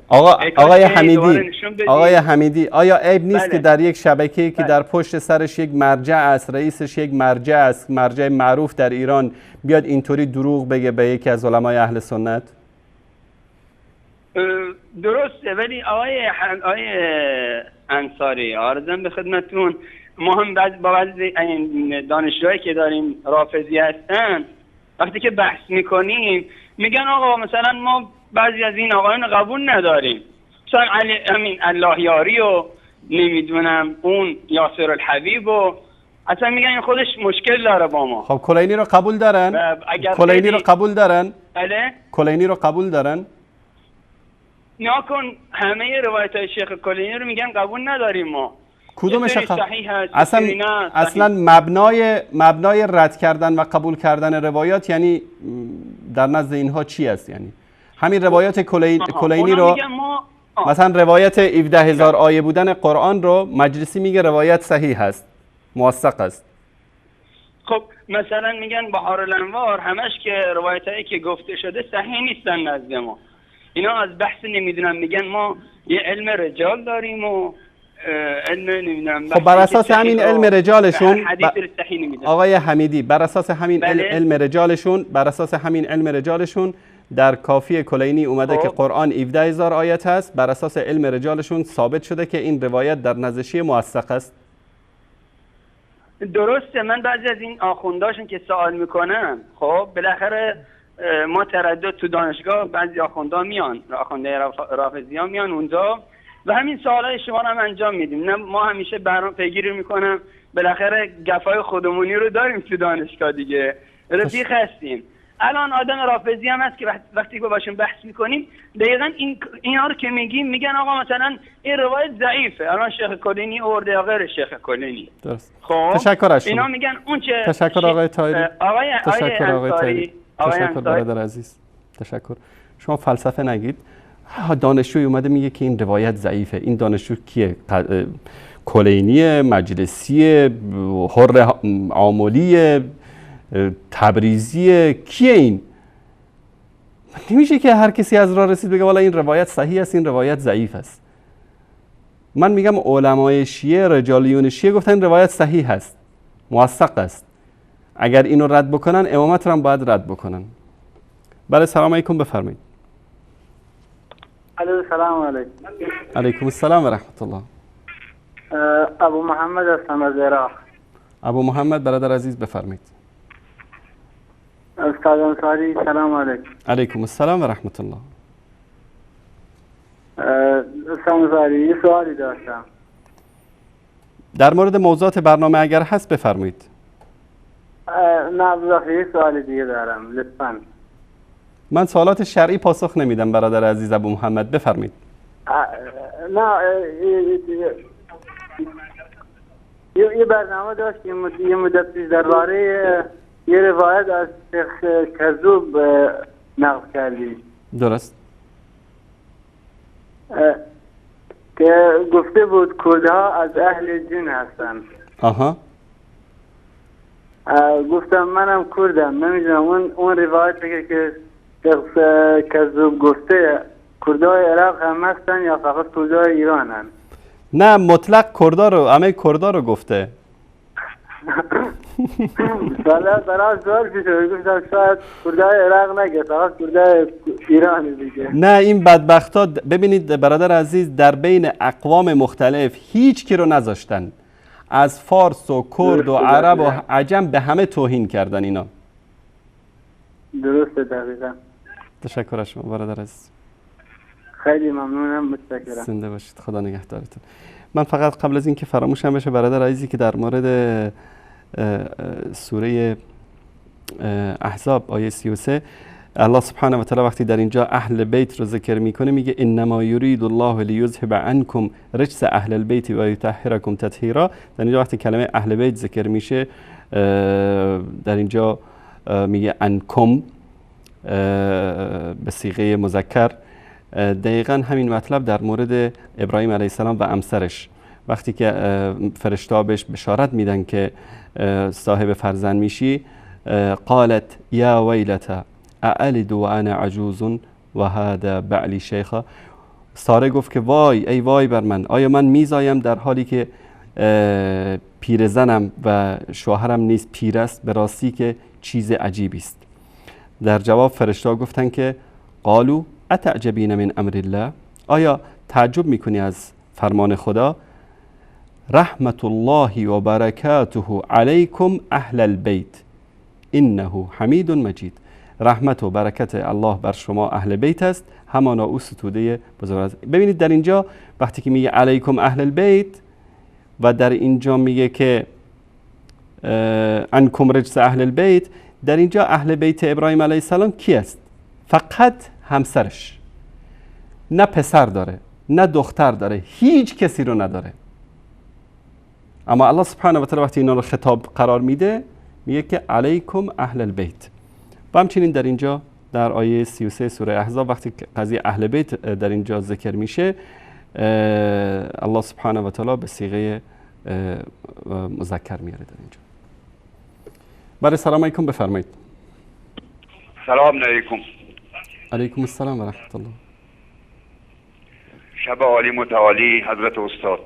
آقای حمیدی آیا عیب نیست که در یک شبکه‌ای که در پشت سرش یک مرجع است، رئیسش یک مرجع است، مرجع معروف در ایران، بیاد اینطوری دروغ بگه به یکی از علمای اهل سنت؟ درسته، ولی آقای انصاری عرضم به خدمتون، ما هم با بعضی دانشجوهایی که داریم رافضی هستن وقتی که بحث میکنیم میگن آقا مثلا ما بعضی از این آقایان قبول نداریم، مثلا همین الله یاری و نمیدونم اون یاسر الحبیب و اصلا میگن این خودش مشکل داره با ما. خب کلینی رو قبول دارن؟ کلینی رو قبول دارن؟ بله؟ کلینی رو قبول دارن؟ ناکن همه روایت های شیخ کلینی رو میگن قبول نداریم ما. کدومش صحیح هست؟ اصلا مبنای رد کردن و قبول کردن روایات یعنی در نزد اینها چی است؟ یعنی همین روایات کلینی رو مثلا روایت 17000 آیه بودن قرآن رو مجلسی میگه روایت صحیح هست، موثق است. خب مثلا میگن بهار الانوار همش که روایتایی که گفته شده صحیح نیستن نزد ما. اینا از بحث نمیدونم میگن ما یه علم رجال داریم و علم نمیدونم. خب بر اساس همین علم رجالشون آقای حمیدی بر اساس همین علم رجالشون در کافی کلینی اومده که قرآن 17000 آیت هست، بر اساس علم رجالشون ثابت شده که این روایت در نزد شیعه موثق است. درسته. من بعضی از این آخونداشون که سوال میکنم، خب بالاخره ما تردد تو دانشگاه بعضی آخوندا میان، آخونده رافضی ها میان اونجا و همین سوالای شما رو هم انجام میدیم. نه ما همیشه برنامه پیگیری میکنم، بالاخره گفای خودمونی رو داریم تو دانشگاه دیگه، رفیق هستیم. الان آدم رافضی هم هست که وقتی که باشیم بحث میکنیم دقیقاً اینا رو که میگیم میگن آقا مثلا این روایت ضعیفه، الان شیخ کلینی آورده یا غیر شیخ کلینی. درست. خب تشکر از شما. اینا میگن اون چه تشکر آقای طاهری. تشکر آقای طاهری. تشکر برادر عزیز. تشکر. شما فلسفه نگید. دانشجوی اومده میگه که این روایت ضعیفه. این دانشجو کیه؟ کلینی، مجلسی، حر عاملی، تبریزی، کیه این؟ نمیشه که هر کسی از راه رسید بگه والا این روایت صحیح است، این روایت ضعیف است. من میگم علمای شیعه، رجالیون شیعه گفتن این روایت صحیح است، موثق است. اگر اینو رد بکنن امامت رو هم باید رد بکنن. بله سلام علیکم، بفرمایید. سلام علیکم. علیکم السلام و رحمت الله. ابو محمد هستم از عراق. ابو محمد برادر عزیز بفرمایید. استاد انصاری سلام علیکم. علیکم السلام و رحمت الله. استاد انصاری یه سوالی داشتم. در مورد موضوعات برنامه اگر هست بفرمایید. نه بذار یه سوال دیگه دارم لطفاً. من سوالات شرعی پاسخ نمیدم برادر عزیز ابو محمد، بفرمایید. نه یه برنامه داشتیم یه مدت پیش درباره یه روایت از شیخ کذوب نقل کردی. درست. که گفته بود کردها از اهل جن هستن. آها. گفتم منم کردم، نمیدونم اون روایت که شیخ کذوب گفته کردهای عراق هم هستن یا فقط کردهای ایران هستن؟ نه مطلق کردها رو، همه کردها رو گفته. برای سوال پیش گفتم شاید کردهای عراق نگه، فقط کردهای ایران دیگه. نه این بدبختا ببینید برادر عزیز در بین اقوام مختلف هیچ کی رو نذاشتن، از فارس و کرد و عرب و عجم به همه توهین کردن اینا. درسته دقیقا. تشکر از شما برادر عزیز. خیلی ممنونم، متشکرم. زنده باشید، خدا نگهدارتون. من فقط قبل از اینکه فراموشم بشه برادر عزیزی که در مورد سوره احزاب آیه 33 الله سبحانه و تعالی وقتی در اینجا اهل بیت رو ذکر میکنه میگه انما یرید الله لیذهب عنکم رجس اهل البیت و یطهرکم تطهیرا. در اینجا وقتی کلمه اهل بیت ذکر میشه در اینجا میگه عنکم به صیغه مذکر. دقیقا همین مطلب در مورد ابراهیم علیه السلام و امسرش وقتی که فرشته بهش بشارت میدن که صاحب فرزند میشی، قالت یا ویلتا االد و انا عجوز و هذا بعلی شیخا. ساره گفت که وای ای وای بر من، آیا من میزایم در حالی که پیرزنم و شوهرم نیز پیر است؟ به راستی که چیز عجیبی است. در جواب فرشته گفتن که قالوا اتعجبین من امر الله، آیا تعجب میکنی از فرمان خدا؟ رحمت الله و برکاته علیکم اهل البیت انه حمید مجید. رحمت و برکت الله بر شما اهل بیت است، همانا او ستوده بزرگ است. ببینید در اینجا وقتی که میگه علیکم اهل البیت و در اینجا میگه که عنکم رجس اهل البیت، در اینجا اهل بیت ابراهیم علیه السلام کی است؟ فقط همسرش، نه پسر داره نه دختر داره، هیچ کسی رو نداره. اما الله سبحانه و تعالی وقتی اینا رو خطاب قرار میده میگه که علیکم اهل البیت. و همچنین در اینجا در آیه 33 سوره احزاب وقتی قضیه اهل بیت در اینجا ذکر میشه، الله سبحانه و تعالی به صیغه مذکر میاره در اینجا. برای سلام علیکم بفرمایید. سلام علیکم. علیکم السلام و رحمت الله. شب عالی متعالی حضرت استاد.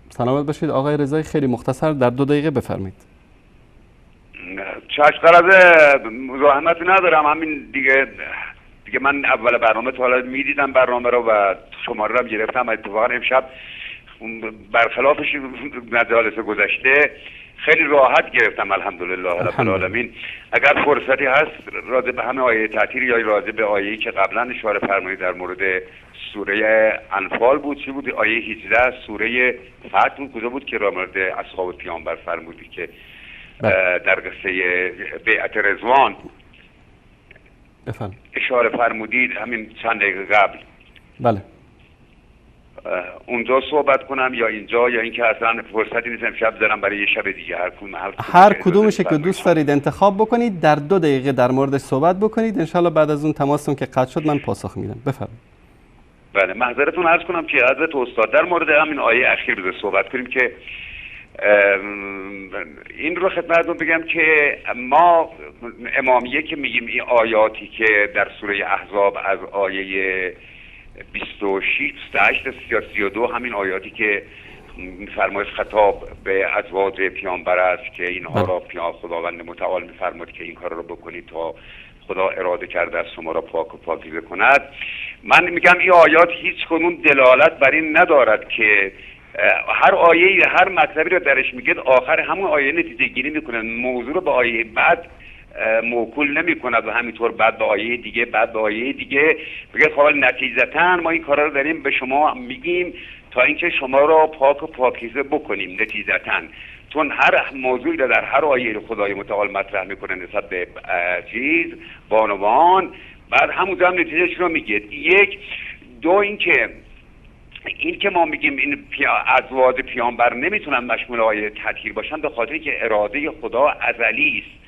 سلامت باشید آقای رضایی، خیلی مختصر در 2 دقیقه بفرمایید. چشم قرض مزاحمت ندارم، همین دیگه من اول برنامه تا حالا میدیدم برنامه رو و شماره رو گرفتم. اتفاقا امشب برخلافش مجالس گذشته خیلی راحت گرفتم الحمدلله رب العالمین. اگر فرصتی هست راجع به همه آیه تحتیر یا راجع به آیه‌ای که قبلا اشاره فرمایید در مورد سوره انفال بود، چی بود؟ آیه 18 سوره فتح بود، کجا بود که را مورد اصحاب پیامبر فرمودی که در قصه بیعت رضوان اشاره فرمودید همین چند دقیقه قبل. بله. اونجا صحبت کنم یا اینجا، یا اینکه اصلا فرصتی نیست امشب دارم برای یه شب دیگه؟ هر کدومشه که دوست دارید انتخاب بکنید، در 2 دقیقه در موردش صحبت بکنید، انشالله بعد از اون تماستون که قطع شد من پاسخ میدم. بفرمایید. بله معذرتون عرض کنم که حضرت استاد در مورد همین آیه اخیر بذار صحبت کنیم که این رو خدمتتون بگم که ما امامیه که میگیم این آیاتی که در سوره احزاب از آیه 26 28 تا 32 همین آیاتی که میفرماید خطاب به ازواج پیامبر است که اینها را خداوند متعال میفرماید که این کار را بکنید تا خدا اراده کرده است شما را پاک و پاکیزه کند. من میگم این آیات هیچ کدوم دلالت بر این ندارد که هر آیه هر مطلبی رو درش میگه آخر همون آیه نتیجه گیری میکنن، موضوع رو به آیه بعد موکول نمی کند و همینطور بعد به آیه دیگه بعد به آیه دیگه بگه خب نتیجتا ما این کارا رو داریم به شما میگیم تا اینکه شما را پاک و پاکیزه بکنیم نتیجتا. چون هر موضوعی رو در هر آیه خدای متعال مطرح میکنه نسبت به چیز بانوان، بعد همونجا هم نتیجهش رو میگه. یک دو اینکه این که ما میگیم این ازواج پیامبر نمیتونن مشمول آیه تطهیر باشن به خاطر که اراده خدا ازلی است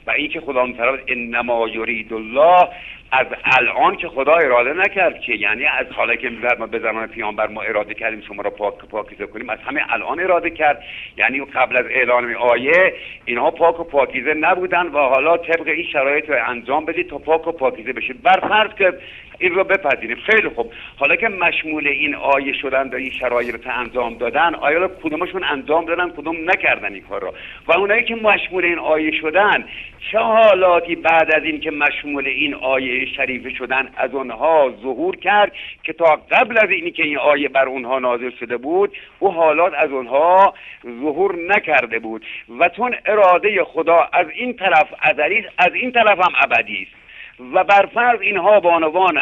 و این که خدا میفرماید انما یرید الله، از الان که خدا اراده نکرد که یعنی از حالا که ما به زمان پیامبر ما اراده کردیم شما را پاکیزه کنیم، از همه الان اراده کرد، یعنی قبل از اعلان آیه اینها پاک و پاکیزه نبودن و حالا طبق این شرایط رو انجام بدید تا پاک و پاکیزه بشید. برفرض که این رو بپذیریم خیلی خوب، حالا که مشمول این آیه شدن و این شرایط رو انجام دادن، آیا کدومشون انجام دادن کدوم نکردن این کار رو؟ و اونایی که مشمول این آیه شدن چه حالاتی بعد از این که مشمول این آیه شریفه شدن از اونها ظهور کرد که تا قبل از اینی که این آیه بر اونها نازل شده بود او حالات از اونها ظهور نکرده بود و چون اراده خدا از این طرف ازلی است از این طرف هم ابدی است و برفرض اینها بانوان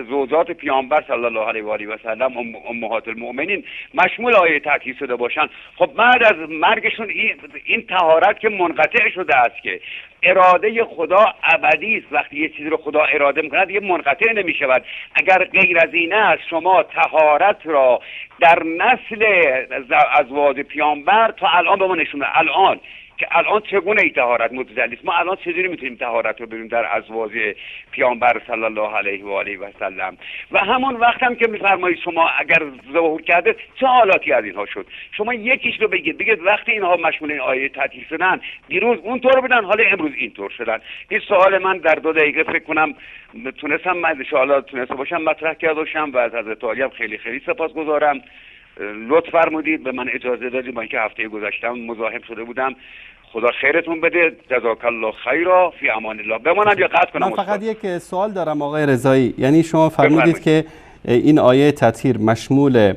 زوجات پیامبر صلی الله علیه و آله و سلم امهات المؤمنین مشمول آیه تطهیر شده باشن، خب بعد از مرگشون این طهارت که منقطع شده است، که اراده خدا ابدی است. وقتی یه چیزی رو خدا اراده میکنه دیگه منقطع نمیشود. اگر غیر از این است شما طهارت را در نسل ازواج پیامبر تا الان به ما نشونه، الان چگونه این طهارت متجلی است؟ ما الان چجوری میتونیم طهارت رو ببینیم در ازواج پیامبر صلی الله علیه و آله و سلم؟ و همون وقت هم که میفرمایید شما اگر ظهور کرده چه حالاتی از اینها شد، شما یکیش رو بگید وقتی اینها مشمول این آیه تطهیر شدن دیروز اونطور بودن حالا امروز اینطور شدن. این سوال من در 2 دقیقه فکر کنم تونستم من ان شاء الله تونسته باشم مطرح کرده باشم و از حضرت عالی هم خیلی خیلی سپاسگزارم. لطف فرمودید به من اجازه دادید، با اینکه هفته گذشته مزاحم شده بودم. خدا خیرتون بده. جزاک الله خیرا. فی امان الله. بمانم یا قطع کنم؟ من فقط یک سوال دارم آقای رضایی. یعنی شما فرمودید که این آیه تطهیر مشمول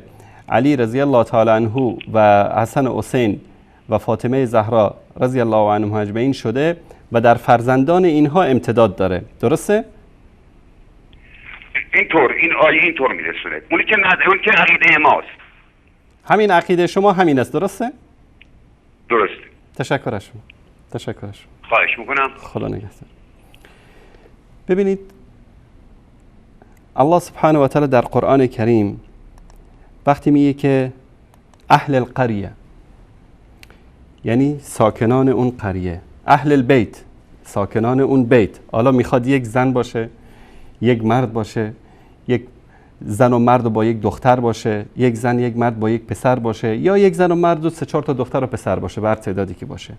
علی رضی الله تعالی عنه و حسن حسین و فاطمه زهرا رضی الله عنهم اجمعین شده و در فرزندان اینها امتداد داره، درسته؟ اینطور این آیه اینطور میرسونه. اونی که عقیده ماست. همین عقیده شما همین است، درسته؟ درسته. تشکر از شما. خواهش میکنم. خدا نگهدار. ببینید الله سبحانه و تعالی در قرآن کریم وقتی میگه که اهل القریه، یعنی ساکنان اون قریه، اهل البیت ساکنان اون بیت، حالا میخواد یک زن باشه، یک مرد باشه، یک زن و مرد با یک دختر باشه، یک زن یک مرد با یک پسر باشه، یا یک زن و مرد و 3-4 تا دختر و پسر باشه، بر تعدادی که باشه.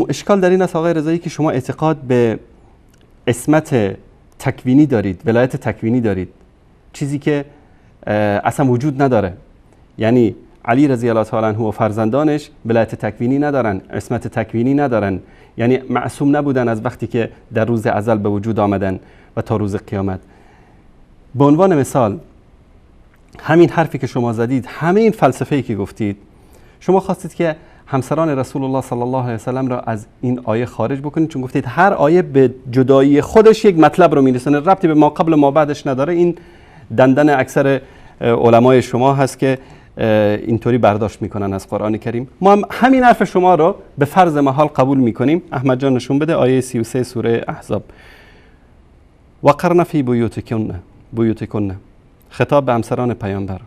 اشکال در این است آقای رضایی که شما اعتقاد به عصمت تکوینی دارید، ولایت تکوینی دارید، چیزی که اصلا وجود نداره. یعنی علی رضی الله تعالی عنه و فرزندانش ولایت تکوینی ندارن، عصمت تکوینی ندارن، یعنی معصوم نبودن از وقتی که در روز ازل به وجود آمدن و تا روز قیامت. به عنوان مثال همین حرفی که شما زدید، همه این فلسفه‌ای که گفتید، شما خواستید که همسران رسول الله صلی الله علیه و سلم را از این آیه خارج بکنید، چون گفتید هر آیه به جدایی خودش یک مطلب رو میرسونه، ربطی به ما قبل ما بعدش نداره. این دندن اکثر علمای شما هست که اینطوری برداشت میکنن از قرآن کریم. ما هم همین حرف شما رو به فرض محال قبول میکنیم. احمد جان نشون بده آیه 33 سوره احزاب. وقرن فی بیوتکن، خطاب به همسران پیامبر،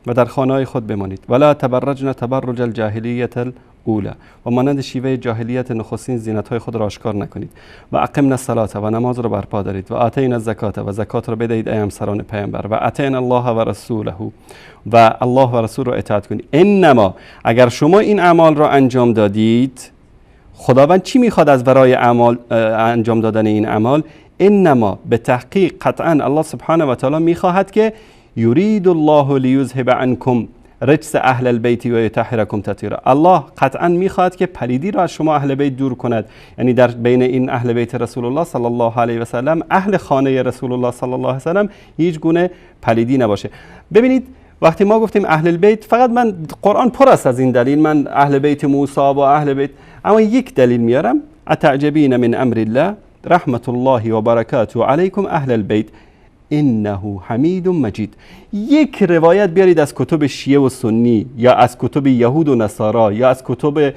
و در خانه‌های خود بمانید. ولا تبرجن تبرج الجاهلیت الاولى، و مانند شیوه جاهلیت نخستین زینت‌های خود را آشکار نکنید. و اقمنا الصلاة، و نماز را برپا دارید. و آتینا الزکات، و زکات را بدهید ای همسران پیامبر. و اطیعنا الله و رسوله، و الله و رسول را اطاعت کنید. انما، اگر شما این اعمال را انجام دادید، خداوند چی میخواد از برای اعمال انجام دادن این اعمال؟ انما، به تحقیق قطعا الله سبحانه و تعالی میخواهد که یرید الله لیذهب عنکم رجس اهل البیت و یطهرکم تطهیرا. الله قطعا میخواهد که پلیدی را از شما اهل بیت دور کند، یعنی در بین این اهل بیت رسول الله صلی الله علیه و سلم، اهل خانه رسول الله صلی الله علیه و سلم، هیچ گونه پلیدی نباشه. ببینید وقتی ما گفتیم اهل البیت، فقط من قرآن پر است از این دلیل، من اهل بیت موسی و اهل بیت، اما یک دلیل میارم: اتعجبین من امر الله رحمت الله و برکاته علیکم اهل البیت انه حمید مجید. یک روایت بیارید از کتب شیعه و سنی، یا از کتب یهود و نصارا، یا از کتب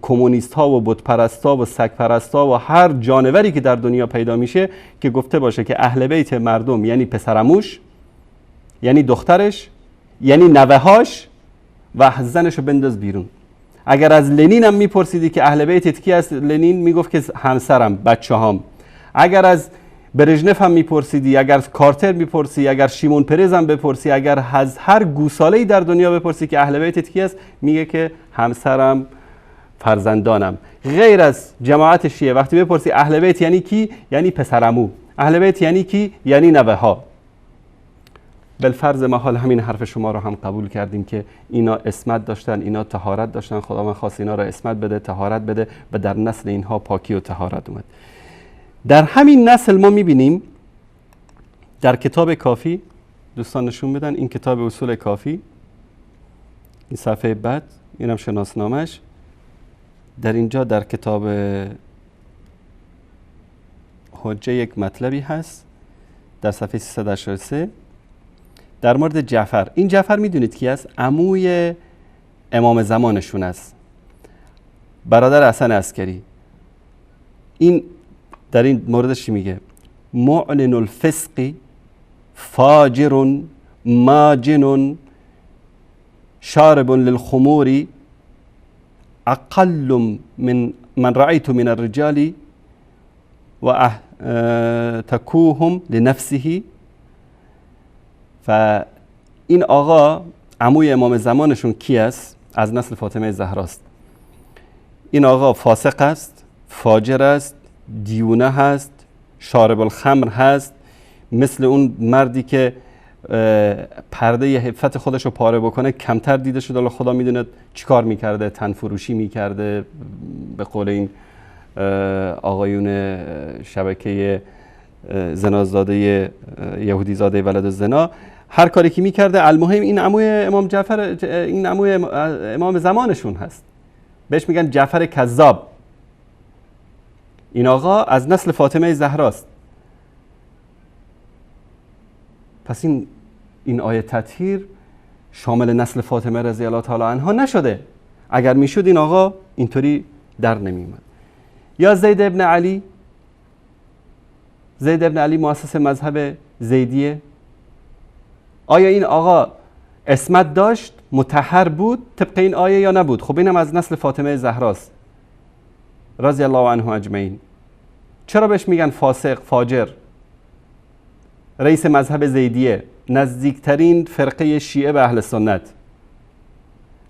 کمونیست ها و بت پرست ها و سگ پرست ها و هر جانوری که در دنیا پیدا میشه که گفته باشه که اهل بیت مردم یعنی پسرعموش، یعنی دخترش، یعنی نوه‌هاش، و زنشو بنداز بیرون. اگر از لنین هم میپرسیدی که اهل بیتت کی است، لنین میگفت که همسرم، بچه‌هام. اگر از برژنف هم میپرسیدی، اگر کارتر میپرسی، اگر شیمون پرز هم بپرسی، اگر از هر گوساله‌ای در دنیا بپرسی که اهل بیتت کی است، میگه که همسرم، فرزندانم. غیر از جماعت شیعه وقتی بپرسی اهل بیت یعنی کی، یعنی پسرعمو. اهل بیت یعنی کی، یعنی نوه‌ها. بالفرض محال همین حرف شما رو هم قبول کردیم که اینا عصمت داشتن، اینا طهارت داشتن، خداوند خواست اینا رو عصمت بده، طهارت بده، و در نسل اینها پاکی و طهارت اومد. در همین نسل ما میبینیم در کتاب کافی، دوستان نشون بدن این کتاب اصول کافی، این صفحه بعد، اینم شناسنامش، در اینجا در کتاب حجه یک مطلبی هست در صفحه 383 در مورد جعفر. این جعفر میدونید کی است؟ عموی امام زمانشون است، برادر حسن عسکری. این در این موردش چی میگه؟ معلن الفسق فاجر ماجن شارب للخمور اقل من رأيت من الرجال و تکوهم لنفسه. و این آقا عموی امام زمانشون کی است؟ از نسل فاطمه زهراست. این آقا فاسق است، فاجر است، دیونه هست، شارب الخمر هست، مثل اون مردی که پرده حفت خودش رو پاره بکنه کمتر دیده شده. الله خدا میدونه چیکار میکرده، تن فروشی میکرده، به قول این آقایون شبکه زنازاده یهودی زاده ولد الزنا، هر کاری که میکرده. المهم این عموی امام جعفر، این عموی امام زمانشون هست، بهش میگن جعفر کذاب. این آقا از نسل فاطمه زهراست. پس این آیه تطهیر شامل نسل فاطمه رضی الله تعالی عنها نشده. اگر میشد این آقا اینطوری در نمیومد. یا زید ابن علی، زید ابن علی مؤسس مذهب زیدیه. آیا این آقا عصمت داشت، مطهر بود طبق این آیه یا نبود؟ خب اینم از نسل فاطمه زهراست رضی الله عنه اجمعین. چرا بهش میگن فاسق، فاجر؟ رئیس مذهب زیدیه، نزدیکترین فرقه شیعه به اهل سنت.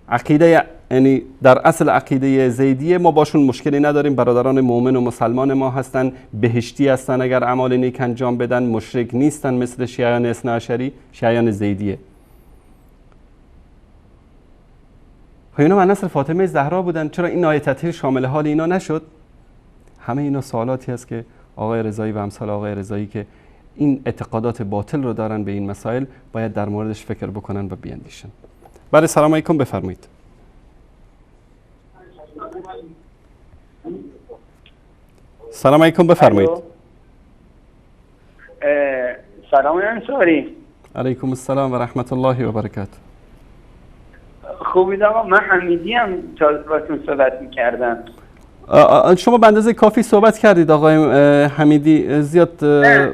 عقیده، یعنی در اصل عقیده زیدیه ما باشون مشکلی نداریم، برادران مؤمن و مسلمان ما هستن، بهشتی هستن اگر اعمال نیک انجام بدن، مشرک نیستن مثل شیعیان اثناعشری، شیعیان زیدیه. اینا من نسل فاطمه زهرا بودن، چرا این آیه تطهیر شامل حال اینا نشد؟ همه اینا سوالاتی هست که آقای رضایی و امثال آقای رضایی که این اعتقادات باطل رو دارن به این مسائل باید در موردش فکر بکنن و بیاندیشن. بله سلام علیکم، بفرمایید. سلام علیکم، بفرمایید. سلام انصاری. علیکم السلام و رحمت الله و برکاته. خوبید آقا، من حمیدی هم باتون صحبت میکردم. شما به اندازه کافی صحبت کردید آقای حمیدی، زیاد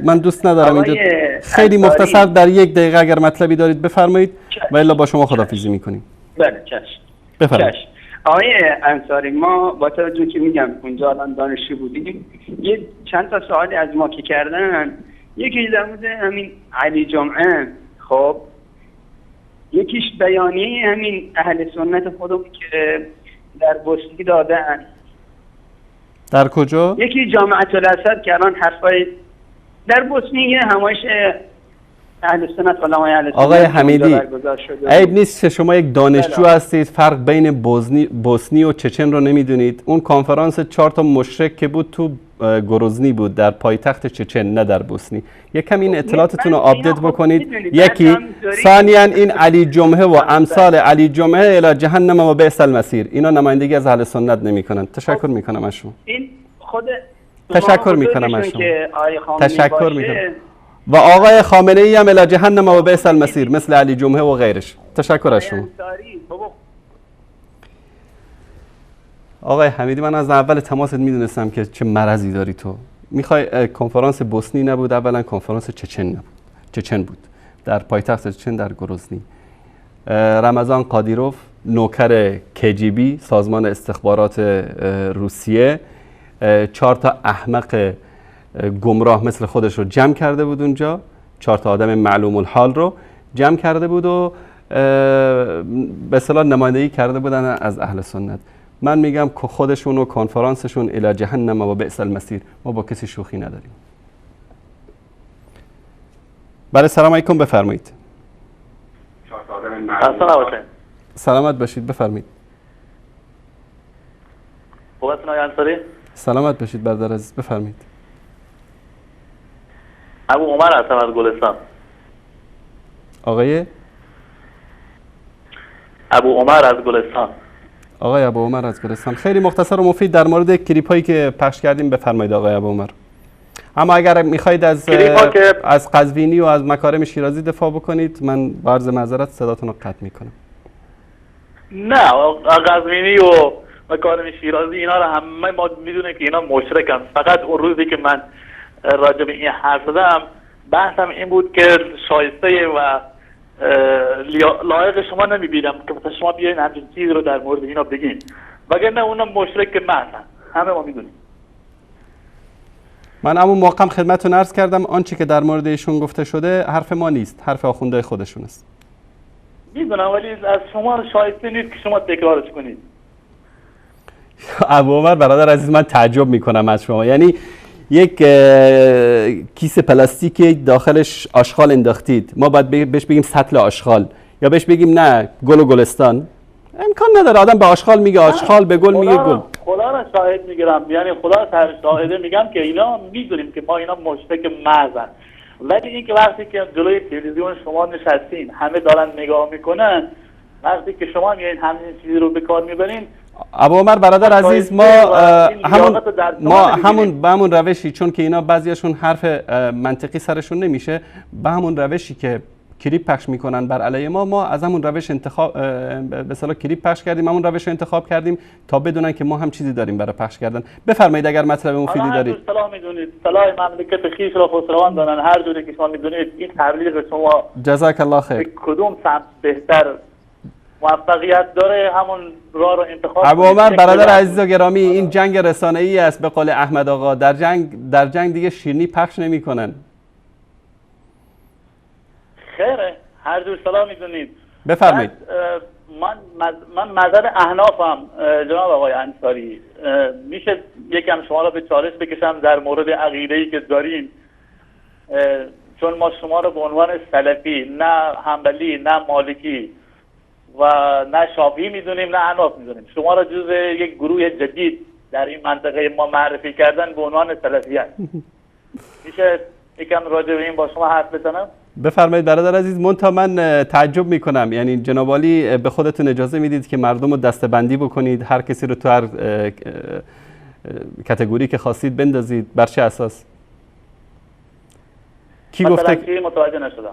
من دوست ندارم اینجا. خیلی مختصر در 1 دقیقه اگر مطلبی دارید بفرمایید و الا با شما خداحافظی میکنیم. بله چشم. بفرمایید. آقای انصاری، ما با توجه که میگم اونجا الان دانشجو بودیم، یه چند تا سوالی از ما که کردن، یکی در مورد همین علی جمعه، خب یکیش بیانیه همین اهل سنت خودمون که در بوسنی دادن. در کجا؟ یکی جامعه الاسد که الان حرفای در بوسنی همایش اهل سنت علمای اهل سنت. آقای حمیدی، عیب نیست که شما یک دانشجو هستید، فرق بین بوسنی و چچن رو نمیدونید. اون کنفرانس 4 تا مشرک که بود تو گروزنی بود، در پایتخت چچن، نه در بوسنی. یکم این اطلاعاتتون رو آپدیت بکنید. یکی ثانیاً این علی جمعه و امثال علی جمعه الی جهنم و بئس المصیر، اینا نمایندگی از اهل سنت نمیکنن. تشکر میکنم از شما. این خود تشکر میکنم از شما. تشکر میکنم. و آقای خامنه ای هم الی جهنم و بئس المصیر مثل علی جمعه و غیرش. تشکر از شما. آقای حمیدی، من از اول تماست میدونستم که چه مرضی داری تو. میخوای کنفرانس بوسنی نبود، اولا کنفرانس چچن نبود، چچن بود در پایتخت چچن در گروزنی. رمضان قادیروف نوکر KGB سازمان استخبارات روسیه 4 تا احمق گمراه مثل خودش رو جمع کرده بود اونجا، 4 تا آدم معلوم الحال رو جمع کرده بود و به اصطلاح نمایندگی کرده بودن از اهل سنت. من میگم که خودشون و کنفرانسشون الی جهنم و بئس المصیر، ما با کسی شوخی نداریم. بله سلام علیکم، بفرمایید. سلامت باشید، بفرمایید. خوبتون آقای انصاری؟ سلامت باشید برادر عزیز، بفرمایید. ابو عمر هستم از گلستان. آقای ابو عمر از گلستان. آقای ابو عمر از گلستان، خیلی مختصر و مفید در مورد کلیپ هایی که پخش کردیم بفرمایید آقای ابو عمر. اما اگر میخواید از قزوینی و از مکارم شیرازی دفاع بکنید، من با عرض معذرت صداتون رو قطع میکنم. نه، قزوینی و مکارم شیرازی اینا رو همه ما میدونیم که اینا مشرکن. فقط اون روزی که من راجع به این حرف زدم بحثم این بود که شایسته و لایق شما نمیبینم که مثلا شما بیاین همچین چیز رو در مورد اینا بگین، وگرنه اونا مشرک محضن، همه ما میدونیم. من اما موقع خدمتتون عرض کردم آنچه که در مورد ایشون گفته شده حرف ما نیست، حرف آخونده خودشون است. میدونم، ولی از شما شایسته نیست که شما تکرارش کنید. ابو عمر برادر عزیز، من تعجب میکنم از شما. یعنی یک کیسه پلاستیکی داخلش آشغال انداختید، ما باید بهش بگیم سطل آشغال یا بهش بگیم نه گل و گلستان؟ امکان نداره. آدم به آشغال میگه آشغال، به گل میگه گل. خدا را شاهد میگیرم، یعنی خدا را شاهده میگم که اینا میدونیم که ما اینا مشرک محضن، ولی این که وقتی که جلوی تلویزیون شما نشستین همه دارن نگاه میکنن، وقتی که شما میایین همین چیزی رو به کار میبرین. ابو عمر برادر عزیز، ما همون به همون روشی، چون که اینا بعضیاشون حرف منطقی سرشون نمیشه، به همون روشی که کلیپ پخش میکنن بر علیه ما از همون روش انتخاب به اصطلاح کلیپ پخش کردیم، همون روش رو انتخاب کردیم تا بدونن که ما هم چیزی داریم برای پخش کردن. بفرمایید اگر مطلب مفیدی دارید. صلاح میدونید، صلاح مملکت خویش را خسروان دانن، هر جوری که شما میدونید این تبلیغ شما جزاک الله خیر کدوم سمت بهتر موفقیت داره همون راه رو انتخاب. ابو عمر برادر عزیز و گرامی، این جنگ رسانه‌ای است به قول احمد آقا. در جنگ دیگه شیرینی پخش نمی‌کنن. خیره، هر جور صلاح میدونید. بفرمایید. من مذهب احنافم جناب آقای انصاری، میشه یکم شما را به چالش بکشم در مورد عقیده‌ای که دارین، چون ما شما را به عنوان سلفی، نه حنبلی، نه مالکی و نه شافعی میدونیم، نه احناف میدونیم. شما را جزء یک گروه جدید در این منطقه ما معرفی کردن به عنوان سلفیت. میشه یکم راجع به این با شما حرف بزنم؟ بفرمایید برادر عزیز. منتها من تعجب میکنم، یعنی جناب عالی به خودتون اجازه میدید که مردم رو دسته‌بندی بکنید، هر کسی رو تو هر کاتگوری که خواستید بندازید؟ بر چه اساس؟ کی گفته؟ متوجه نشدم.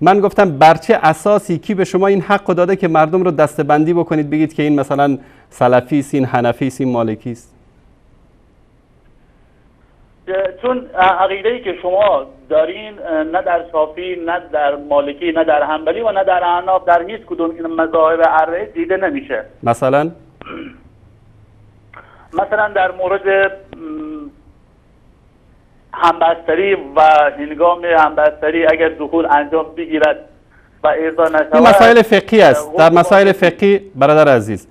من گفتم بر چه اساسی کی به شما این حق داده که مردم رو دسته‌بندی بکنید، بگید که این مثلا سلفی است، این حنفی است، این مالکی است؟ چون عقیده‌ای که شما دارین نه در شافعی، نه در مالکی، نه در حنبلی و نه در احناف، در هیچ کدوم این مذاهب اربعه دیده نمیشه. مثلا در مورد همبستری و هنگام همبستری اگر دخول انجام بگیرد و ارضا نشود، این مسائل فقهی است. در مسائل فقهی برادر عزیز،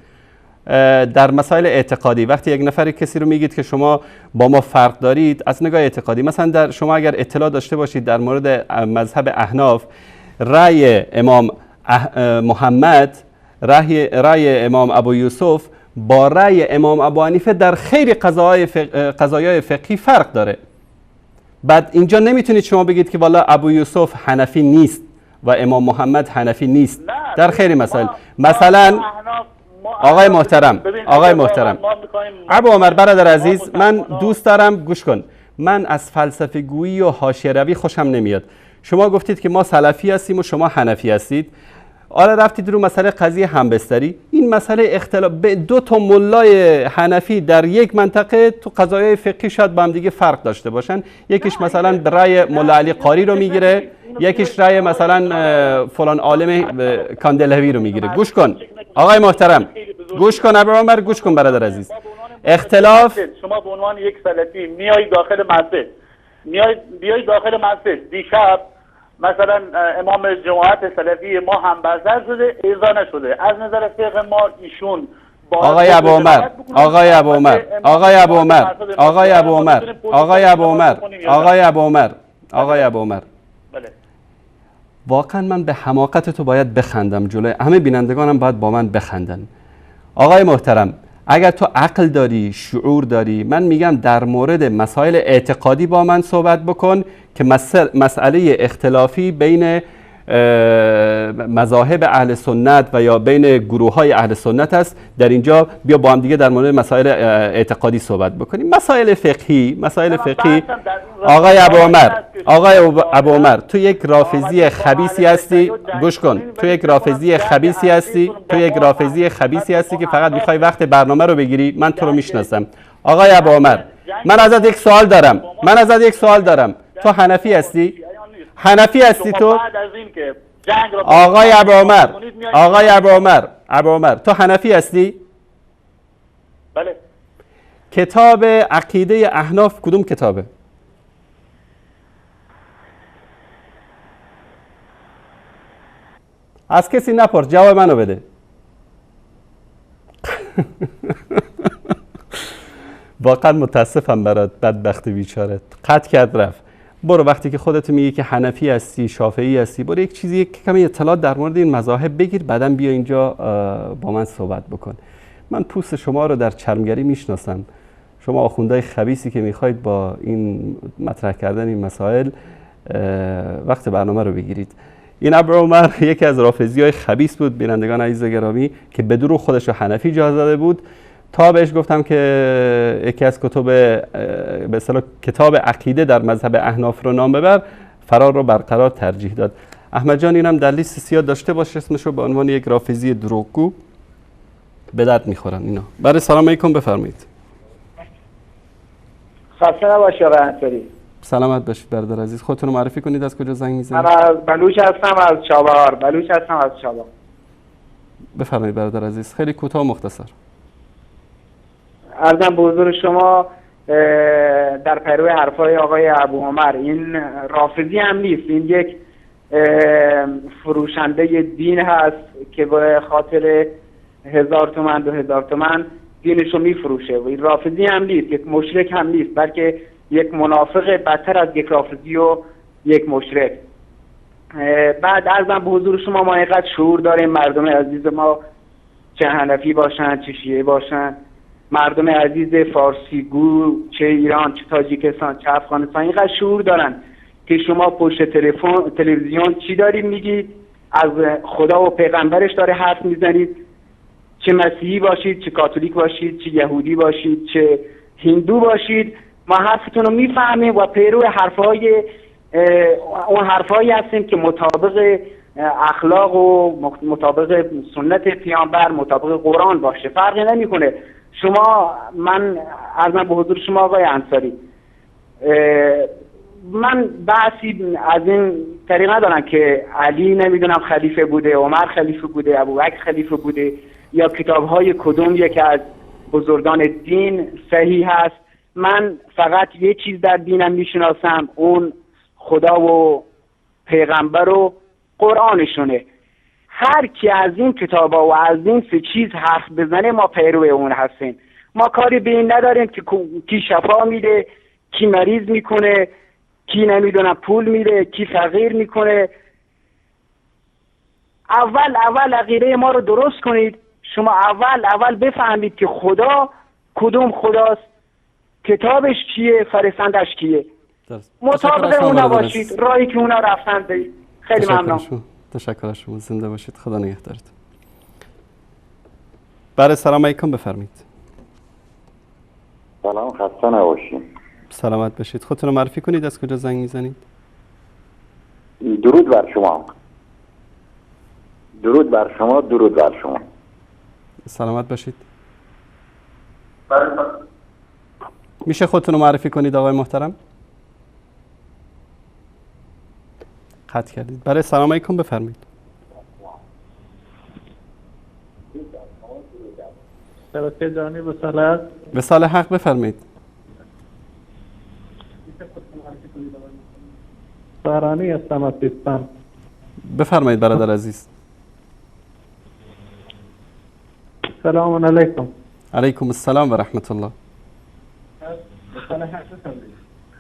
در مسائل اعتقادی وقتی یک نفر کسی رو میگید که شما با ما فرق دارید از نگاه اعتقادی، مثلا در شما اگر اطلاع داشته باشید در مورد مذهب احناف، رأی امام محمد، رأی امام ابو یوسف با رأی امام ابو حنیفه در خیلی قضایای فقهی فرق داره. بعد اینجا نمیتونید شما بگید که والا ابو یوسف حنفی نیست و امام محمد حنفی نیست در خیلی مسائل. مثلا آقای محترم ابو عمر برادر عزیز، من دوست دارم گوش کن، من از فلسفه گویی و حاشیه روی خوشم نمیاد. شما گفتید که ما سلفی هستیم و شما حنفی هستید، آره رفتید رو مسئله قضیه همبستری. این مسئله اختلاف دو تا ملای حنفی در یک منطقه تو قضایای فقهی شاید با هم دیگه فرق داشته باشن، یکیش مثلا رأی مولا علی قاری رو میگیره، یکیش رأی مثلا فلان عالم کاندلهوی رو میگیره. گوش کن آقای محترم، گوش کن ابو عمر، گوش کن برادر عزیز. اختلاف شما به عنوان یک سلفی میای داخل مسجد، بیای داخل مسجد، دیشب مثلا امام جماعت سلفی ما هم بازار شده، ارضا نشده، از نظر فقه ما ایشون آقای ابو عمر واقعا من به حماقت تو باید بخندم، جلوی همه بینندگانم باید با من بخندن. آقای محترم، اگر تو عقل داری، شعور داری، من میگم در مورد مسائل اعتقادی با من صحبت بکن که مسئله اختلافی بین مذاهب اهل سنت و یا بین گروه های اهل سنت است، در اینجا بیا با هم دیگه در مورد مسائل اعتقادی صحبت بکنیم. مسائل فقهی آقای ابو عمر تو یک رافضی خبیثی هستی، گوش کن، تو یک رافضی خبیثی هستی که فقط میخوای وقت برنامه رو بگیری. من تو رو میشناسم. آقای ابو عمر، من ازت یک سوال دارم. تو حنفی هستی؟ تو؟ آقای ابو عمر تو حنفی هستی؟ بله. کتاب عقیده احناف کدوم کتابه؟ از کسی نپرس، جواب منو بده. واقعا متاسفم برات، بدبخت بیچارت، قطع کرد رفت. برو وقتی که خودت میگی که حنفی هستی، شافعی هستی، برو یک چیزی کمی اطلاعات در مورد این مذاهب بگیر، بعداً بیا اینجا با من صحبت بکن. من پوست شما رو در چرمگری میشناسم. شما آخوندهای خبیثی که میخواید با این مطرح کردن این مسائل وقت برنامه رو بگیرید. این ابو عمر یکی از رافضیای خبیث بود، بینندگان عزیز و گرامی، که به دروغ خودش رو حنفی جا داده بود تا بهش گفتم که یکی از کتب به اصطلاح کتاب عقیده در مذهب احناف رو نام ببر، فرار رو برقرار ترجیح داد. احمد جان اینم در لیست سیاه داشته باشه، اسمش رو به عنوان یک رافضی دروغگو، به درد میخورن اینا. برای سلام علیکم بفرمایید. خسته نباشی آقای انصاری. سلامت باشید برادر عزیز. خودتون رو معرفی کنید، از کجا زنگ میزنید؟ من از بلوچ هستم، از چابهار. بفرمایید برادر عزیز، خیلی کوتاه و مختصر. عرضم به حضور شما در پیرو حرفای آقای ابو عمر، این رافضی هم نیست، این یک فروشنده دین هست که به خاطر 1000 تومان 2000 تومان دینشو میفروشه و این رافضی هم نیست، یک مشرک هم نیست، بلکه یک منافق بدتر از یک رافضی و یک مشرک. بعد عرضم به حضور شما ما اینقدر شعور داریم، مردم عزیز ما چه حنفی باشن چه شیعه باشن، مردم عزیز فارسیگو چه ایران چه تاجیکستان چه افغانستان اینقدر شعور دارن که شما پشت تلویزیون چی دارید میگید، از خدا و پیغمبرش داره حرف میزنید، چه مسیحی باشید چه کاتولیک باشید چه یهودی باشید چه هندو باشید، ما حرفتون رو میفهمیم و پیرو اون حرفایی هستیم که مطابق اخلاق و مطابق سنت پیامبر، مطابق قرآن باشه، فرقی نمیکنه. شما، من عرضم به حضور شما آقای انصاری، من بحثی از این طریق ندارم که علی نمیدونم خلیفه بوده، عمر خلیفه بوده، ابوبکر خلیفه بوده، یا کتاب‌های کدوم یک از بزرگان دین صحیح هست. من فقط یه چیز در دینم میشناسم، اون خدا و پیغمبر و قرآنشونه. هر کی از این کتابا و از این سه چیز حرف بزنه ما پیرو اون هستیم. ما کاری به این نداریم که کی شفا میده، کی مریض میکنه، کی نمیدونم پول میده، کی فقیر میکنه. اول عقیده ما رو درست کنید. شما اول بفهمید که خدا کدوم خداست، کتابش چیه، فرستندش کیه، مطابق اونا باشید، راهی که اونا رفتن برید. خیلی ممنون. تشکر از شما، زنده باشید، خدا نگهدارتون. برای سلام علیکم بفرمایید. سلام، خسته نباشید. سلامت باشید. خودتون رو معرفی کنید، از کجا زنگ میزنید؟ درود بر شما. درود بر شما. درود بر شما. سلامت باشید. میشه خودتون رو معرفی کنید آقای محترم؟ قطع کردید. برای سلام علیکم بفرمایید. شبکه جهانی وصالت. وصال حق بفرمایید. سارانی هستم از سیستان. بفرمایید برادر عزیز. سلام علیکم. علیکم السلام و رحمت الله.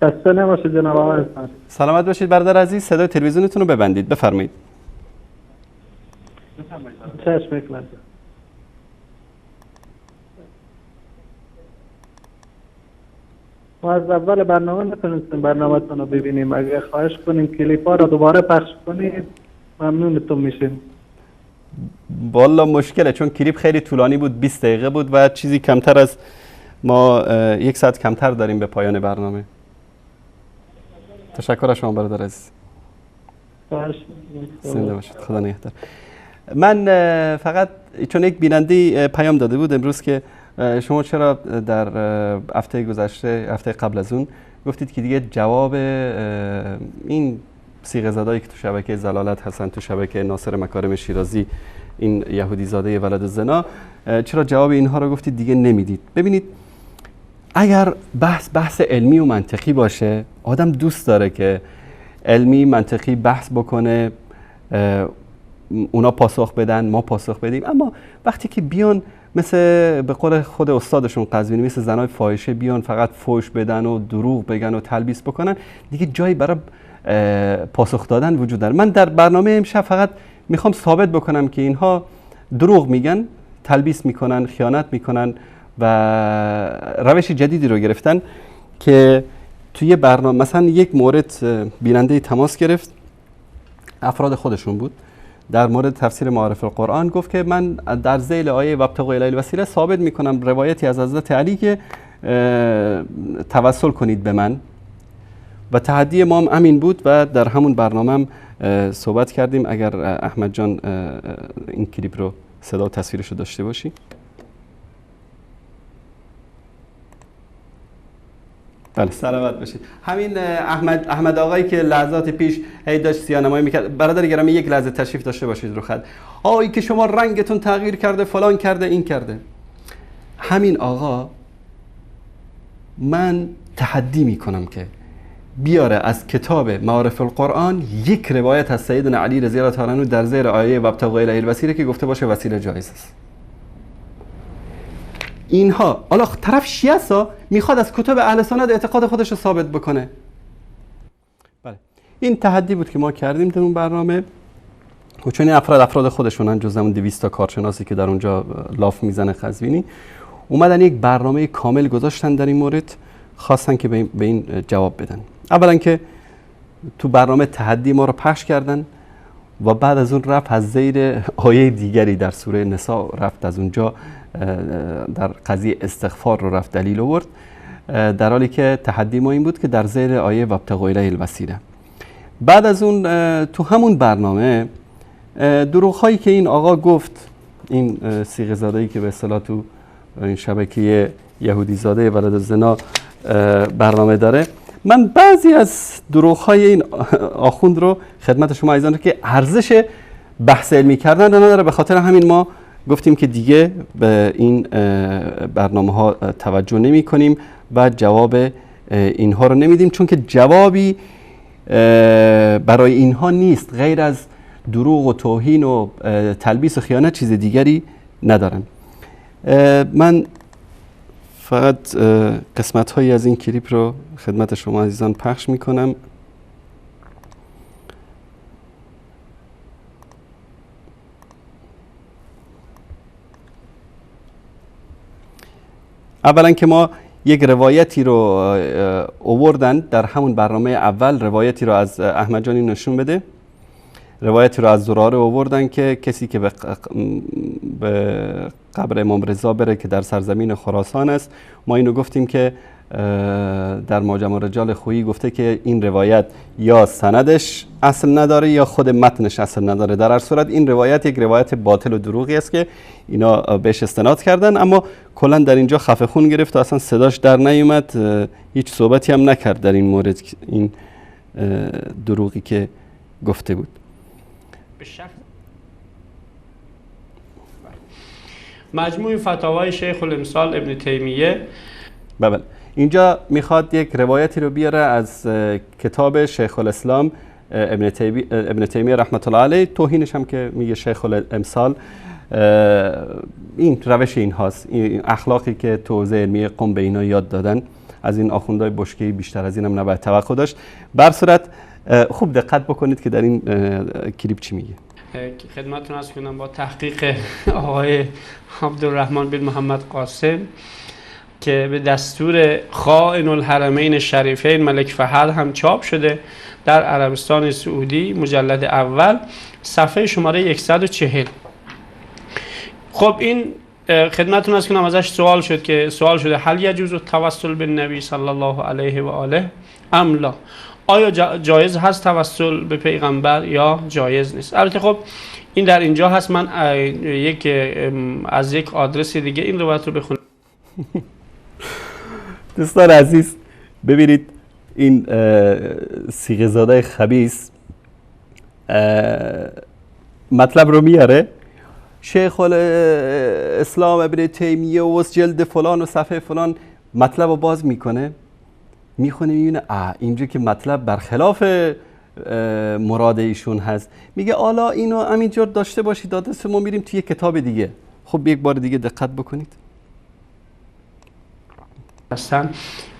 خسته نباشید جناب آقای حسن. سلامت باشید برادر عزیز. صدای تلویزیونتون رو ببندید. بفرمایید. چشم یک لحظه. ما از اول برنامه نتونستیم برنامه‌تون رو ببینیم. اگه خواهش کنیم کلیپ ها رو دوباره پخش کنید ممنونتون میشیم. والا مشکله، چون کلیپ خیلی طولانی بود، 20 دقیقه بود و چیزی کمتر از ما 1 ساعت کمتر داریم به پایان برنامه. تشکر از شما برادر عزیز. زنده باشید. خدا نگهدار. من فقط چون یک بیننده پیام داده بود امروز که شما چرا در هفته گذشته، هفته قبل از اون گفتید که دیگه جواب این صیغه زادایی که تو شبکه زلالت هستن، تو شبکه ناصر مکارم شیرازی، این یهودی زاده ولد الزنا، چرا جواب اینها رو گفتید دیگه نمیدید؟ ببینید اگر بحث علمی و منطقی باشه، آدم دوست داره که علمی منطقی بحث بکنه، اونا پاسخ بدن، ما پاسخ بدیم. اما وقتی که بیان مثل به قول خود استادشون قزوینی، مثل زنای فاحشه بیان فقط فوش بدن و دروغ بگن و تلبیس بکنن، دیگه جایی برای پاسخ دادن وجود داره. من در برنامه امشب فقط میخوام ثابت بکنم که اینها دروغ میگن، تلبیس میکنن، خیانت میکنن و روش جدیدی رو گرفتن که توی برنامه مثلا یک مورد بیننده تماس گرفت، افراد خودشون بود، در مورد تفسیر معارف القرآن گفت که من در ذیل آیه وابتغوا الیه الوسیله ثابت میکنم روایتی از حضرت علی که توسل کنید به من، و تحدی ما هم امین بود و در همون برنامه هم صحبت کردیم. اگر احمد جان این کلیپ رو صدا و تصویرش رو داشته باشی. بله سلامت باشید. همین احمد آقایی که لحظات پیش هی داشت سیاه‌نمایی میکرد، برادر گرامی یک لحظه تشریف داشته باشید رو خط. آقایی که شما رنگتون تغییر کرده، فلان کرده، این کرده. همین آقا من تحدی میکنم که بیاره از کتاب معارف القرآن یک روایت از سیدنا علی رضی الله تعالی عنه در زیر آیه وابتغوا الیه الوسیله که گفته باشه وسیله جایز است. اینها حالا طرف شیعه است، میخواد از کتب اهل سنت اعتقاد خودش رو ثابت بکنه. بله این تحدی بود که ما کردیم در اون برنامه. و چون این افراد خودشونن، جز همون 200 تا کارشناسی که در اونجا لاف میزنه قزوینی، اومدن یک برنامه کامل گذاشتن در این مورد، خواستن که به این جواب بدن. اولا که تو برنامه تحدی ما رو پخش کردن و بعد از اون رفت از زیر آیه دیگری در سوره نساء، رفت از اونجا در قضیه استغفار رو رفت دلیل آورد، در حالی که تحدی ما این بود که در زیر آیه وابتغوا الیه الوسیله. بعد از اون تو همون برنامه دروغ هایی که این آقا گفت، این صیغه زاده‌ای که به اصطلاح تو این شبکه یهودی زاده ولد الزنا برنامه داره، من بعضی از دروغ های این آخوند رو خدمت شما عزیزان که ارزش بحث علمی کردن رو نداره، به خاطر همین ما گفتیم که دیگه به این برنامه ها توجه نمی کنیم و جواب اینها رو نمیدیم، چون که جوابی برای اینها نیست، غیر از دروغ و توهین و تلبیس و خیانت چیز دیگری ندارن. من فقط قسمت هایی از این کلیپ رو خدمت شما عزیزان پخش می کنم. اولا که ما یک روایتی رو آوردن در همون برنامه اول، روایتی رو از احمد جانی نشون بده، روایتی رو از زراره آوردن که کسی که به قبر امام رضا بره که در سرزمین خراسان است. ما اینو گفتیم که در ماجم رجال خویی گفته که این روایت یا سندش اصل نداره یا خود متنش اصل نداره. در هر صورت این روایت یک روایت باطل و دروغی است که اینا بهش استناد کردن، اما کلا در اینجا خفه خون گرفت و اصلا صداش در نیومد، هیچ صحبتی هم نکرد در این مورد، این دروغی که گفته بود. مجموع فتاوای شیخ الامثال ابن تیمیه. بله اینجا میخواد یک روایتی رو بیاره از کتاب شیخ الاسلام ابن تیمیه رحمت الله علیه، توهینش هم که میگه شیخ الامثال. این روش این هاست، این اخلاقی که تو حوزه علمی قم به اینا یاد دادن، از این آخوندهای بشکه‌ای بیشتر از این هم نباید توقع داشت. بر صورت خوب دقت بکنید که در این کلیپ چی میگه. خدمتتون عرض کنم با تحقیق آقای عبدالرحمن بن محمد قاسم که به دستور خائن الحرمین شریفین ملک فهد هم چاپ شده، در عربستان سعودی مجلد اول صفحه شماره 140. خب این خدمتتون از کنم ازش سوال شده هل یجوز التوسل بالنبی صلی الله علیه و آله ام لا، آیا جایز هست توسل به پیغمبر یا جایز نیست؟ البته خب این در اینجا هست، من از یک آدرس دیگه این روایت رو بخونم. دوستان عزیز ببینید این صیغه زاده خبیث مطلب رو میاره، شیخ الاسلام ابن تیمیه و جلد فلان و صفحه فلان مطلب رو باز میکنه، میخونه میبینه اینجا که مطلب برخلاف مراد ایشون هست، میگه حالا اینو همینجور داشته باشید دادرس ما میریم توی کتاب دیگه. خب یک بار دیگه دقت بکنید.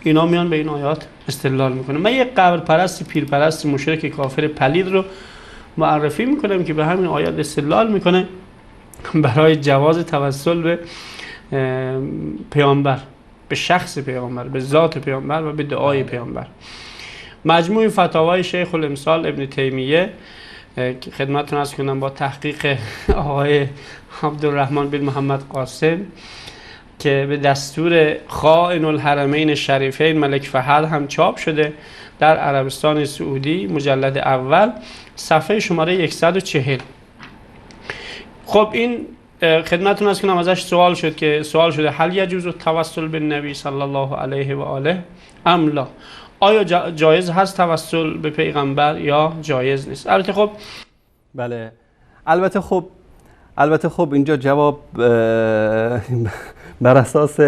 اینا میان به این آیات استدلال میکنه. من یک قبر پرست پیر پرست مشرک کافر پلید رو معرفی میکنم که به همین آیات استدلال میکنه برای جواز توسل به پیامبر، به شخص پیامبر، به ذات پیامبر و به دعای پیامبر. مجموع فتاوای شیخ الامثال ابن تیمیه خدمتتون عرض کنم با تحقیق آقای عبدالرحمن بن محمد قاسم که به دستور خائن الحرمین شریفین ملک فهد هم چاپ شده در عربستان سعودی مجلد اول صفحه شماره 140. خب این خدمتتون عرض کنم ازش سوال شده هل یجوز التوسل بالنبی صلی الله علیه و آله ام لا، آیا جایز هست توسل به پیغمبر یا جایز نیست؟ البته خب بله، البته خب اینجا جواب بر اساس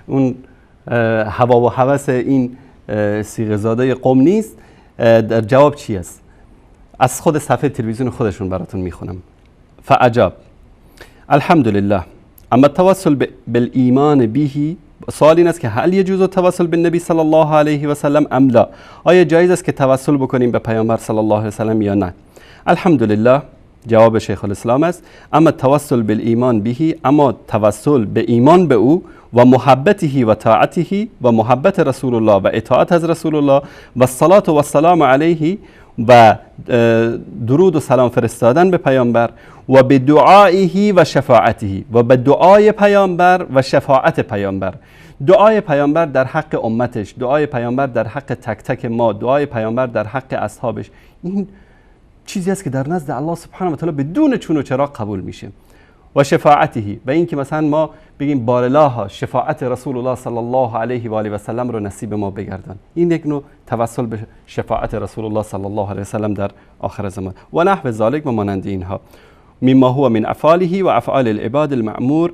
اون هوا و هوس این صیغه زاده قم نیست. در جواب چی است؟ از خود صفحه تلویزیون خودشون براتون میخونم. فعجب الحمدلله اما التوسل بالایمان به، سوال این است که هل یجوز التوسل بالنبی صلی الله علیه و سلم ام لا، آیا جایز است که توسل بکنیم به پیامبر صلی الله علیه و سلم یا نه؟ الحمدلله جواب شیخ الاسلام است اما توسل بالایمان به، اما توسل به ایمان به او و محبته و طاعته و محبت رسول الله و اطاعت از رسول الله و الصلاة و السلام علیه و درود و سلام فرستادن به پیامبر و به دعایه و شفاعته و به دعای پیامبر و شفاعت پیامبر. دعای پیامبر در حق امتش، دعای پیامبر در حق تک تک ما، دعای پیامبر در حق اصحابش، این چیزی است که در نزد الله سبحانه و تعالی بدون چون و چرا قبول میشه. و شفاعته و این که مثلا ما بگیم بارالله شفاعت رسول الله صلی الله علیه و آله و سلم رو نصیب ما بگردان، این یک نوع توسل به شفاعت رسول الله صلی الله علیه و سلم در آخر زمان و نحو ذالک و مانند اینها مما هو من افعاله و افعال العباد المأمور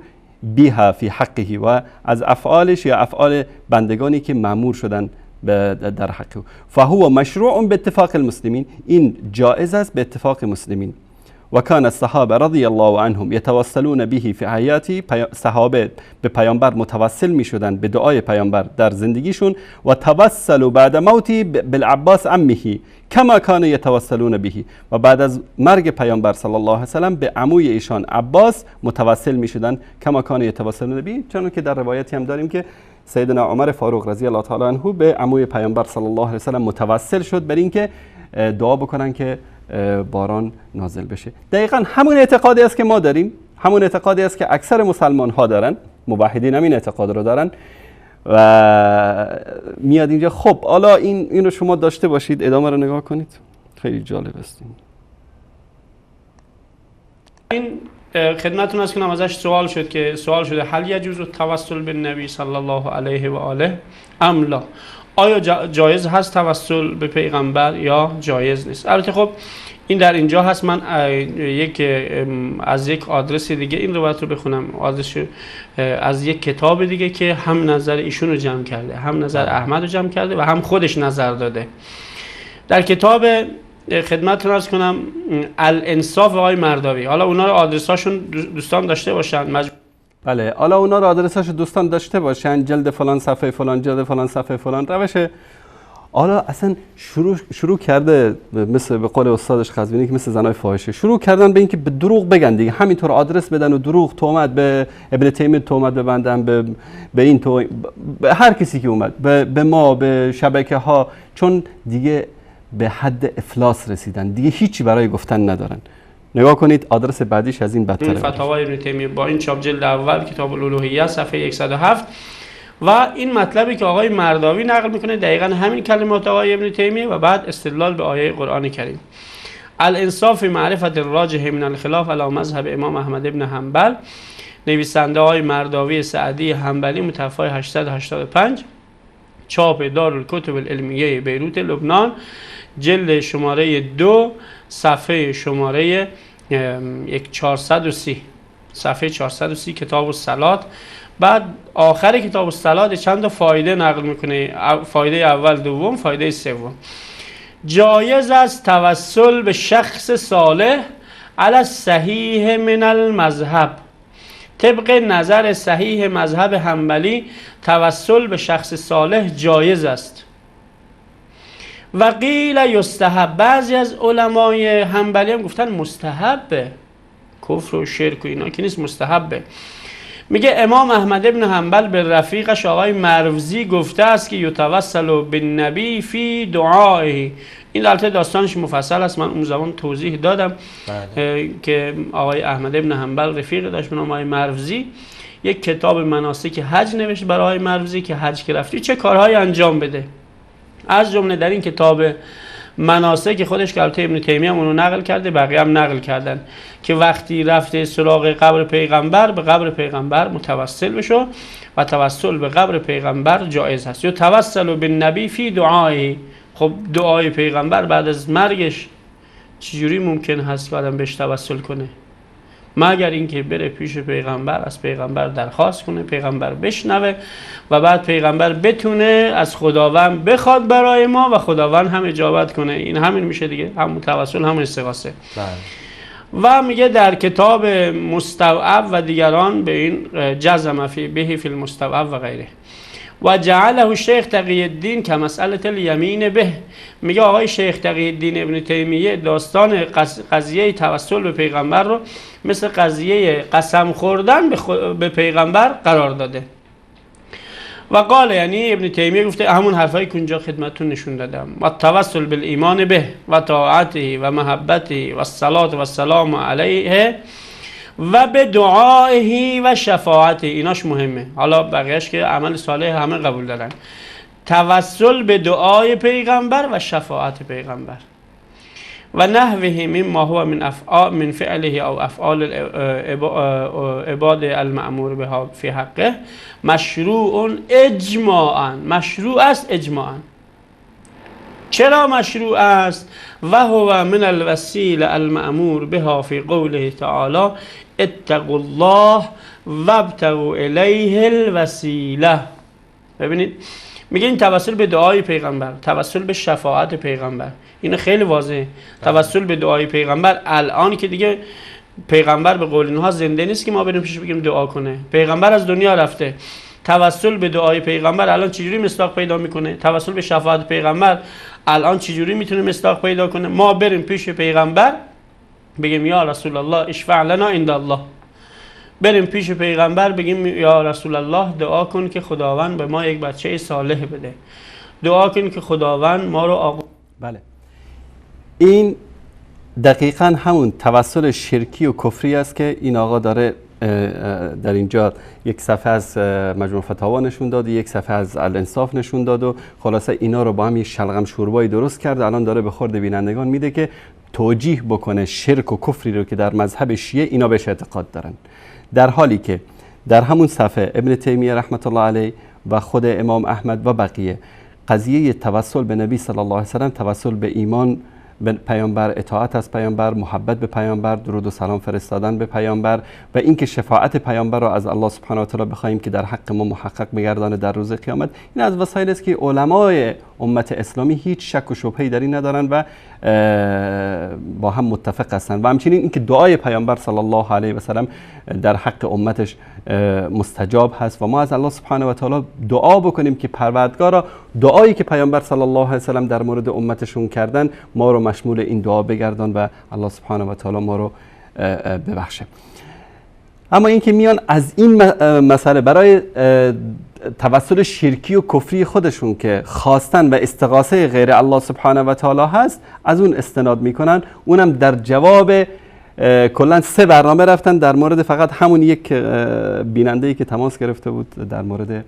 بها فی حقه، و از افعالش یا افعال بندگانی که مأمور شدن در حقه. فهو مشروع به اتفاق المسلمین، این جائز است به اتفاق مسلمین. و کان الصحابه رضی الله عنهم یتوسلون به فی حیاتی، صحابه به پیامبر متوسل می شدن به دعای پیامبر در زندگیشون. و توسلوا بعد موتی بالعباس عمه کما کان یتوسلون به، و بعد از مرگ پیامبر صلی الله علیه و سلم به عموی ایشان عباس متوسل می شدن کما کان یتوسلون به، چون که در روایتی هم داریم که سیدنا عمر فاروق رضی الله تعالی عنه به عموی پیامبر صلی الله علیه و سلم متوسل شد برای اینکه دعا بکنن که باران نازل بشه. دقیقاً همون اعتقادی است که ما داریم، همون اعتقادی است که اکثر مسلمان ها دارن، موحدین همین اعتقاد رو دارن و میاد اینجا. خب حالا اینو شما داشته باشید، ادامه رو نگاه کنید، خیلی جالب است. این خدمتتون عرض کنم ازش سوال شده هل یجوز التوسل بالنبی صلی الله علیه و آله ام لا، آیا جایز هست توسل به پیغمبر یا جایز نیست؟ البته خب این در اینجا هست، من از یک آدرس دیگه این روایت رو بخونم، آدرس از یک کتاب دیگه که هم نظر ایشون رو جمع کرده، هم نظر احمد رو جمع کرده و هم خودش نظر داده. در کتاب خدمتتون عرض کنم الانصاف آقای مرداوی، حالا اونا رو آدرساشون دوستان داشته باشن، بله حالا اونا رو آدرساشو دوستان داشته باشن، جلد فلان صفحه فلان، جلد فلان صفحه فلان روشه. حالا اصلا شروع کرده مثل به قول استادش قزوینی که مثل زنای فاحشه شروع کردن به اینکه به دروغ بگن دیگه، همینطور آدرس بدن و دروغ تهمت به ابن تیمیه تهمت ببندن، به این به هر کسی که اومد، به ما، به شبکه ها، چون دیگه به حد افلاس رسیدن، دیگه هیچی برای گفتن ندارن. نگاه کنید آدرس بعدیش از این بدتره. فتاوای ابن تیمیه با این چاپ جلد اول کتاب الالوهیه صفحه 107 و این مطلبی که آقای مرداوی نقل میکنه دقیقا همین کلمات آقای ابن تیمیه و بعد استدلال به آیه قرآن کریم. الانصاف معرفت الراجح من الخلاف علی مذهب امام احمد ابن حنبل، نویسنده های مرداوی سعدی حنبلی، متوفی 885، چاپ دارالکتب العلمیه بیروت لبنان، جلد شماره 2 صفحه شماره 430 صفحه 430 کتاب الصلات. بعد آخر کتاب الصلات چند تا فایده نقل میکنه، فایده اول، دوم، فایده سوم. جایز است توسل به شخص صالح علی الصحیح من المذهب. طبق نظر صحیح مذهب حنبلی توسل به شخص صالح جایز است. و قیل یستحب، بعضی از علمای حنبلی هم گفتن مستحبه، کفر و شرک و اینا که نیست، مستحبه. میگه امام احمد ابن حنبل به رفیقش آقای مروزی گفته است که یتوسل بالنبی فی دعائه. این البته داستانش مفصل است، من اون زمان توضیح دادم که آقای احمد ابن حنبل رفیق داشت به نام آقای مروزی، یک کتاب مناسک حج نوشت برای آقای مروزی که حج که رفتی چه کارهایی انجام بده. از جمله در این کتاب مناسک خودش که البته ابن تیمیه هم اونو نقل کرده، بقیه هم نقل کردن، که وقتی رفته سراغ قبر پیغمبر به قبر پیغمبر متوسل بشو و توسل به قبر پیغمبر جایز هست. یا توسل به نبی فی دعایی. خب دعای پیغمبر بعد از مرگش چجوری ممکن هست که آدم بهش توسل کنه؟ مگر اینکه بره پیش پیغمبر، از پیغمبر درخواست کنه، پیغمبر بشنوه و بعد پیغمبر بتونه از خداوند بخواد برای ما و خداوند هم اجابت کنه. این همین میشه دیگه، هم توسل هم استغاثه. و میگه در کتاب مستوعب و دیگران به این جزم فی به فی المستوعب و غیره. و جعله شیخ تقی الدین که مسئله الیمین به. میگه آقای شیخ تقی الدین ابن تیمیه داستان قضیه توسل به پیغمبر رو مثل قضیه قسم خوردن به پیغمبر قرار داده. و قال، یعنی ابن تیمیه گفته همون حرفایی که اونجا خدمتتون نشون دادم، و توسل بالایمان به و طاعته و محبته و الصلاه و السلام علیه و به دعایه و شفاعته. ایناش مهمه، حالا بقیهش که عمل صالح همه قبول دارن. توسل به دعای پیغمبر و شفاعت پیغمبر و نحوه مما هو من فعله او افعال عباد المأمور بها فی حقه مشروع اجماعا. مشروع است اجماعا. چرا مشروع است؟ و هو من الوسیله المأمور بها فی قوله تعالی اتقوا الله وابتغوا الیه الوسیله. ببینید میگه این توسل به دعای پیغمبر، توسل به شفاعت پیغمبر، این خیلی واضحه. توسل به دعای پیغمبر الان که دیگه پیغمبر به قول اینها زنده نیست که ما بریم پیش بگیم دعا کنه، پیغمبر از دنیا رفته. توسل به دعای پیغمبر الان چجوری مصداق پیدا میکنه؟ توسل به شفاعت پیغمبر الان چجوری میتونه مصداق پیدا کنه؟ ما بریم پیش پیغمبر بگیم یا رسول الله اشفع لنا عند الله، بریم پیش پیغمبر بگیم یا رسول الله دعا کن که خداوند به ما یک بچه صالح بده، دعا کن که خداوند ما رو بله، این دقیقا همون توسل شرکی و کفری است که این آقا داره در اینجا یک صفحه از مجموع فتاوا نشون داد، یک صفحه از الانصاف نشون داد و خلاصه اینا رو با هم یه شلغم شوربایی درست کرد. الان داره به خورد بینندگان میده که توجیه بکنه شرک و کفری رو که در مذهب شیعه اینا بهش اعتقاد دارن، در حالی که در همون صفحه ابن تیمیه رحمت الله علیه و خود امام احمد و بقیه قضیه توسل به نبی صلی الله علیه و سلم، توسل به ایمان به پیامبر، اطاعت از پیامبر، محبت به پیامبر، درود و سلام فرستادن به پیامبر و اینکه شفاعت پیامبر رو از الله سبحانه و تعالی بخوایم که در حق ما محقق بگردانه در روز قیامت، این از وسایلی است که علمای امت اسلامی هیچ شک و شبهه‌ای در این ندارن و با هم متفق هستند. و همچنین اینکه دعای پیامبر صلی الله علیه و سلم در حق امتش مستجاب هست و ما از الله سبحانه و تعالی دعا بکنیم که پروردگارا دعایی که پیامبر صلی الله علیه و سلم در مورد امتشون کردن ما رو مشمول این دعا بگردان و الله سبحانه و تعالی ما رو ببخشه. اما اینکه میان از این مسئله برای توسل شرکی و کفری خودشون که خواستن و استغاثه غیر الله سبحانه و تعالی هست از اون استناد میکنن، اونم در جواب کلا 3 برنامه رفتن در مورد فقط همون یک بیننده‌ای که تماس گرفته بود در مورد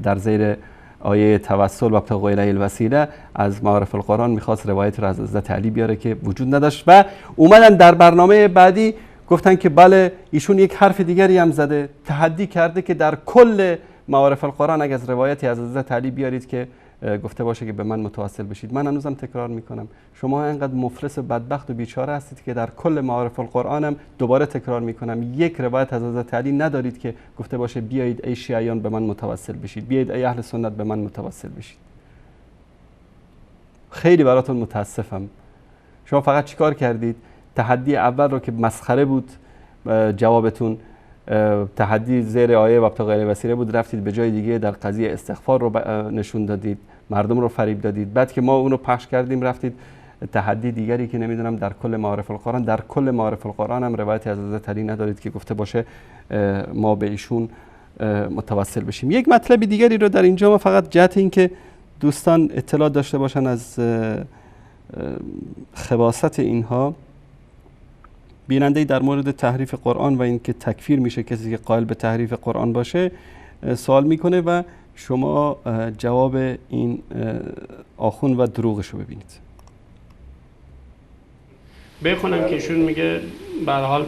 در زیر آیه توسل و ابتغاء الیه الوسیله از معارف القرآن میخواست روایت را از حضرت علی بیاره که وجود نداشت و اومدن در برنامه بعدی گفتن که بله ایشون یک حرف دیگری هم زده، تحدی کرده که در کل معارف القرآن اگر از روایتی از حضرت علی بیارید که گفته باشه که به من متوسل بشید. من هنوزم تکرار میکنم شما اینقدر مفلس و بدبخت و بیچاره هستید که در کل معارف القرآن هم دوباره تکرار میکنم یک روایت از حضرت علی ندارید که گفته باشه بیایید ای شیعیان به من متوسل بشید، بیایید ای اهل سنت به من متوسل بشید. خیلی براتون متاسفم. شما فقط چیکار کردید؟ تحدی اول رو که مسخره بود جوابتون، تحدی زیر آیه و ابتغاء الوسیله بود، رفتید به جای دیگه در قضیه استغفار رو نشون دادید، مردم رو فریب دادید. بعد که ما اون رو پخش کردیم رفتید تحدی دیگری که نمیدونم در کل معارف القرآن، در کل معارف القرآن هم روایتی از حضرت علی ندارید که گفته باشه ما به ایشون متوسل بشیم. یک مطلب دیگری رو در اینجا ما فقط جهت این که دوستان اطلاع داشته باشن از خباثت اینها، بیننده‌ای در مورد تحریف قرآن و اینکه تکفیر میشه کسی که قائل به تحریف قرآن باشه سوال میکنه و شما جواب این آخوند و دروغش رو ببینید. بخونم که ایشون میگه به هر حال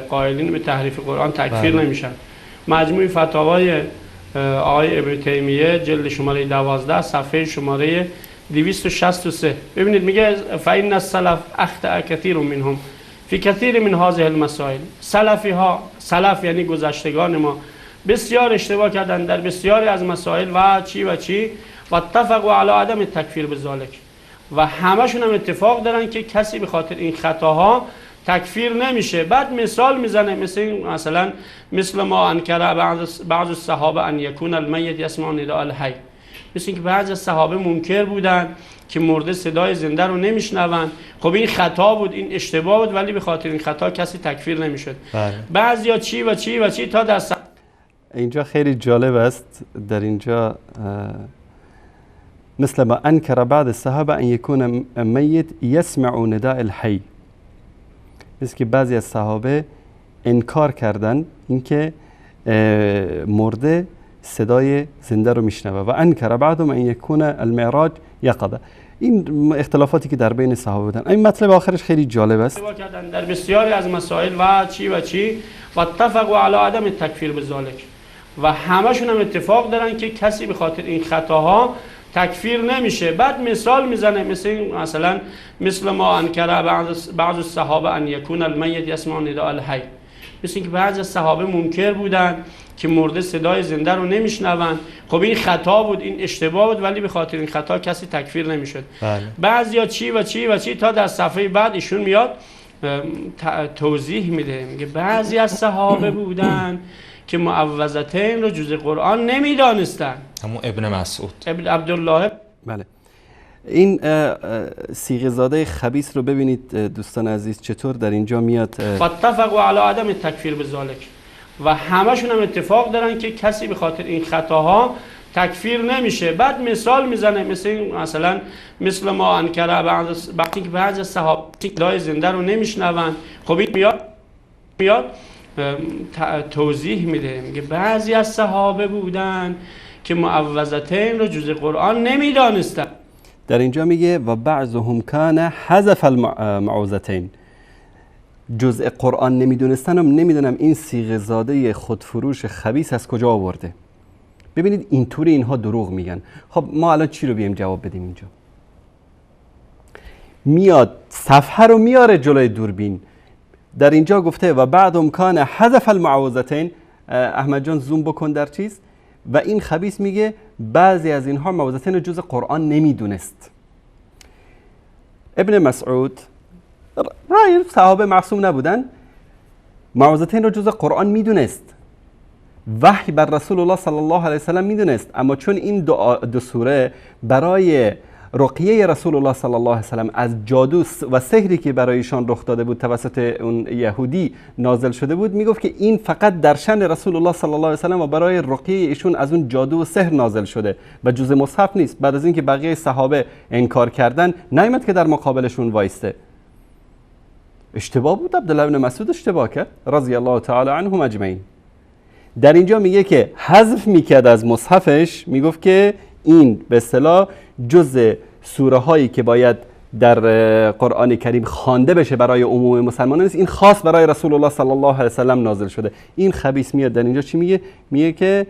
قائلین به تحریف قرآن تکفیر نمیشن. مجموع فتاوای آقای ابن تیمیه جلد شماره 12 صفحه شماره 263 ببینید میگه فإن السلف اخطأ كثير منهم فی کثیر من هذه المسائل. سلفی ها، سلف یعنی گذشتگان ما، بسیار اشتباه کردن در بسیاری از مسائل و چی و اتفقوا علی عدم تکفیر بذالک و همشون هم اتفاق دارن که کسی به خاطر این خطاها تکفیر نمیشه. بعد مثال میزنه مثل ما انکر بعض الصحابه ان یکون المیت یسمع نداء الحی، مثل اینکه بعضی از صحابه منکر بودن که مرده صدای زنده رو نمیشنون. خب این خطا بود، این اشتباه بود، ولی به خاطر این خطا کسی تکفیر نمیشد. بعضیا چی تا در اینجا خیلی جالب است. در اینجا مثل ما انکر بعض الصحابه ان یکون میت یسمع نداء الحی، مثل که بعضی از صحابه انکار کردن اینکه مرده صدای زنده رو میشنوه و انکر بعضهم ان یکون المعراج یقظه. این اختلافاتی که در بین صحابه بودن. این مطلب آخرش خیلی جالب است. در بسیاری از مسائل و چی و اتفقوا علی عدم تکفیر بذالک و همشون هم اتفاق دارن که کسی به خاطر این خطاها تکفیر نمیشه. بعد مثال میزنه مثل ما انکر بعض الصحابه ان یکون المیت یسمع نداء الحی، مثل اینکه بعضی از صحابه منکر بودن که مرده صدای زنده رو نمیشنون. خب این خطا بود، این اشتباه بود، ولی به خاطر این خطا کسی تکفیر نمیشد. بعضیا چی تا در صفحه بعد ایشون میاد توضیح میده، میگه بعضی از صحابه بودن که معوذتین رو جز قرآن نمیدانستن. همون ابن مسعود، ابن عبدالله. بله. این صیغه زاده خبیث رو ببینید دوستان عزیز چطور در اینجا میاد. اتفقوا علی عدم تکفیر بذالک و همشون هم اتفاق دارن که کسی به خاطر این خطاها تکفیر نمیشه. بعد مثال میزنه مثل ما انکر بعضی از صحابه صدای زنده رو نمیشنون. خب این میاد توضیح میده، میگه بعضی از صحابه بودن که معوذتین رو جز قرآن نمیدانستن. در اینجا میگه و بعضهم کان حذف المعوذتین، جزء قرآن نمیدونستنم. نمیدونم این صیغه زاده خودفروش خبیث از کجا آورده. ببینید اینطوری اینها دروغ میگن. خب ما الان چی رو بیایم جواب بدیم؟ اینجا میاد صفحه رو میاره جلوی دوربین، در اینجا گفته و بعضهم کان حذف المعوذتین. احمد جان زوم بکن در چیز. و این خبیث میگه بعضی از اینها معوذتین رو جز قرآن نمیدونست. ابن مسعود رای صحابه معصوم نبودن، معوذتین رو جز قرآن میدونست، وحی بر رسول الله صلی الله علیه وسلم میدونست، اما چون این دو سوره برای رقیه رسول الله صلی الله علیه و سلم از جادو و سحری که برای ایشان رخ داده بود توسط اون یهودی نازل شده بود، میگفت که این فقط در شأن رسول الله صلی الله علیه و سلم و برای رقیه ایشون از اون جادو و سحر نازل شده و جزء مصحف نیست. بعد از اینکه بقیه صحابه انکار کردن نیامد که در مقابلشون وایسته. اشتباه بود، عبدالله بن مسعود اشتباه کرد رضی الله تعالی عنهم اجمعین. در اینجا میگه که حذف میکرد از مصحفش، میگفت که این به اصطلاح جزء سوره هایی که باید در قرآن کریم خوانده بشه برای عموم مسلمانان نیست، این خاص برای رسول الله صلی الله علیه و سلم نازل شده. این خبیث میاد در اینجا چی میگه؟ میگه که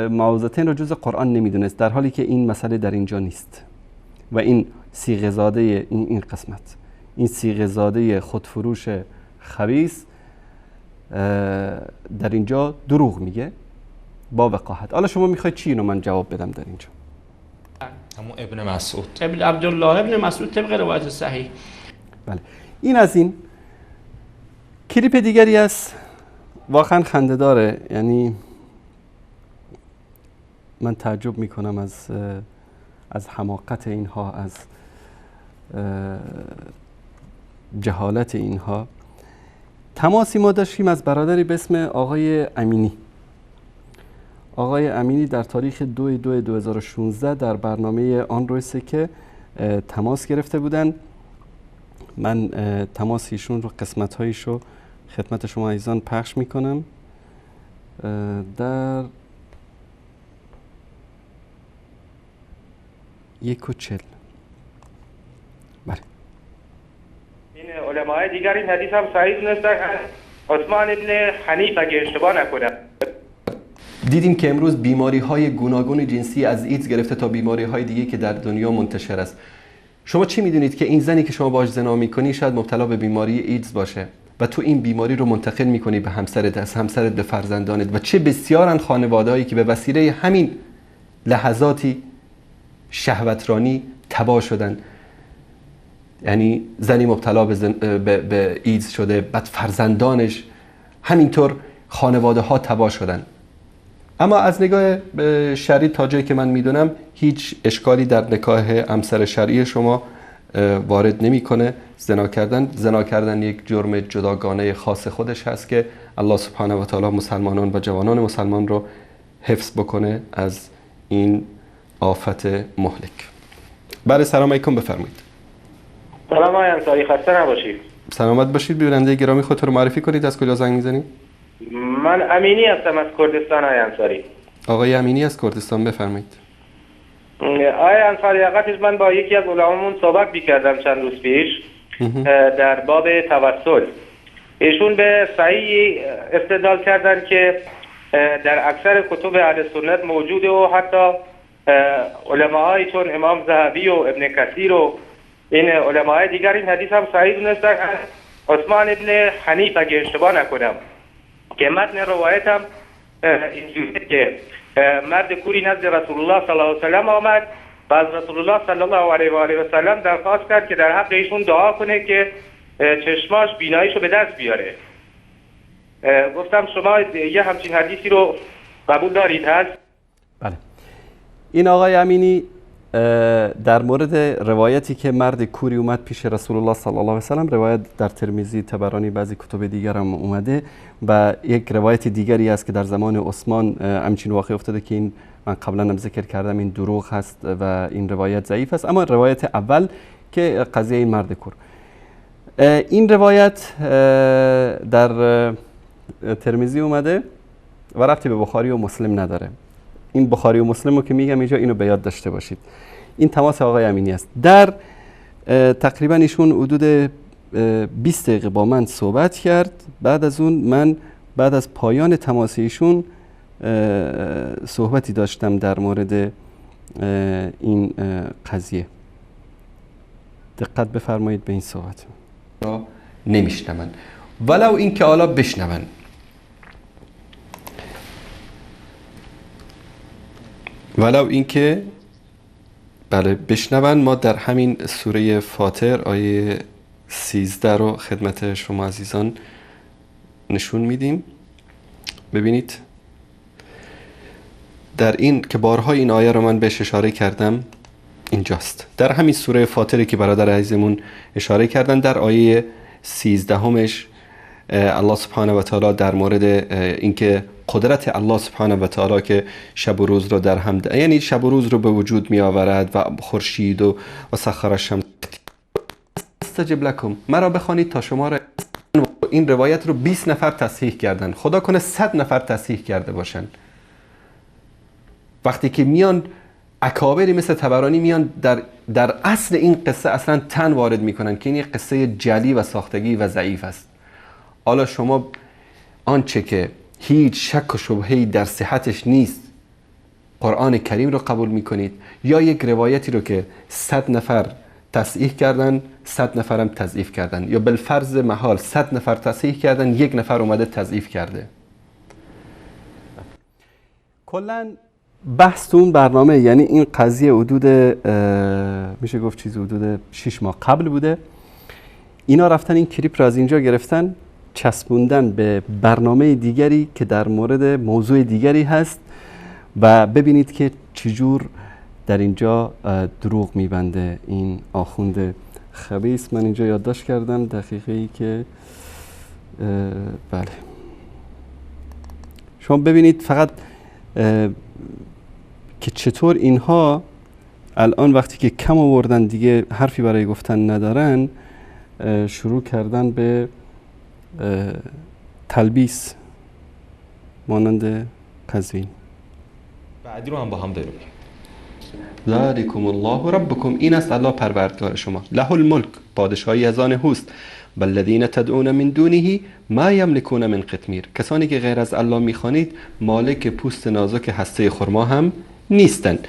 معوذتین رو جزء قرآن نمیدونست، در حالی که این مسئله در اینجا نیست. و این صیغه زاده این قسمت، این صیغه زاده خودفروش خبیث در اینجا دروغ میگه با وقاحت. حالا شما میخواید چی اینو من جواب بدم در اینجا؟ همون ابن مسعود، ابن عبدالله ابن مسعود طبق روایت صحیح. بله، این از این. کلیپ دیگری است واقعا خنده داره، یعنی من تعجب میکنم از حماقت اینها، از جهالت اینها. تماسی ما داشتیم از برادری به اسم آقای امینی. آقای امینی در تاریخ 2/2/2016 در برنامه آن رویسه که تماس گرفته بودن. من تماس ایشون رو قسمت‌هایش رو خدمت شما عزیزان پخش میکنم. در 1:40. بله. این علماء دیگر این حدیث هم صحیح دونستن. عثمان ابن حنیف اگه اشتباه نکنم. دیدیم که امروز بیماری های گوناگون جنسی از ایدز گرفته تا بیماری های دیگه که در دنیا منتشر است. شما چی میدونید که این زنی که شما باهاش زنا میکنی شاید مبتلا به بیماری ایدز باشه و تو این بیماری رو منتقل میکنی به همسرت، از همسرت به فرزندانت. و چه بسیارن خانواده‌هایی که به وسیله همین لحظاتی شهوترانی تباه شدن. یعنی زنی مبتلا به ایدز شده، بعد فرزندانش، همینطور خانواده ها تباه شدن. اما از نگاه شرعی تا جایی که من میدونم هیچ اشکالی در نکاح همسر شرعی شما وارد نمیکنه. زنا کردن یک جرم جداگانه خاص خودش هست که الله سبحانه و تعالی مسلمانان و جوانان مسلمان رو حفظ بکنه از این آفت مهلک. بله، سلام علیکم، بفرمایید. سلام آقای انصاری، خسته نباشید. سلامت باشید. بیننده گرامی خودتون رو معرفی کنید، از کجا زنگ میزنید؟ من امینی هستم از کردستان آقای انصاری. آقای امینی از کردستان، بفرمایید. آقای انصاری، حقیقتش من با یکی از علمامون صحبت می‌کردم چند روز پیش در باب توسل. ایشون به صحیح استدلال کردن که در اکثر کتب اهل سنت موجوده و حتی علماهای چون امام ذهبی و ابن کثیر و این علماهای دیگر این حدیث هم صحیح دونستن. عثمان ابن حنیف اگه اشتباه نکنم که متن روایت هم اینجوریه که مرد کوری نزد رسول الله صلی الله علیه و سلم آمد و از رسول الله صلی الله علیه و آله و سلم درخواست کرد که در حق ایشون دعا کنه که چشماش بیناییشو به دست بیاره. گفتم شما یه همچین حدیثی رو قبول دارید هست؟ بله. این آقای امینی در مورد روایتی که مرد کوری اومد پیش رسول الله صلی الله علیه و سلم، روایت در ترمذی، طبرانی، بعضی کتب دیگر هم اومده و یک روایت دیگری است که در زمان عثمان همچین واقع افتاده که این من قبلا هم ذکر کردم این دروغ هست و این روایت ضعیف است. اما روایت اول که قضیه این مرد کور، این روایت در ترمذی اومده و ربطی به بخاری و مسلم نداره. این بخاری و مسلم رو که میگم اینجا اینو به یاد داشته باشید. این تماس آقای امینی است. در تقریبا ایشون حدود 20 دقیقه با من صحبت کرد. بعد از اون من بعد از پایان تماس ایشون صحبتی داشتم در مورد این قضیه. دقت بفرمایید به این صحبت. نمیشنون ولو این که حالا بشنون. ولو اینکه بله بشنون. ما در همین سوره فاطر آیه 13 رو خدمت شما عزیزان نشون میدیم. ببینید در این که بارها این آیه رو من بهش اشاره کردم، اینجاست در همین سوره فاطری که برادر عزیزمون اشاره کردن در آیه 13 الله سبحانه و تعالی در مورد اینکه قدرت الله سبحانه و تعالی که شب و روز رو در هم یعنی شب و روز رو به وجود می آورد و خورشید و سخر الشمس استجب لکم، مرا بخوانید تا شما را. این روایت رو 20 نفر تصحیح کردن، خدا کنه 100 نفر تصحیح کرده باشن. وقتی که میان اکابری مثل طبرانی میان در اصل این قصه اصلا تن وارد میکنن که این یک قصه جعلی و ساختگی و ضعیف است. حالا شما آنچه که هیچ شک و شبهه‌ای در صحتش نیست قرآن کریم رو قبول میکنید یا یک روایتی رو که 100 نفر تصحیح کردن 100 نفرم تضعیف کردن یا بالفرض محال 100 نفر تصحیح کردن 1 نفر اومده تضعیف کرده. کلاً بحث تو اون برنامه یعنی این قضیه حدود میشه گفت چیز حدود 6 ماه قبل بوده. اینا رفتن این کلیپ رو از اینجا گرفتن چسبوندن به برنامه دیگری که در مورد موضوع دیگری هست و ببینید که چجور در اینجا دروغ میبنده این آخوند خبیث. من اینجا یادداشت کردم دقیقه ای که بله شما ببینید فقط که چطور اینها الان وقتی که کم آوردن دیگه حرفی برای گفتن ندارن شروع کردن به تلبیس مانند قزوین. بعدی رو هم با هم داریم. ذالکم الله ربکم، این است الله پروردگار شما. له الملک، پادشاهی از آن هست. والذین تدعون من دونه ما یملکون من قطمیر، کسانی که غیر از الله میخوانید مالک پوست نازک هسته خرما هم نیستند.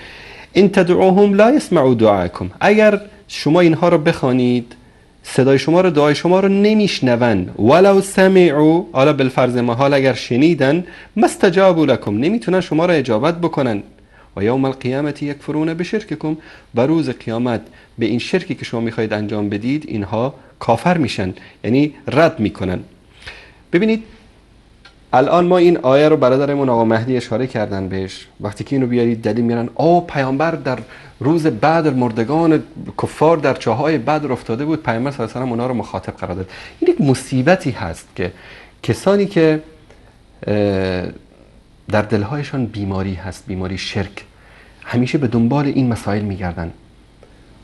ان تدعوهم لا يسمعوا دعاءکم، اگر شما اینها رو بخوانید صدای شما رو دعای شما رو نمیشنون. ولو سمعوا، حالا بالفرض محال اگر شنیدن، مستجابوا لکم، نمیتونن شما رو اجابت بکنن. و یوم القیامت یکفرون بشرککم، و روز قیامت به این شرکی که شما میخواید انجام بدید اینها کافر میشن، یعنی رد میکنن. ببینید الان ما این آیه رو برادرمون آقا مهدی اشاره کردن بهش، وقتی که اینو بیارید دلیل میارن پیامبر در روز بدر مردگان کفار در چاهای بدر افتاده بود، پیامبر صلی الله علیه و آله اونا رو مخاطب قرار داد. این یک مصیبتی هست که کسانی که در دلهایشان بیماری هست، بیماری شرک، همیشه به دنبال این مسائل میگردن.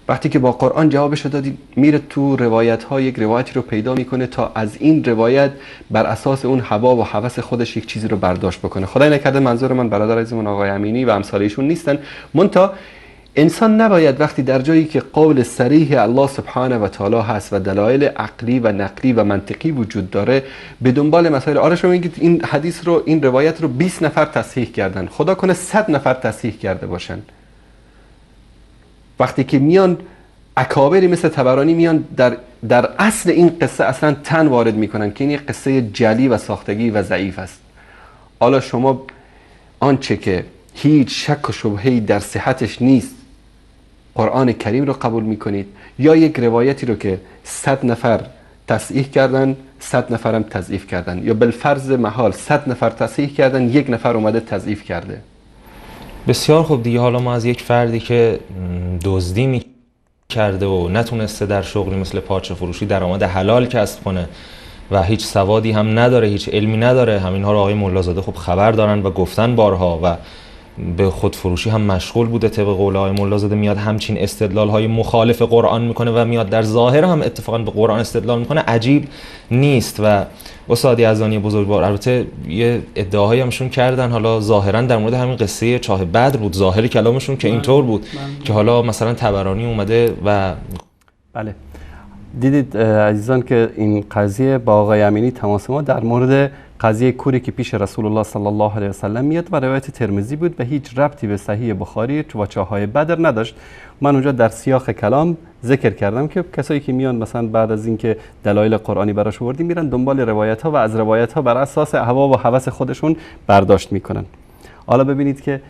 وقتی که با قرآن جوابش دادی میره تو روایت ها یک روایتی رو پیدا میکنه تا از این روایت بر اساس اون هوا و هوس خودش یک چیزی رو برداشت بکنه. خدای نکرده منظور من برادر عزیزمون آقای امینی و امثال ایشون نیستن، منتها انسان نباید وقتی در جایی که قول صریح الله سبحانه و تعالی هست و دلایل عقلی و نقلی و منطقی وجود داره به دنبال مسائل. شما میگید این حدیث رو این روایت رو 20 نفر تصحیح کردن، خدا کنه 100 نفر تصحیح کرده باشن. وقتی که میان اکابری مثل طبرانی میان در اصل این قصه اصلا تن وارد میکنن که این یک قصه جعلی و ساختگی و ضعیف است. حالا شما آنچه که هیچ شک و شبهه‌ای در صحتش نیست قرآن کریم رو قبول میکنید یا یک روایتی رو که 100 نفر تصحیح کردن 100 نفرم تضعیف کردن یا بالفرض محال 100 نفر تصحیح کردن 1 نفر اومده تضعیف کرده. بسیار خوب دیگه. حالا ما از یک فردی که دزدی میکرده و نتونسته در شغلی مثل پارچه فروشی درآمد حلال کسب کنه و هیچ سوادی هم نداره، هیچ علمی نداره، همینها رو آقای ملازاده خب خبر دارن و گفتن بارها و به خودفروشی هم مشغول بوده. طبق قول آقای ملازاده میاد همچین استدلال های مخالف قرآن میکنه و میاد در ظاهر هم اتفاقا به قرآن استدلال میکنه. عجیب نیست. و استاد یزدانی بزرگوار البته یه ادعاهایی همشون کردن، حالا ظاهرا در مورد همین قصه چاه بدر بود، ظاهر کلامشون که اینطور بود که حالا مثلا طبرانی اومده و بله دیدید عزیزان که این قضیه با آقای امینی تماس ما در مورد قضیه کوری که پیش رسول الله صلی الله علیه و سلم میاد و روایت ترمذی بود و هیچ ربطی به صحیح بخاری و چاهای بدر نداشت. من اونجا در سیاق کلام ذکر کردم که کسایی که میان مثلا بعد از اینکه دلایل قرآنی براش آوردیم میرن دنبال روایت ها و از روایت ها بر اساس هوا و هوس خودشون برداشت میکنن. حالا ببینید که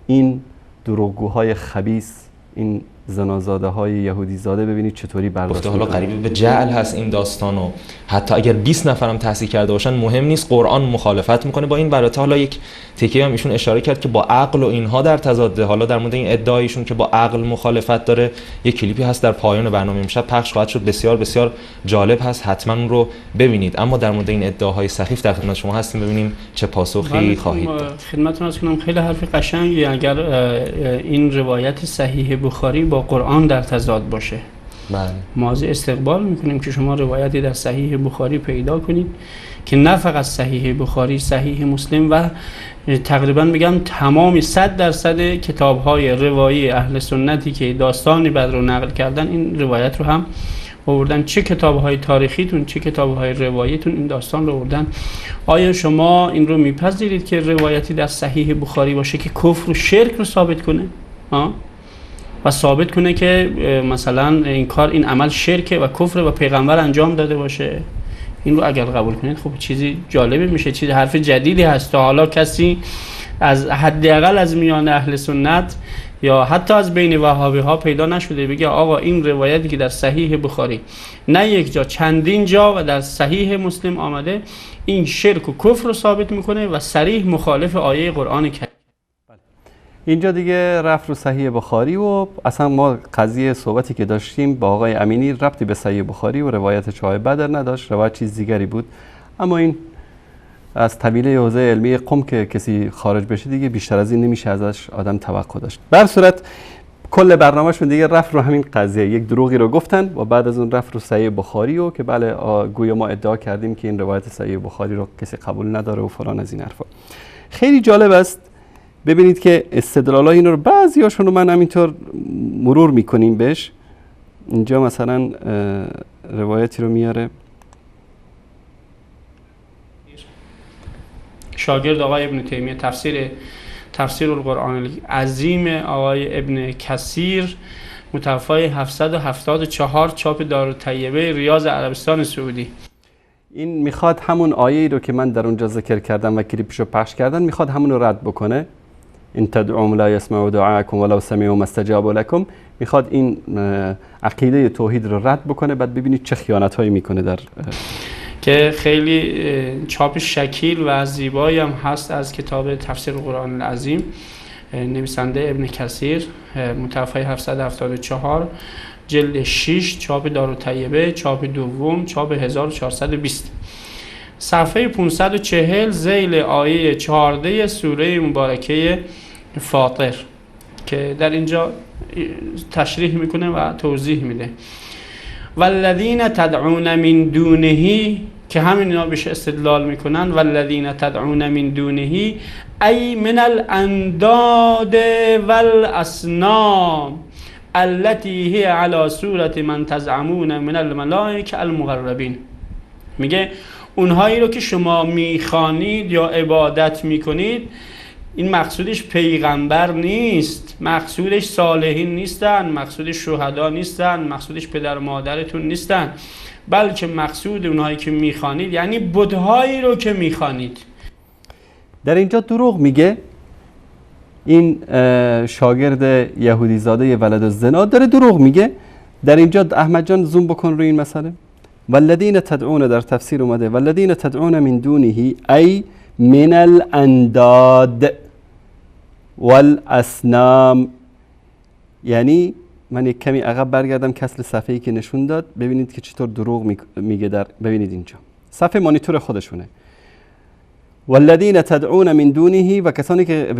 این دروغگوهای خبیث، این زنازاده های یهودی زاده ببینید چطوری برداشت حالا قریب به جعل هست این داستانو، حتی اگر 20 نفرم تحصیل کرده باشن مهم نیست، قرآن مخالفت میکنه با این. برات حالا یک تکیه هم ایشون اشاره کرد که با عقل و اینها در تضاده. حالا در مورد این ادعایشون که با عقل مخالفت داره یک کلیپی هست در پایان برنامه امشب پخش خواهد شد، بسیار بسیار جالب هست، حتما اون رو ببینید. اما در مورد این ادعاهای سخیف در خدمت شما هستیم، ببینیم چه پاسخی خواهید داد. خدمتتون عرض کنم خیلی حرف قشنگی، اگر این روایت صحیح بخاری با قرآن در تضاد باشه، بله، ما از استقبال میکنیم که شما روایتی در صحیح بخاری پیدا کنید که نه فقط صحیح بخاری، صحیح مسلم و تقریبا میگم تمام 100% کتاب‌های روایی اهل سنتی که داستان بدر رو نقل کردن این روایت رو هم آوردن. چه کتاب‌های تاریخیتون چه کتاب‌های رواییتون این داستان رو آوردن. آیا شما این رو میپذیرید که روایتی در صحیح بخاری باشه که کفر و شرک رو ثابت کنه و ثابت کنه که مثلا این کار، این عمل شرکه و کفر و پیغمبر انجام داده باشه؟ این رو اگر قبول کنید خب چیزی جالبی میشه، چیز حرف جدیدی هست. تا حالا کسی از حداقل از میان اهل سنت یا حتی از بین وهابی ها پیدا نشده بگه آقا این روایتی که در صحیح بخاری نه یک جا چندین جا و در صحیح مسلم آمده این شرک و کفر رو ثابت میکنه و صریح مخالف آیه قرآن کریم. اینجا دیگه رفت رو صحیح بخاری و اصلا ما قضیه صحبتی که داشتیم با آقای امینی ربطی به صحیح بخاری و روایت چاه بدر نداشت، روایت چیز دیگری بود. اما این از طویله حوزه علمی قم که کسی خارج بشه دیگه بیشتر از این نمیشه ازش آدم توقع داشت. به هر صورت کل برنامه‌شون دیگه رفت رو همین قضیه، یک دروغی رو گفتن و بعد از اون رفت رو صحیح بخاری و که بله گویا ما ادعا کردیم که این روایت صحیح بخاری رو کسی قبول نداره و فلان از این حرفا. خیلی جالب است ببینید که استدلالای این رو بعضیاشون رو من همینطور مرور میکنیم بهش. اینجا مثلا روایتی رو میاره شاگرد آقای ابن تیمیه، تفسیر القرآن عظیم آقای ابن کثیر، متوفای 774، چاپ دارالطیبه ریاض عربستان سعودی. این میخواد همون آیه‌ای رو که من در اونجا ذکر کردم و کلیپشو پخش کردن میخواد همون رو رد بکنه. این تدعوهم لا یسمعوا دعاءکم ولو سمعوا ما استجابوا لکم. میخواد این عقیده توحید رو رد بکنه. بعد ببینید چه خیانت‌هایی میکنه در که خیلی چاپ شکیل و زیبایی هم هست از کتاب تفسیر القرآن العظیم، نویسنده ابن کثیر، متوفای 774، جلد 6، چاپ دارالطیبه، چاپ دوم، چاپ 1420، صفحه 540 ذیل آیه 14 سوره مبارکه فاطر که در اینجا تشریح میکنه و توضیح میده. والذین تدعون من دونه، که همین اینا بهش استدلال میکنن، والذین تدعون من دونه ای من الانداد والاصنام التي هي على صورت من تزعمون من الملائکه المقربین. میگه اونهایی رو که شما میخوانید یا عبادت میکنید این مقصودش پیغمبر نیست، مقصودش صالحین نیستن، مقصودش شهدا نیستن، مقصودش پدر و مادرتون نیستن، بلکه مقصود اونهایی که میخوانید یعنی بت‌هایی رو که میخوانید. در اینجا دروغ میگه. این شاگرد یهودی زاده ولد الزنا داره دروغ میگه. در اینجا احمد جان زوم بکن روی این مسئله. والذین تدعون در تفسیر اومده والذین تدعون من دونه ای من الانداد والاصنام. یعنی من یک کمی عقب برگردم کسل صفحه‌ای که نشون داد ببینید که چطور دروغ میگه. ببینید اینجا صفحه مانیتور خودشونه. والذین تدعون من دونه، و کسانی که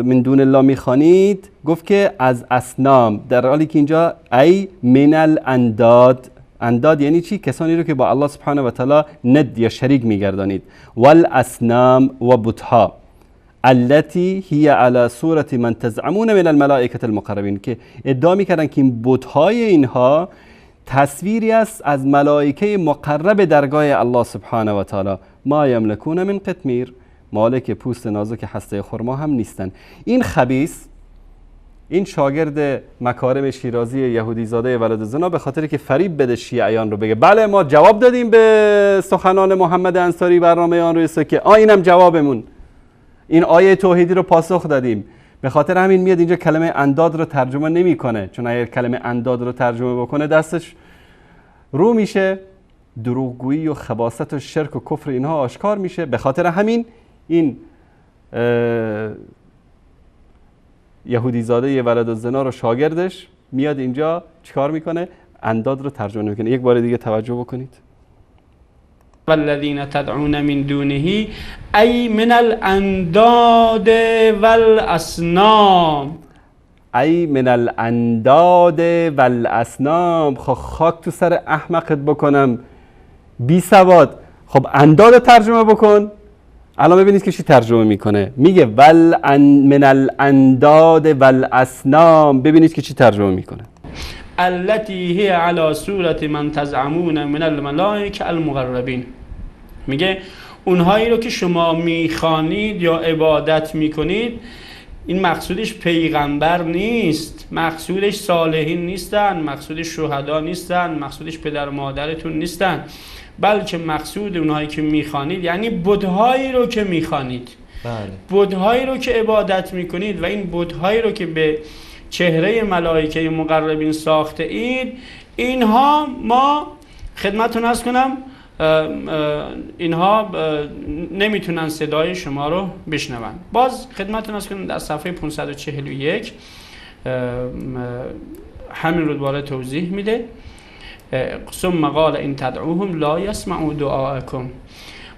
من دون الله میخوانید گفت که از اصنام، در حالی که اینجا ای من الانداد. انداد یعنی چی؟ کسانی رو که با الله سبحانه و تعالی ند یا شریک میگردانید. والاصنام و بتها التي هي على صورت من تزعمون من الملائکه المقربین، که ادعا میکردن که این بتهای اینها تصویری است از ملائکه مقرب درگاه الله سبحانه و تعالی. ما یملکون من قطمیر، مالک پوست نازک هسته خرما هم نیستن. این خبیث، این شاگرد مکارم شیرازی یهودی زاده ولد زنا، به خاطر که فریب بده شیعیان رو بگه بله ما جواب دادیم به سخنان محمد انصاری برنامه آن روی که اینم جوابمون، این آیه توحیدی رو پاسخ دادیم، به خاطر همین میاد اینجا کلمه انداد رو ترجمه نمیکنه، چون اگر کلمه انداد رو ترجمه بکنه دستش رو میشه، دروغگویی و خباثت و شرک و کفر اینها آشکار میشه. به خاطر همین این یهودی زاده ولد الزنا رو شاگردش میاد اینجا چیکار میکنه؟ انداد رو ترجمه میکنه. یک بار دیگه توجه بکنید. والذین تدعون من دونه ای من الانداد والاصنام، ای من الانداد والاصنام. خاک تو سر احمقت بکنم بی سواد. خب انداد ترجمه بکن. الان ببینید که چی ترجمه میکنه، میگه من الانداد والاصنام. ببینید که چی ترجمه میکنه. التي هي على صورت من تزعمون من الملائکه المقربین. میگه اونهایی رو که شما میخوانید یا عبادت میکنید، این مقصودش پیغمبر نیست، مقصودش صالحین نیستن، مقصودش شهدا نیستن، مقصودش پدر و مادرتون نیستن، بلکه مقصود اونهایی که میخوانید یعنی بت‌هایی رو که میخوانید، بت‌هایی رو که عبادت میکنید و این بت‌هایی رو که به چهره ملائکه مقربین ساخته اید، اینها ما خدمتتون عرض کنم اینها نمیتونن صدای شما رو بشنون. باز خدمتتون عرض کنم در صفحه 541 همین رو دوباره توضیح میده. ثم قال ان تدعوهم لا يسمعوا دعاءكم.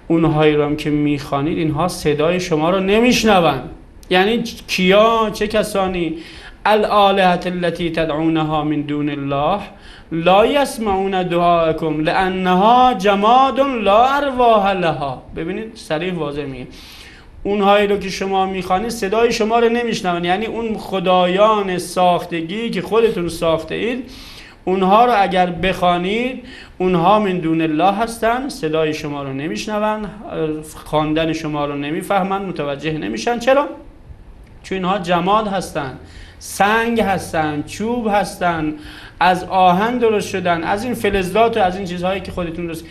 اونهایی رو هم که میخوانید اینها صدای شما رو نمیشنون. یعنی کیا؟ چه کسانی؟ الالهه التي تدعونها من دون الله لا يسمعون دعاءكم لانها جماد لا ارواح لها. ببینید صریح واضح میگه اونهایی رو که شما میخوانید صدای شما رو نمیشنون، یعنی اون خدایان ساختگی که خودتون ساخته اید، اونها رو اگر بخوانید اونها من دون الله هستن، صدای شما رو نمیشنون، خواندن شما رو نمیفهمن، متوجه نمیشن. چرا؟ چون اینها جماد هستن، سنگ هستن، چوب هستن، از آهن درست شدن، از این فلزات و از این چیزهایی که خودتون درست.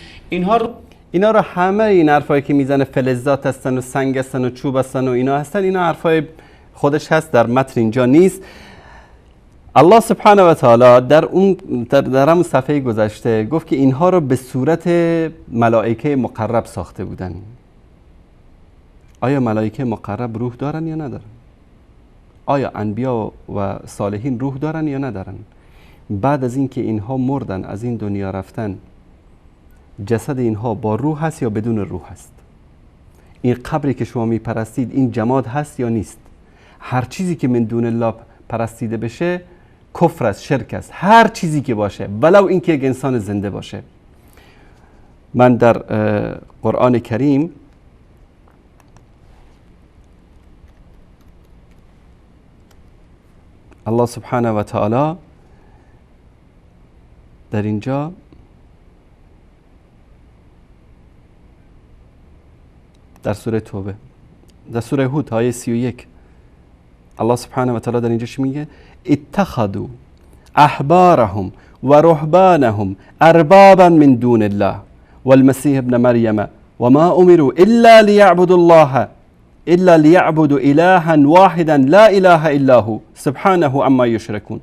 اینا رو همه این حرفایی که میزنه فلزات هستن و سنگ هستن و چوب هستن و اینا هستن، اینا حرفای خودش هست، در متن اینجا نیست. الله سبحانه و تعالی در همون صفحه گذشته گفت که اینها رو به صورت ملائکه مقرب ساخته بودن. آیا ملائکه مقرب روح دارن یا ندارن؟ آیا انبیا و صالحین روح دارن یا ندارن؟ بعد از اینکه اینها مردن، از این دنیا رفتن، جسد اینها با روح هست یا بدون روح هست؟ این قبری که شما میپرستید این جماد هست یا نیست؟ هر چیزی که من دون الله پرستیده بشه کفر است، شرک است، هر چیزی که باشه، ولو اینکه یک انسان زنده باشه. من در قرآن کریم الله سبحانه و تعالی در اینجا در سوره توبه، در سوره هود آیه 31 الله سبحانه و تعالی در اینجا چی میگه؟ اتخذوا احبارهم و رهبانهم اربابا من دون الله والمسيح ابن مريم وما امروا الا ليعبدوا الها واحدا لا اله الا هو سبحانه عما یشركون.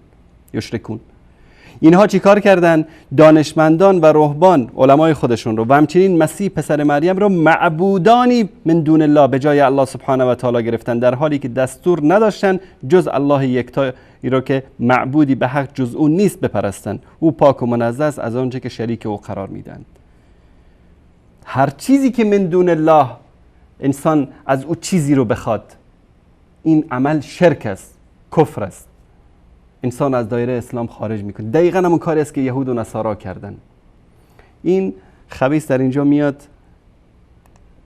اینها چی کار کردن؟ دانشمندان و رهبان علمای خودشون رو و همچنین مسیح پسر مریم رو معبودانی من دون الله به جای الله سبحانه و تعالی گرفتن، در حالی که دستور نداشتن جز الله یکتایی رو که معبودی به حق جز اون نیست بپرستن. او پاک و منزه است از آنچه که شریک او قرار میدن. هر چیزی که من دون الله انسان از او چیزی رو بخواد، این عمل شرک است، کفر است، انسان از دایره اسلام خارج میکنه. دقیقاً همون کاری است که یهود و نصارا کردن. این خبیث در اینجا میاد،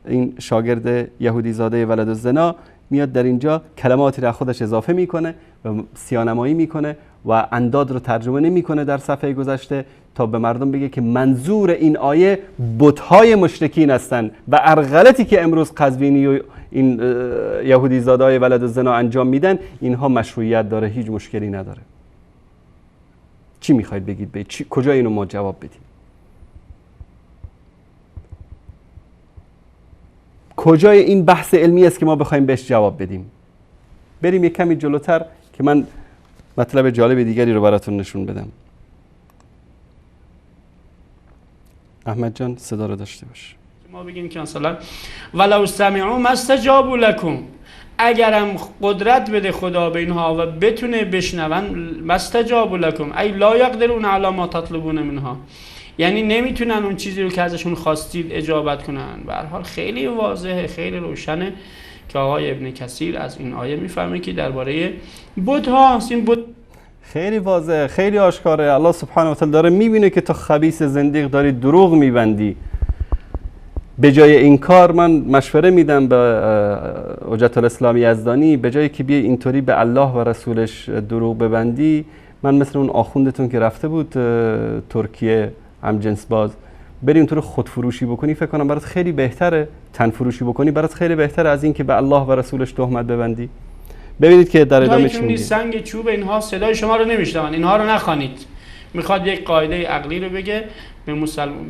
این شاگرد یهودی زاده ولد الزنا میاد در اینجا کلماتی را خودش اضافه میکنه و سیانمایی میکنه و انداد رو ترجمه نمیکنه در صفحه گذشته تا به مردم بگه که منظور این آیه بت‌های مشرکین هستن و ارغلتی که امروز قزوینی و این یهودی زادای ولد الزنا انجام میدن اینها مشروعیت داره، هیچ مشکلی نداره. چی میخواید بگید؟ به کجا اینو ما جواب بدیم؟ کجای این بحث علمی است که ما بخوایم بهش جواب بدیم؟ بریم یک کمی جلوتر که من مطلب جالب دیگری رو براتون نشون بدم. احمد جان صدا رو داشته باش. ما بگیم که مثلا ولو سمعوا ما استجابوا لكم، اگرم قدرت بده خدا به اینها و بتونه بشنون، ما استجابوا لكم ای لا یقدرون علی ما تطلبون منها، یعنی نمیتونن اون چیزی رو که ازشون خواستید اجابت کنن. به هر حال خیلی واضحه، خیلی روشنه که آقای ابن کثیر از این آیه میفهمه که درباره بت هاست. این بت خیلی واضحه، خیلی آشکاره. الله سبحانه و تعالی داره میبینه که تو خبیث زندیق داری دروغ میبندی. به جای این کار من مشوره میدم به حجت الاسلام یزدانی، به جایی که بیای اینطوری به الله و رسولش دروغ ببندی، من مثل اون آخوندتون که رفته بود ترکیه هم جنس باز، بری اونطور خودفروشی بکنی، فکر کنم برات خیلی بهتره. تن فروشی بکنی برات خیلی بهتره از این که به الله و رسولش تهمت ببندی. ببینید که در ادامه چی میگه. سنگ چوب اینها صدای شما رو نمیشنون، اینها رو نخوانید. میخواد یک قاعده عقلی رو بگه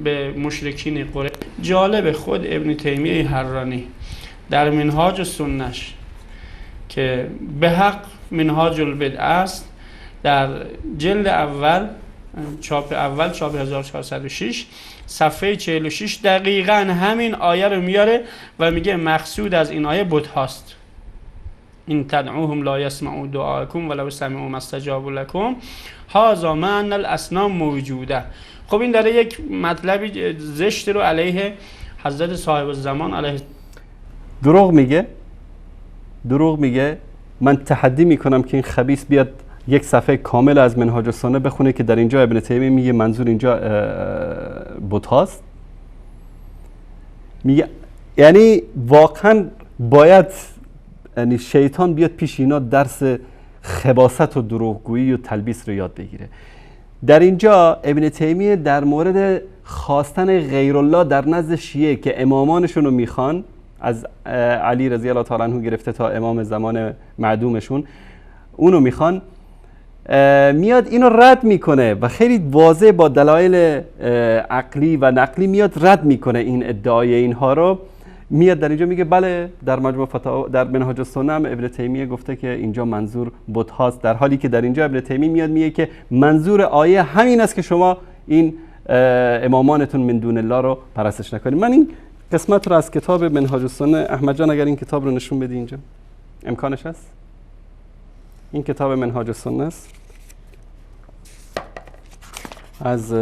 به مشرکین قریش. جالب خود ابن تیمیه حرانی در منهاج سنش که به حق منهاج البدع است، در جلد اول چاپ 1406 صفحه 46 دقیقاً همین آیه رو میاره و میگه مقصود از این آیه بت هاست. این تدعوهم لا یسمعوا دعاءکم ولو سمعوا ما استجابوا لكم هذا معنی الاصنام موجوده. خب این داره یک مطلبی زشت رو علیه حضرت صاحب الزمان علیه دروغ میگه. من تحدی میکنم که این خبیث بیاد یک صفحه کامل از منهاج السنه بخونه که در اینجا ابن تیمیه میگه منظور اینجا بت هاست. میگه یعنی واقعا باید یعنی شیطان بیاد پیش اینا درس خباثت و دروغگویی و تلبیس رو یاد بگیره. در اینجا ابن تیمیه در مورد خواستن غیر الله در نزد شیعه که امامانشون رو میخوان، از علی رضی الله تعالی عنه گرفته تا امام زمان معدومشون اونو میخوان، میاد اینو رد میکنه و خیلی واضح با دلایل عقلی و نقلی میاد رد میکنه این ادعای اینها رو. میاد در اینجا میگه بله در مجموع فتاوا در منهاج السنه ابن تیمیه گفته که اینجا منظور بت هاست، در حالی که در اینجا ابن تیمیه میاد میگه که منظور آیه همین است که شما این امامانتون من دون الله رو پرستش نکنید. من این قسمت رو از کتاب منهاج السنه، احمد جان اگر این کتاب رو نشون بدی اینجا امکانش هست. این کتاب منهاج السنه است از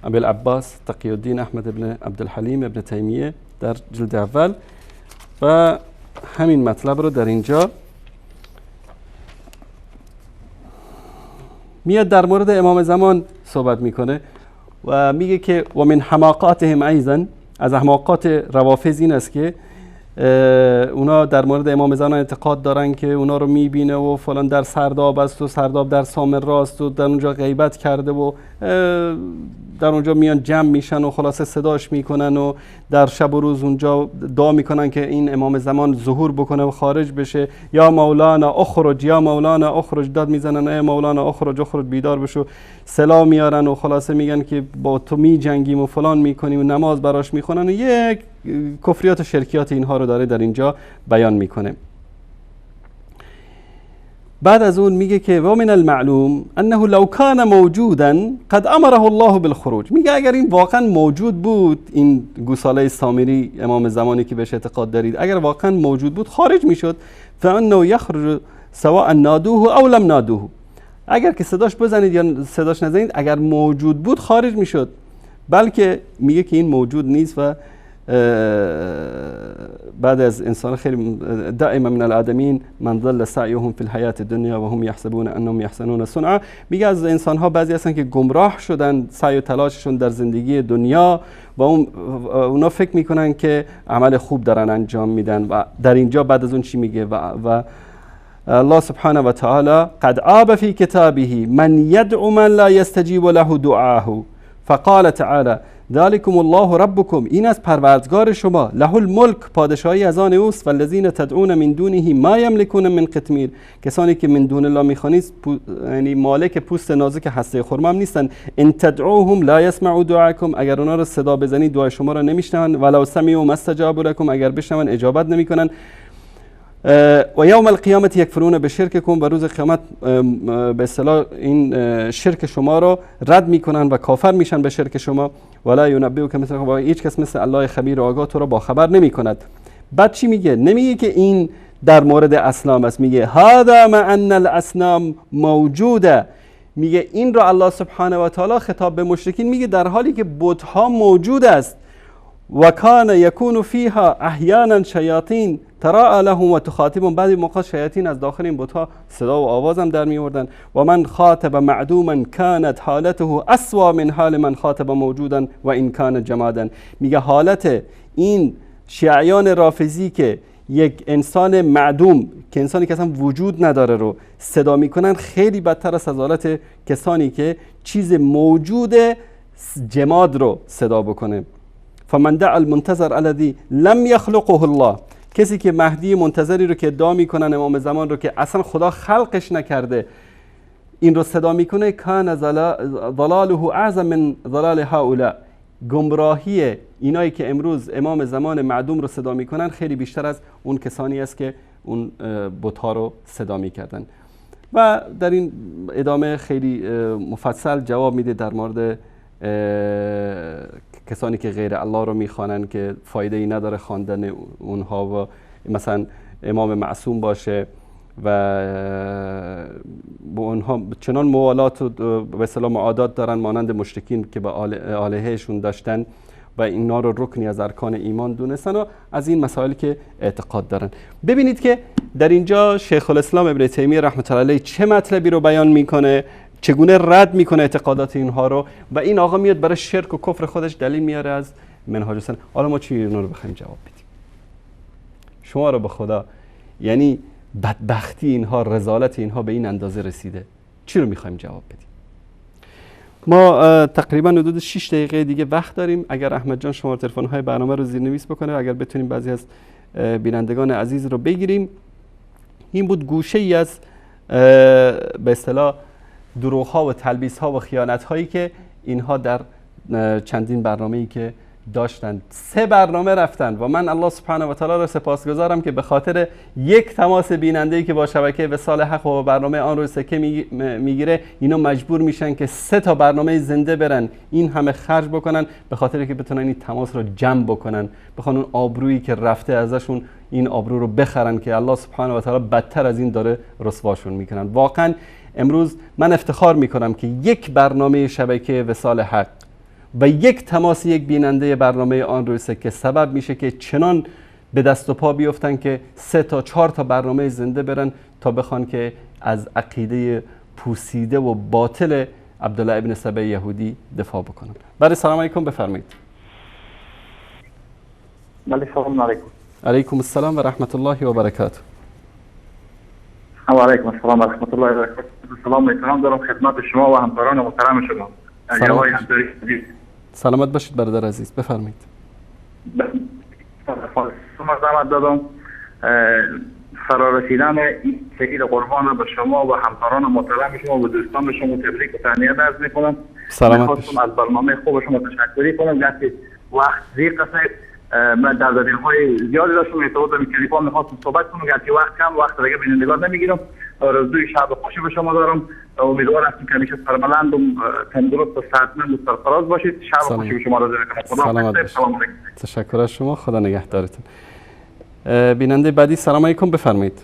ابی العباس تقی الدین احمد ابن عبدالحلیم ابن تیمیه در جلد اول و همین مطلب رو در اینجا میاد در مورد امام زمان صحبت میکنه و میگه که و من حماقاتهم ایضا، از احماقات روافض این است که اونا در مورد امام زمان اعتقاد دارن که اونا رو میبینه و فلان در سرداب است و سرداب در سامرا است و در اونجا غیبت کرده و در اونجا میان جمع میشن و خلاصه صداش میکنن و در شب و روز اونجا دعا میکنن که این امام زمان ظهور بکنه و خارج بشه. یا مولانا اخرج، یا مولانا اخرج، داد میزنن ای مولانا اخرج اخرج، بیدار بشو. سلام میارن و خلاصه میگن که با تو میجنگیم و فلان میکنیم و نماز براش میخونن و یک کفریات و شرکیات اینها رو داره در اینجا بیان میکنه. بعد از اون میگه که و من المعلوم انه لو کان موجودا قد امره الله بالخروج. میگه اگر این واقعا موجود بود، این گوساله سامری امام زمانی که بهش اعتقاد دارید اگر واقعا موجود بود خارج میشد. فانه یخرج سواء نادوه او لم نادوه، اگر که صداش بزنید یا صداش نزنید اگر موجود بود خارج میشد. بلکه میگه که این موجود نیست و بعد از انسان خیلی دائما من الادمین من ضل سعیهم فی الحیات الدنیا و هم یحسبون انهم یحسنون صنعا. میگه از انسان ها بعضی هستن که گمراه شدن سعی و تلاششون در زندگی دنیا و اونا فکر میکنن که عمل خوب دارن انجام میدن. و در اینجا بعد از اون چی میگه و الله سبحانه و تعالی قد عاب فی کتابه من یدعو من لا یستجیب له دعاه فقال تعالی ذالکم الله ربکم، این از پروردگار شما، له الملک، پادشاهی از آن اوست، والذین تدعون من دونه ما یملکون من قطمیر، کسانی که من دون الله میخوانید یعنی مالک پوست نازک هسته خرما هم نیستن. ان تدعوهم لا یسمعوا دعاءکم، اگر اونا رو صدا بزنید دعای شما رو نمیشنون. ولو سمعوا ما استجابوا لكم، اگر بشنون اجابت نمیکنن. و یوم القیامت یکفرون به شرککم، و روز قیامت به اصطلاح این شرک شما رو رد میکنن و کافر میشن به شرک شما. ولا ینبئک مثل خبیر، هیچ کس مثل الله خبیر و آگاه تو رو با خبر نمیکند. بعد چی میگه؟ نمیگه که این در مورد اصنام است، میگه هذا مع ان الاصنام موجوده. میگه این رو الله سبحانه و تعالی خطاب به مشرکین میگه در حالی که بت ها موجود است. و کان یکون فیها احیانا شیاطین تراء لهم و تخاطبهم، بعضی موقع شیاطین از داخل این بت ها صدا و آواز هم در می آوردن. و من خاطب معدوما كانت حالته اسوا من حال من خاطب موجودا و ان کان جمادا. میگه حالت این شیعیان رافضی که یک انسان معدوم، که انسانی که اصلا وجود نداره رو صدا میکنن، خیلی بدتر است از حالت کسانی که چیز موجود جماد رو صدا بکنه. فمن دعا المنتظر الذي لم يخلقه الله، کسی که مهدی منتظری رو که ادعا میکنن امام زمان رو که اصلا خدا خلقش نکرده این رو صدا میکنه، کان ضلاله اعظم من ضلال هؤلاء، گمراهی اینایی که امروز امام زمان معدوم رو صدا میکنن خیلی بیشتر از اون کسانی است که اون بت‌ها رو صدا میکردن. و در این ادامه خیلی مفصل جواب میده در مورد کسانی که غیر الله رو میخوانن که فایده ای نداره خواندن اونها، و مثلا امام معصوم باشه و با اونها چنان موالات و به اصطلاح معادات دارن مانند مشرکین که به آلههشون داشتن و اینا رو رکنی از ارکان ایمان دونستن و از این مسائلی که اعتقاد دارن. ببینید که در اینجا شیخ الاسلام ابن تیمیه رحمت الله علیه چه مطلبی رو بیان میکنه، چگونه رد میکنه اعتقادات اینها رو، و این آقا میاد برای شرک و کفر خودش دلیل میاره از منهاج السنه. حالا ما چی اینا رو بخوایم جواب بدیم؟ شما رو به خدا، یعنی بدبختی اینها، رذالت اینها به این اندازه رسیده، چی رو میخوایم جواب بدیم؟ ما تقریبا حدود 6 دقیقه دیگه وقت داریم. اگر احمد جان شما تلفن های برنامه رو زیرنویس بکنه، اگر بتونیم بعضی از بینندگان عزیز رو بگیریم. این بود گوشه ای از به اصطلاح دروغ ها و تلبیس ها و خیانت هایی که اینها در چندین برنامه‌ای که داشتن، 3 برنامه رفتن و من الله سبحانه و تعالی را سپاسگزارم که به خاطر یک تماس بیننده‌ای که با شبکه وصال حق و برنامه آن رو سکه میگیره، اینا مجبور میشن که 3 تا برنامه زنده برن، این همه خرج بکنن به خاطر که بتونن این تماس رو جمع بکنن، بخوان اون آبرویی که رفته ازشون این آبرو رو بخرن که الله سبحانه و تعالی بدتر از این داره رسواشون میکنن. واقعا امروز من افتخار میکنم که یک برنامه شبکه وصال حق و یک تماس یک بیننده برنامه آن روی سکه سبب میشه که چنان به دست و پا بیفتن که 3 تا 4 تا برنامه زنده برن تا بخوان که از عقیده پوسیده و باطل عبدالله ابن سبع یهودی دفاع بکنن. بله سلام علیکم، بفرمایید. بله سلام علیکم. علیکم السلام و رحمت الله و برکاته. و علیکم السلام و رحمت الله و برکاته. سلام احترام دارم خدمت شما و همکاران محترم شما. سلامت باشید برادر عزیز، بفرمایید. شما زحمت دادم فرارسیدن این شهید قربان به شما و همکاران محترم شما و دوستان شما تبریک و تهنیت عرض میکنم. سلامت باشید. از برنامه خوب شما تشکر کنم که وقت ضیق است. من در دقیقه‌های زیادی داشتم ارتباط با تلفن می‌خواستم صحبت کنم، که وقت کم، وقت دیگه بینندگان نمیگیرم. آرزوی شب خوشی به شما دارم. امیدوارم که همیشه سربلند و تندرست و صحتمند و سرفراز باشید. شب خوشی به شما آرزو می‌کنم. سلامت باشید. تشکر از شما، خدا نگهدارتون. بیننده بعدی سلام علیکم، بفرمایید.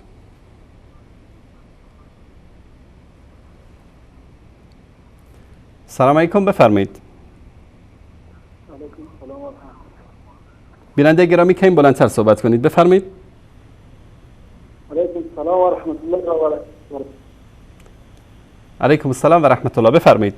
سلام علیکم، بفرمایید. بیننده گرامی کمی بلندتر صحبت کنید، بفرمایید. علیکم السلام و رحمت الله و برکاته. علیکم السلام و رحمت الله، بفرمایید.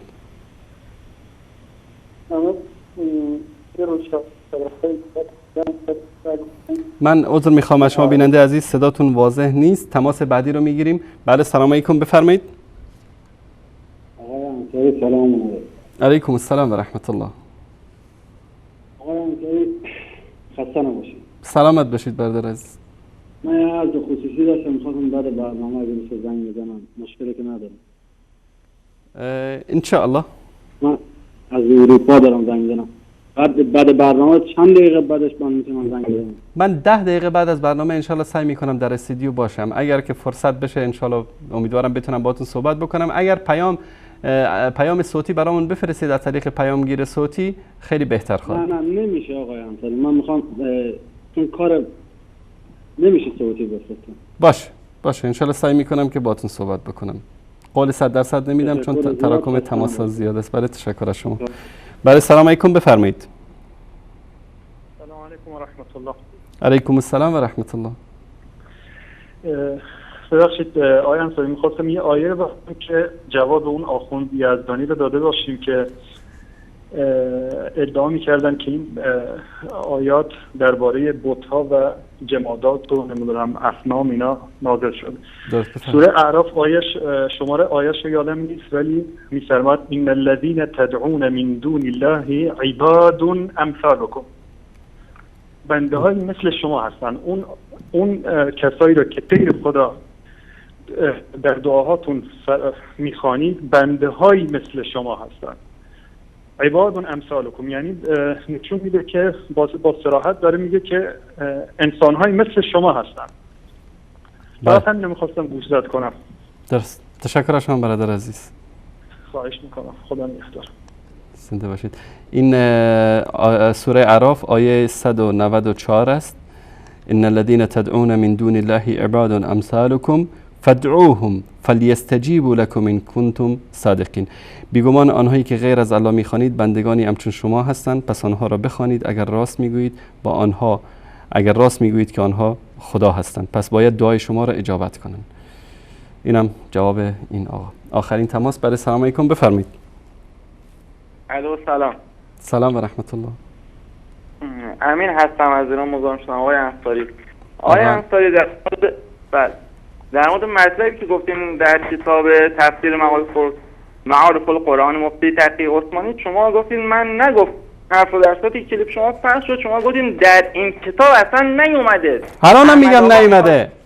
من عذر میخوام از شما بیننده عزیز، صداتون واضح نیست. تماس بعدی رو میگیریم. بله سلام علیکم، بفرمایید. سلام علیکم السلام و رحمت الله. خسته نباشید. سلامت باشید برادر عزیز. من یه عرض خصوصی داشتم، می‌خواستم بعد برنامه اگه میشه زنگ بزنم، مشکلی که ندارم. ان شاء الله. من از اروپا دارم زنگ میزنم. بعد برنامه چند دقیقه بعدش من میتونم زنگ بزنم؟ من 10 دقیقه بعد از برنامه انشالله سعی میکنم در استودیو باشم. اگر که فرصت بشه انشالله امیدوارم بتونم باهاتون صحبت بکنم. اگر پیام صوتی برامون بفرستید از طریق پیامگیر صوتی خیلی بهتر خواهد. نه نمیشه آقای انصاری، من میخوام چون کار نمیشه صوتی بفرستم. باشه انشالله سعی میکنم که باهاتون صحبت بکنم. قول 100% نمیدم چون تراکم تماس زیاد است. بله تشکر از شما. بله سلام علیکم، بفرمایید. سلام علیکم و رحمت الله. علیکم السلام و رحمت الله. ببخشید آقای انصاری، میخواستم یه آیه بخونم که جواب اون آخوند یزدانی رو داده باشیم که ادعا میکردن که این آیات درباره بت‌ها و جمادات و نمیدونم اصنام اینا نازل شده. سوره اعراف شماره آیش یادم نیست ولی میفرماد ان الذين تدعون من دون الله عباد امثالكم، بنده های مثل شما هستن. اون کسایی رو که غیر خدا در دعاهاتون میخوانید بنده های مثل شما هستن. عباد امثالکم یعنی نشون میده که با صراحت داره میگه که انسان های مثل شما هستن. فقط هم نمیخواستم گوشزد کنم. درست. تشکر از شما برادر عزیز. خواهش میکنم. خدا نگهدار. زنده باشید. این سوره اعراف آیه 194 است. ان الذين تدعون من دون الله عباد امثالكم فادعوهم فليستجيبوا لكم ان كنتم صادقين. بیگمان آنهایی که غیر از الله میخوانید بندگانی همچون شما هستند، پس آنها را بخوانید اگر راست میگویید که آنها خدا هستند، پس باید دعای شما را اجابت کنند. اینم جواب این آقا. آخرین تماس برای سلام علیکم، بفرمایید. الو سلام. سلام و رحمت الله. امین هستم از ایران. مزاحم شدم آقای انصاری. آقای انصاری در مورد مطلبی که گفتین در کتاب تفسیر معارف القرآن مفتی تقی عثمانی شما گفتین، من نگفت حرف و در صوتی کلیپ شما پخش شد، شما گفتین در این کتاب اصلا نیومده.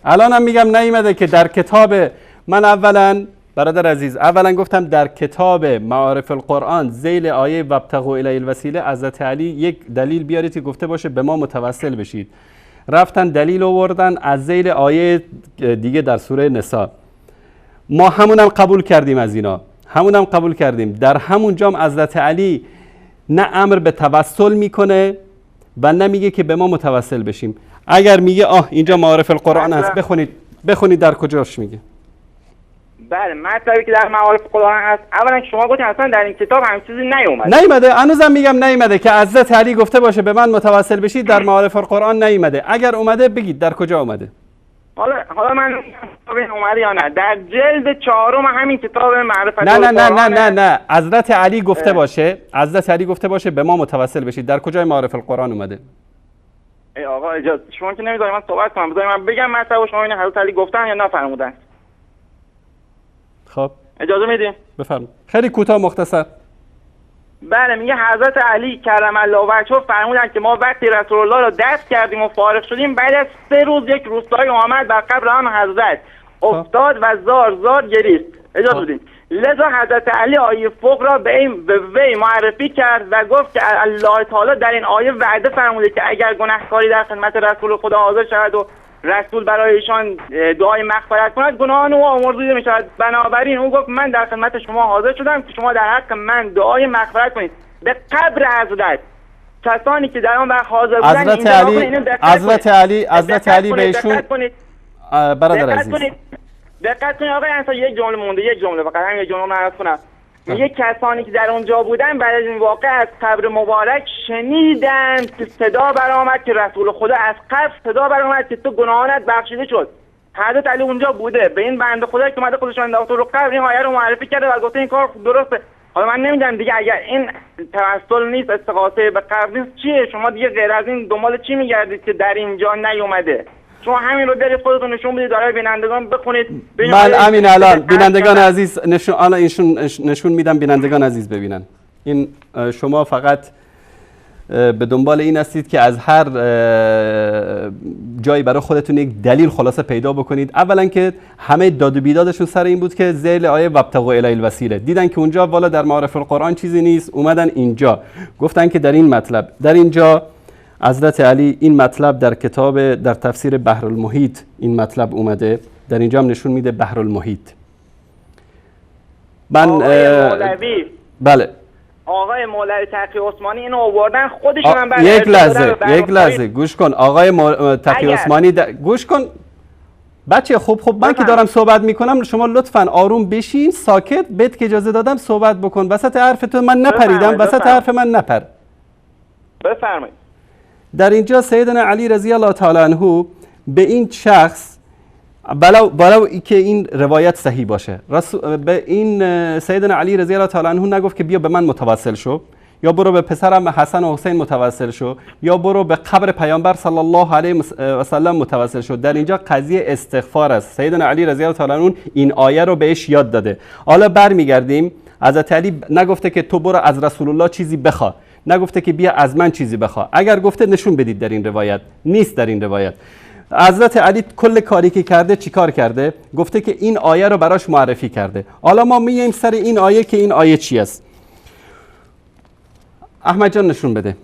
الانم میگم نیومده که در کتاب من اولا برادر عزیز گفتم در کتاب معارف القرآن ذیل آیه وابتغوا الیه الوسیله حضرت علی یک دلیل بیارید که گفته باشه به ما متوسل بشید. رفتن دلیل آوردن از ذیل آیه دیگه در سوره نساء. ما همونم قبول کردیم از اینا. در همون جام حضرت علی نه امر به توسل میکنه و نه میگه که به ما متوسل بشیم. اگر میگه اینجا معارف القرآن هست بخونید در کجاش میگه. بله مطلبی که در معارف قرآن هست اولا شما گفتین اصلا در این کتاب هم چیزی نیومده. هنوزم میگم نیومده که حضرت علی گفته باشه به من متوسل بشید. در معارف القرآن نیومده. اگر اومده بگید در کجا اومده. حالا من اومده یا نه در جلد 4 همین کتاب معرفت نه حضرت علی گفته باشه به ما متوسل بشید. در کجای معارف القرآن اومده؟ ای آقا اجازه شما که نمیذارید من صحبت کنم، بذارید من بگم مطلب شما این حضرت علی گفتن یا نفرمودن. خب اجازه میدیم؟ بفرمایید. خیلی کوتاه مختصر. بله میگه حضرت علی کرم الله وجهه فرمودن که ما وقتی رسول الله رو دفن کردیم و فارغ شدیم بعد از 3 روز یک روستایی آمد بر قبر آن حضرت افتاد و زار گریست. اجازه بدین. لذا حضرت علی آیه فوق را به وی معرفی کرد و گفت که الله تعالی در این آیه وعده فرموده که اگر گناهکاری در خدمت رسول خدا حاضر شود و رسول برای ایشان دعای مغفرت کند گناهان او آمرزیده می شود. بنابراین او گفت من در خدمت شما حاضر شدم که شما در حق من دعای مغفرت کنید. به قبر حضرت کسانی که در آن وقت حاضر بودن حضرت علی بهشون برادر عزیز دقت کنید آقای انصاری. یک جمله مونده، یک جمله فقط همین یک جمله عرض کنم. میگه کسانی که در اونجا بودن بعد از این واقعه از قبر مبارک شنیدند که صدا برآمد که رسول خدا از قبر صدا برآمد که تو گناهانت بخشیده شد. حضرت علی اونجا بوده، به این بنده خدا که اومده خودش انداخته رو قبر این آیه رو معرفی کرده و گفته این کار درسته. حالا من نمیدونم دیگه اگر این توسل نیست، استغاثه به قبر نیست، چیه؟ شما دیگه غیر از این دنبال چی میگردید که در اینجا نیومده؟ شما همین رو برید خودتون نشون بدید برای بینندگان بخونید. من همین الان بینندگان عزیز نشون میدم بینندگان عزیز ببینن. این شما فقط به دنبال این هستید که از هر جایی برای خودتون یک دلیل خلاصه پیدا بکنید. اولا که همه داد و بیدادشون سر این بود که ذیل آیه وابتغوا الی الوسیله، دیدن که اونجا والا در معارف القرآن چیزی نیست، اومدن اینجا گفتن که در این مطلب، در اینجا حضرت علی این مطلب در کتاب در تفسیر بحر المحیط این مطلب اومده، در اینجا هم نشون میده بحر المحیط. من بله آقای مولوی تقی عثمانی اینو آوردن خودشون هم یک لحظه گوش کن آقای تقی عثمانی گوش کن بچه. خب من که دارم صحبت میکنم شما لطفاً آروم بشین، ساکت، بهت که اجازه دادم صحبت بکن. وسط حرف تو من نپریدم، وسط حرف من نپر. بفرمایید. در اینجا سیدنا علی رضی الله تعالی عنه به این شخص بلو ای که این روایت صحیح باشه، به این سیدنا علی رضی الله تعالی عنه نگفت که بیا به من متوسل شو، یا برو به پسرم حسن و حسین متوسل شو، یا برو به قبر پیامبر صلی الله علیه و سلم متوسل شو. در اینجا قضیه استغفار است. سیدنا علی رضی الله تعالی عنه این آیه رو بهش یاد داده. حالا برمیگردیم، حضرت علی نگفته که تو برو از رسول الله چیزی بخوا، نگفته که بیا از من چیزی بخوا. اگر گفته نشون بدید در این روایت، نیست در این روایت. حضرت علی کل کاری که کرده چیکار کرده؟ گفته که این آیه رو براش معرفی کرده. حالا ما میایم سر این آیه که این آیه چی است. احمد جان نشون بده.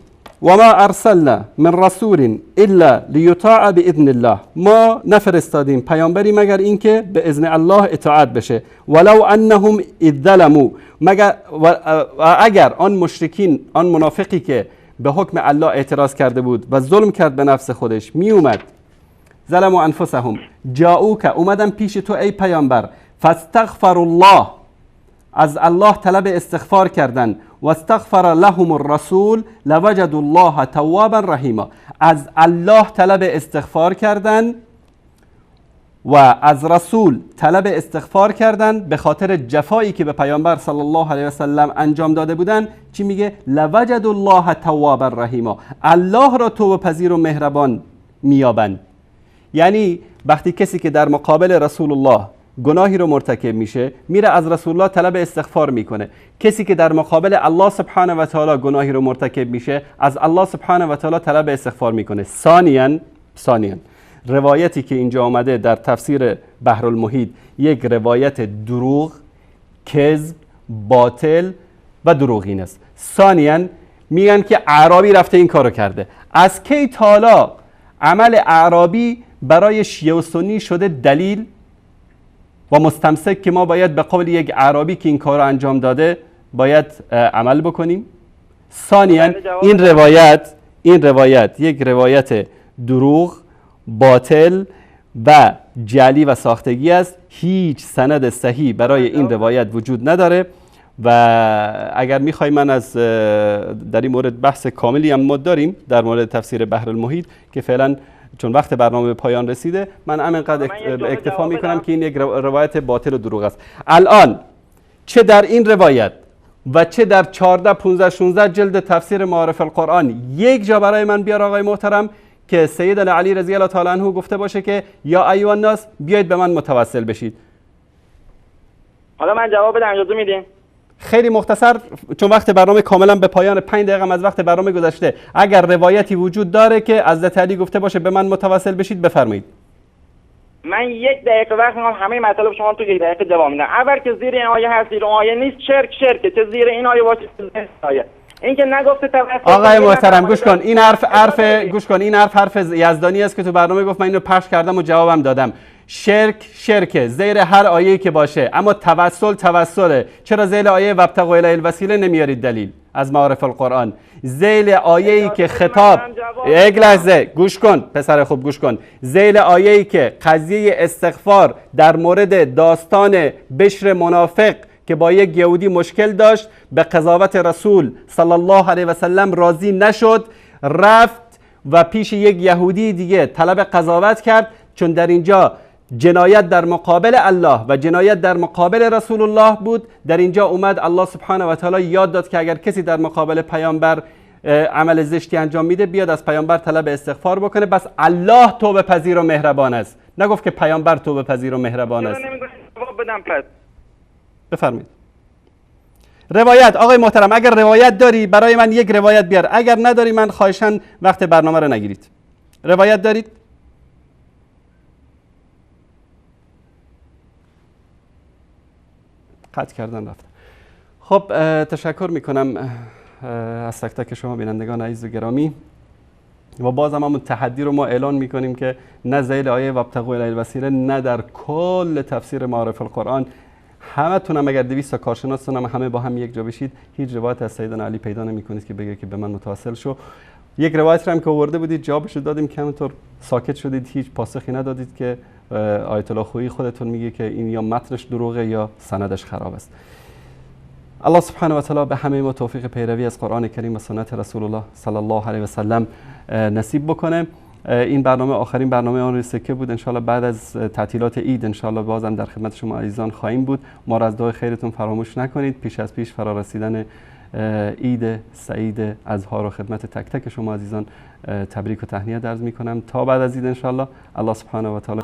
و ما ارسلنا من رسول الا لیطاع باذن الله، ما نفرستادیم پیامبری مگر اینکه به اذن الله اطاعت بشه. ولو انهم اذ ظلموا، مگر اگر آن مشرکین، آن منافقی که به حکم الله اعتراض کرده بود و ظلم کرد به نفس خودش، می اومد ظلموا انفسهم جاءوک، اومدن پیش تو ای پیامبر، فاستغفر الله، از الله طلب استغفار کردن، و استغفر لهم الرسول لوجد الله توابا رحیما، از الله طلب استغفار کردن و از رسول طلب استغفار کردن به خاطر جفایی که به پیامبر صلی الله علیه و سلم انجام داده بودن. چی میگه؟ لوجد الله توابا رحیما، الله را توبه پذیر و مهربان میابند. یعنی وقتی کسی که در مقابل رسول الله گناهی رو مرتکب میشه، میره از رسول الله طلب استغفار میکنه. کسی که در مقابل الله سبحانه و تعالی گناهی رو مرتکب میشه، از الله سبحانه و تعالی طلب استغفار میکنه. ثانیاً روایتی که اینجا آمده در تفسیر بحر المحیط یک روایت دروغ، کذب، باطل و دروغین است. ثانیاً میگن که اعرابی رفته این کارو کرده. از کی تالا عمل اعرابی برای شیعه و سنی شده دلیل و مستمسک که ما باید به قول یک اعرابی که این کار رو انجام داده باید عمل بکنیم؟ ثانیاً این روایت یک روایت دروغ، باطل و جعلی و ساختگی است. هیچ سند صحیح برای این روایت وجود نداره و اگر میخوای من از در این مورد بحث کاملی هم ما داریم در مورد تفسیر بحر المحیط که فعلا چون وقت برنامه به پایان رسیده، من همینقدر اکتفا میکنم که این یک روایت باطل و دروغ است. الان چه در این روایت و چه در 14 15 16 جلد تفسیر معارف القرآن یک جا برای من بیار آقای محترم که سیدنا علی رضی الله تعالی عنه گفته باشه که یا ایها الناس بیایید به من متوسل بشید. حالا من جواب بدم، اجازه میدین؟ خیلی مختصر چون وقت برنامه کاملا به پایان، 5 دقیقه از وقت برنامه گذشته. اگر روایتی وجود داره که حضرت علی گفته باشه به من متوسل بشید بفرمایید. من 1 دقیقه وقت می‌خوام همه مطالب شما تو 1 دقیقه جواب میدم. اول که زیر این آیه هست، زیر آیه نیست، شرکه چه زیر این آیه باشه زیر آیه. این که نگفته توسل. آقای محترم گوش کن، این حرف یزدانی است که تو برنامه گفت، من اینو پخش کردم و جوابم دادم. شرک زیر هر آیه‌ای که باشه، اما توسله. چرا زیر آیه وابتغوا الی الوسیله نمیارید دلیل از معارف القرآن؟ زیر آیه‌ای که خطاب، یک لحظه گوش کن پسر خوب گوش کن، زیر آیه‌ای که قضیه استغفار در مورد داستان بشر منافق که با یک یهودی مشکل داشت، به قضاوت رسول صلی الله علیه و سلم راضی نشد، رفت و پیش یک یهودی دیگه طلب قضاوت کرد. چون در اینجا جنایت در مقابل الله و جنایت در مقابل رسول الله بود، در اینجا اومد الله سبحانه و تعالی یاد داد که اگر کسی در مقابل پیامبر عمل زشتی انجام میده بیاد از پیامبر طلب استغفار بکنه. بس الله توبه پذیر و مهربان است، نگفت که پیامبر توبه پذیر و مهربان است. جواب بدم پس. بفرمایید. روایت آقای محترم، اگر روایت داری برای من یک روایت بیار، اگر نداری من خواهشاً وقت برنامه رو نگیرید. روایت دارید؟ قطع کردن رفت. خب تشکر میکنم از تک تک شما بینندگان عزیز و گرامی. و باز هم همون تحدی رو ما اعلان میکنیم که نه ذیل آیه وابتغوا الیه الوسیله نه در کل تفسیر معارف القرآن همه تونم اگر 200 تا کارشناس هم همه با هم یک جا بشید هیچ روایت از سیدنا علی پیدا نمیکنید که بگه که به من متواصل شو. یک روایت هم که آورده بودید جوابش دادیم که همونطور ساکت شدید، هیچ پاسخی ندادید که آیت الله خویی خودتون میگه که این یا متنش دروغه یا سندش خراب است. الله سبحانه و تعالی به همه ما توفیق پیروی از قرآن کریم و سنت رسول الله صلی الله علیه و سلم نصیب بکنه. این برنامه آخرین برنامه آن روی سکه بود. انشالله بعد از تعطیلات عید انشالله بازم در خدمت شما عزیزان خواهیم بود. ما را از دعای خیرتون فراموش نکنید. پیش از پیش فرا رسیدن عید سعید اضحا رو خدمت تک تک شما عزیزان تبریک و تهنیت عرض میکنم. تا بعد از عید انشالله. الله سبحانه و تعالی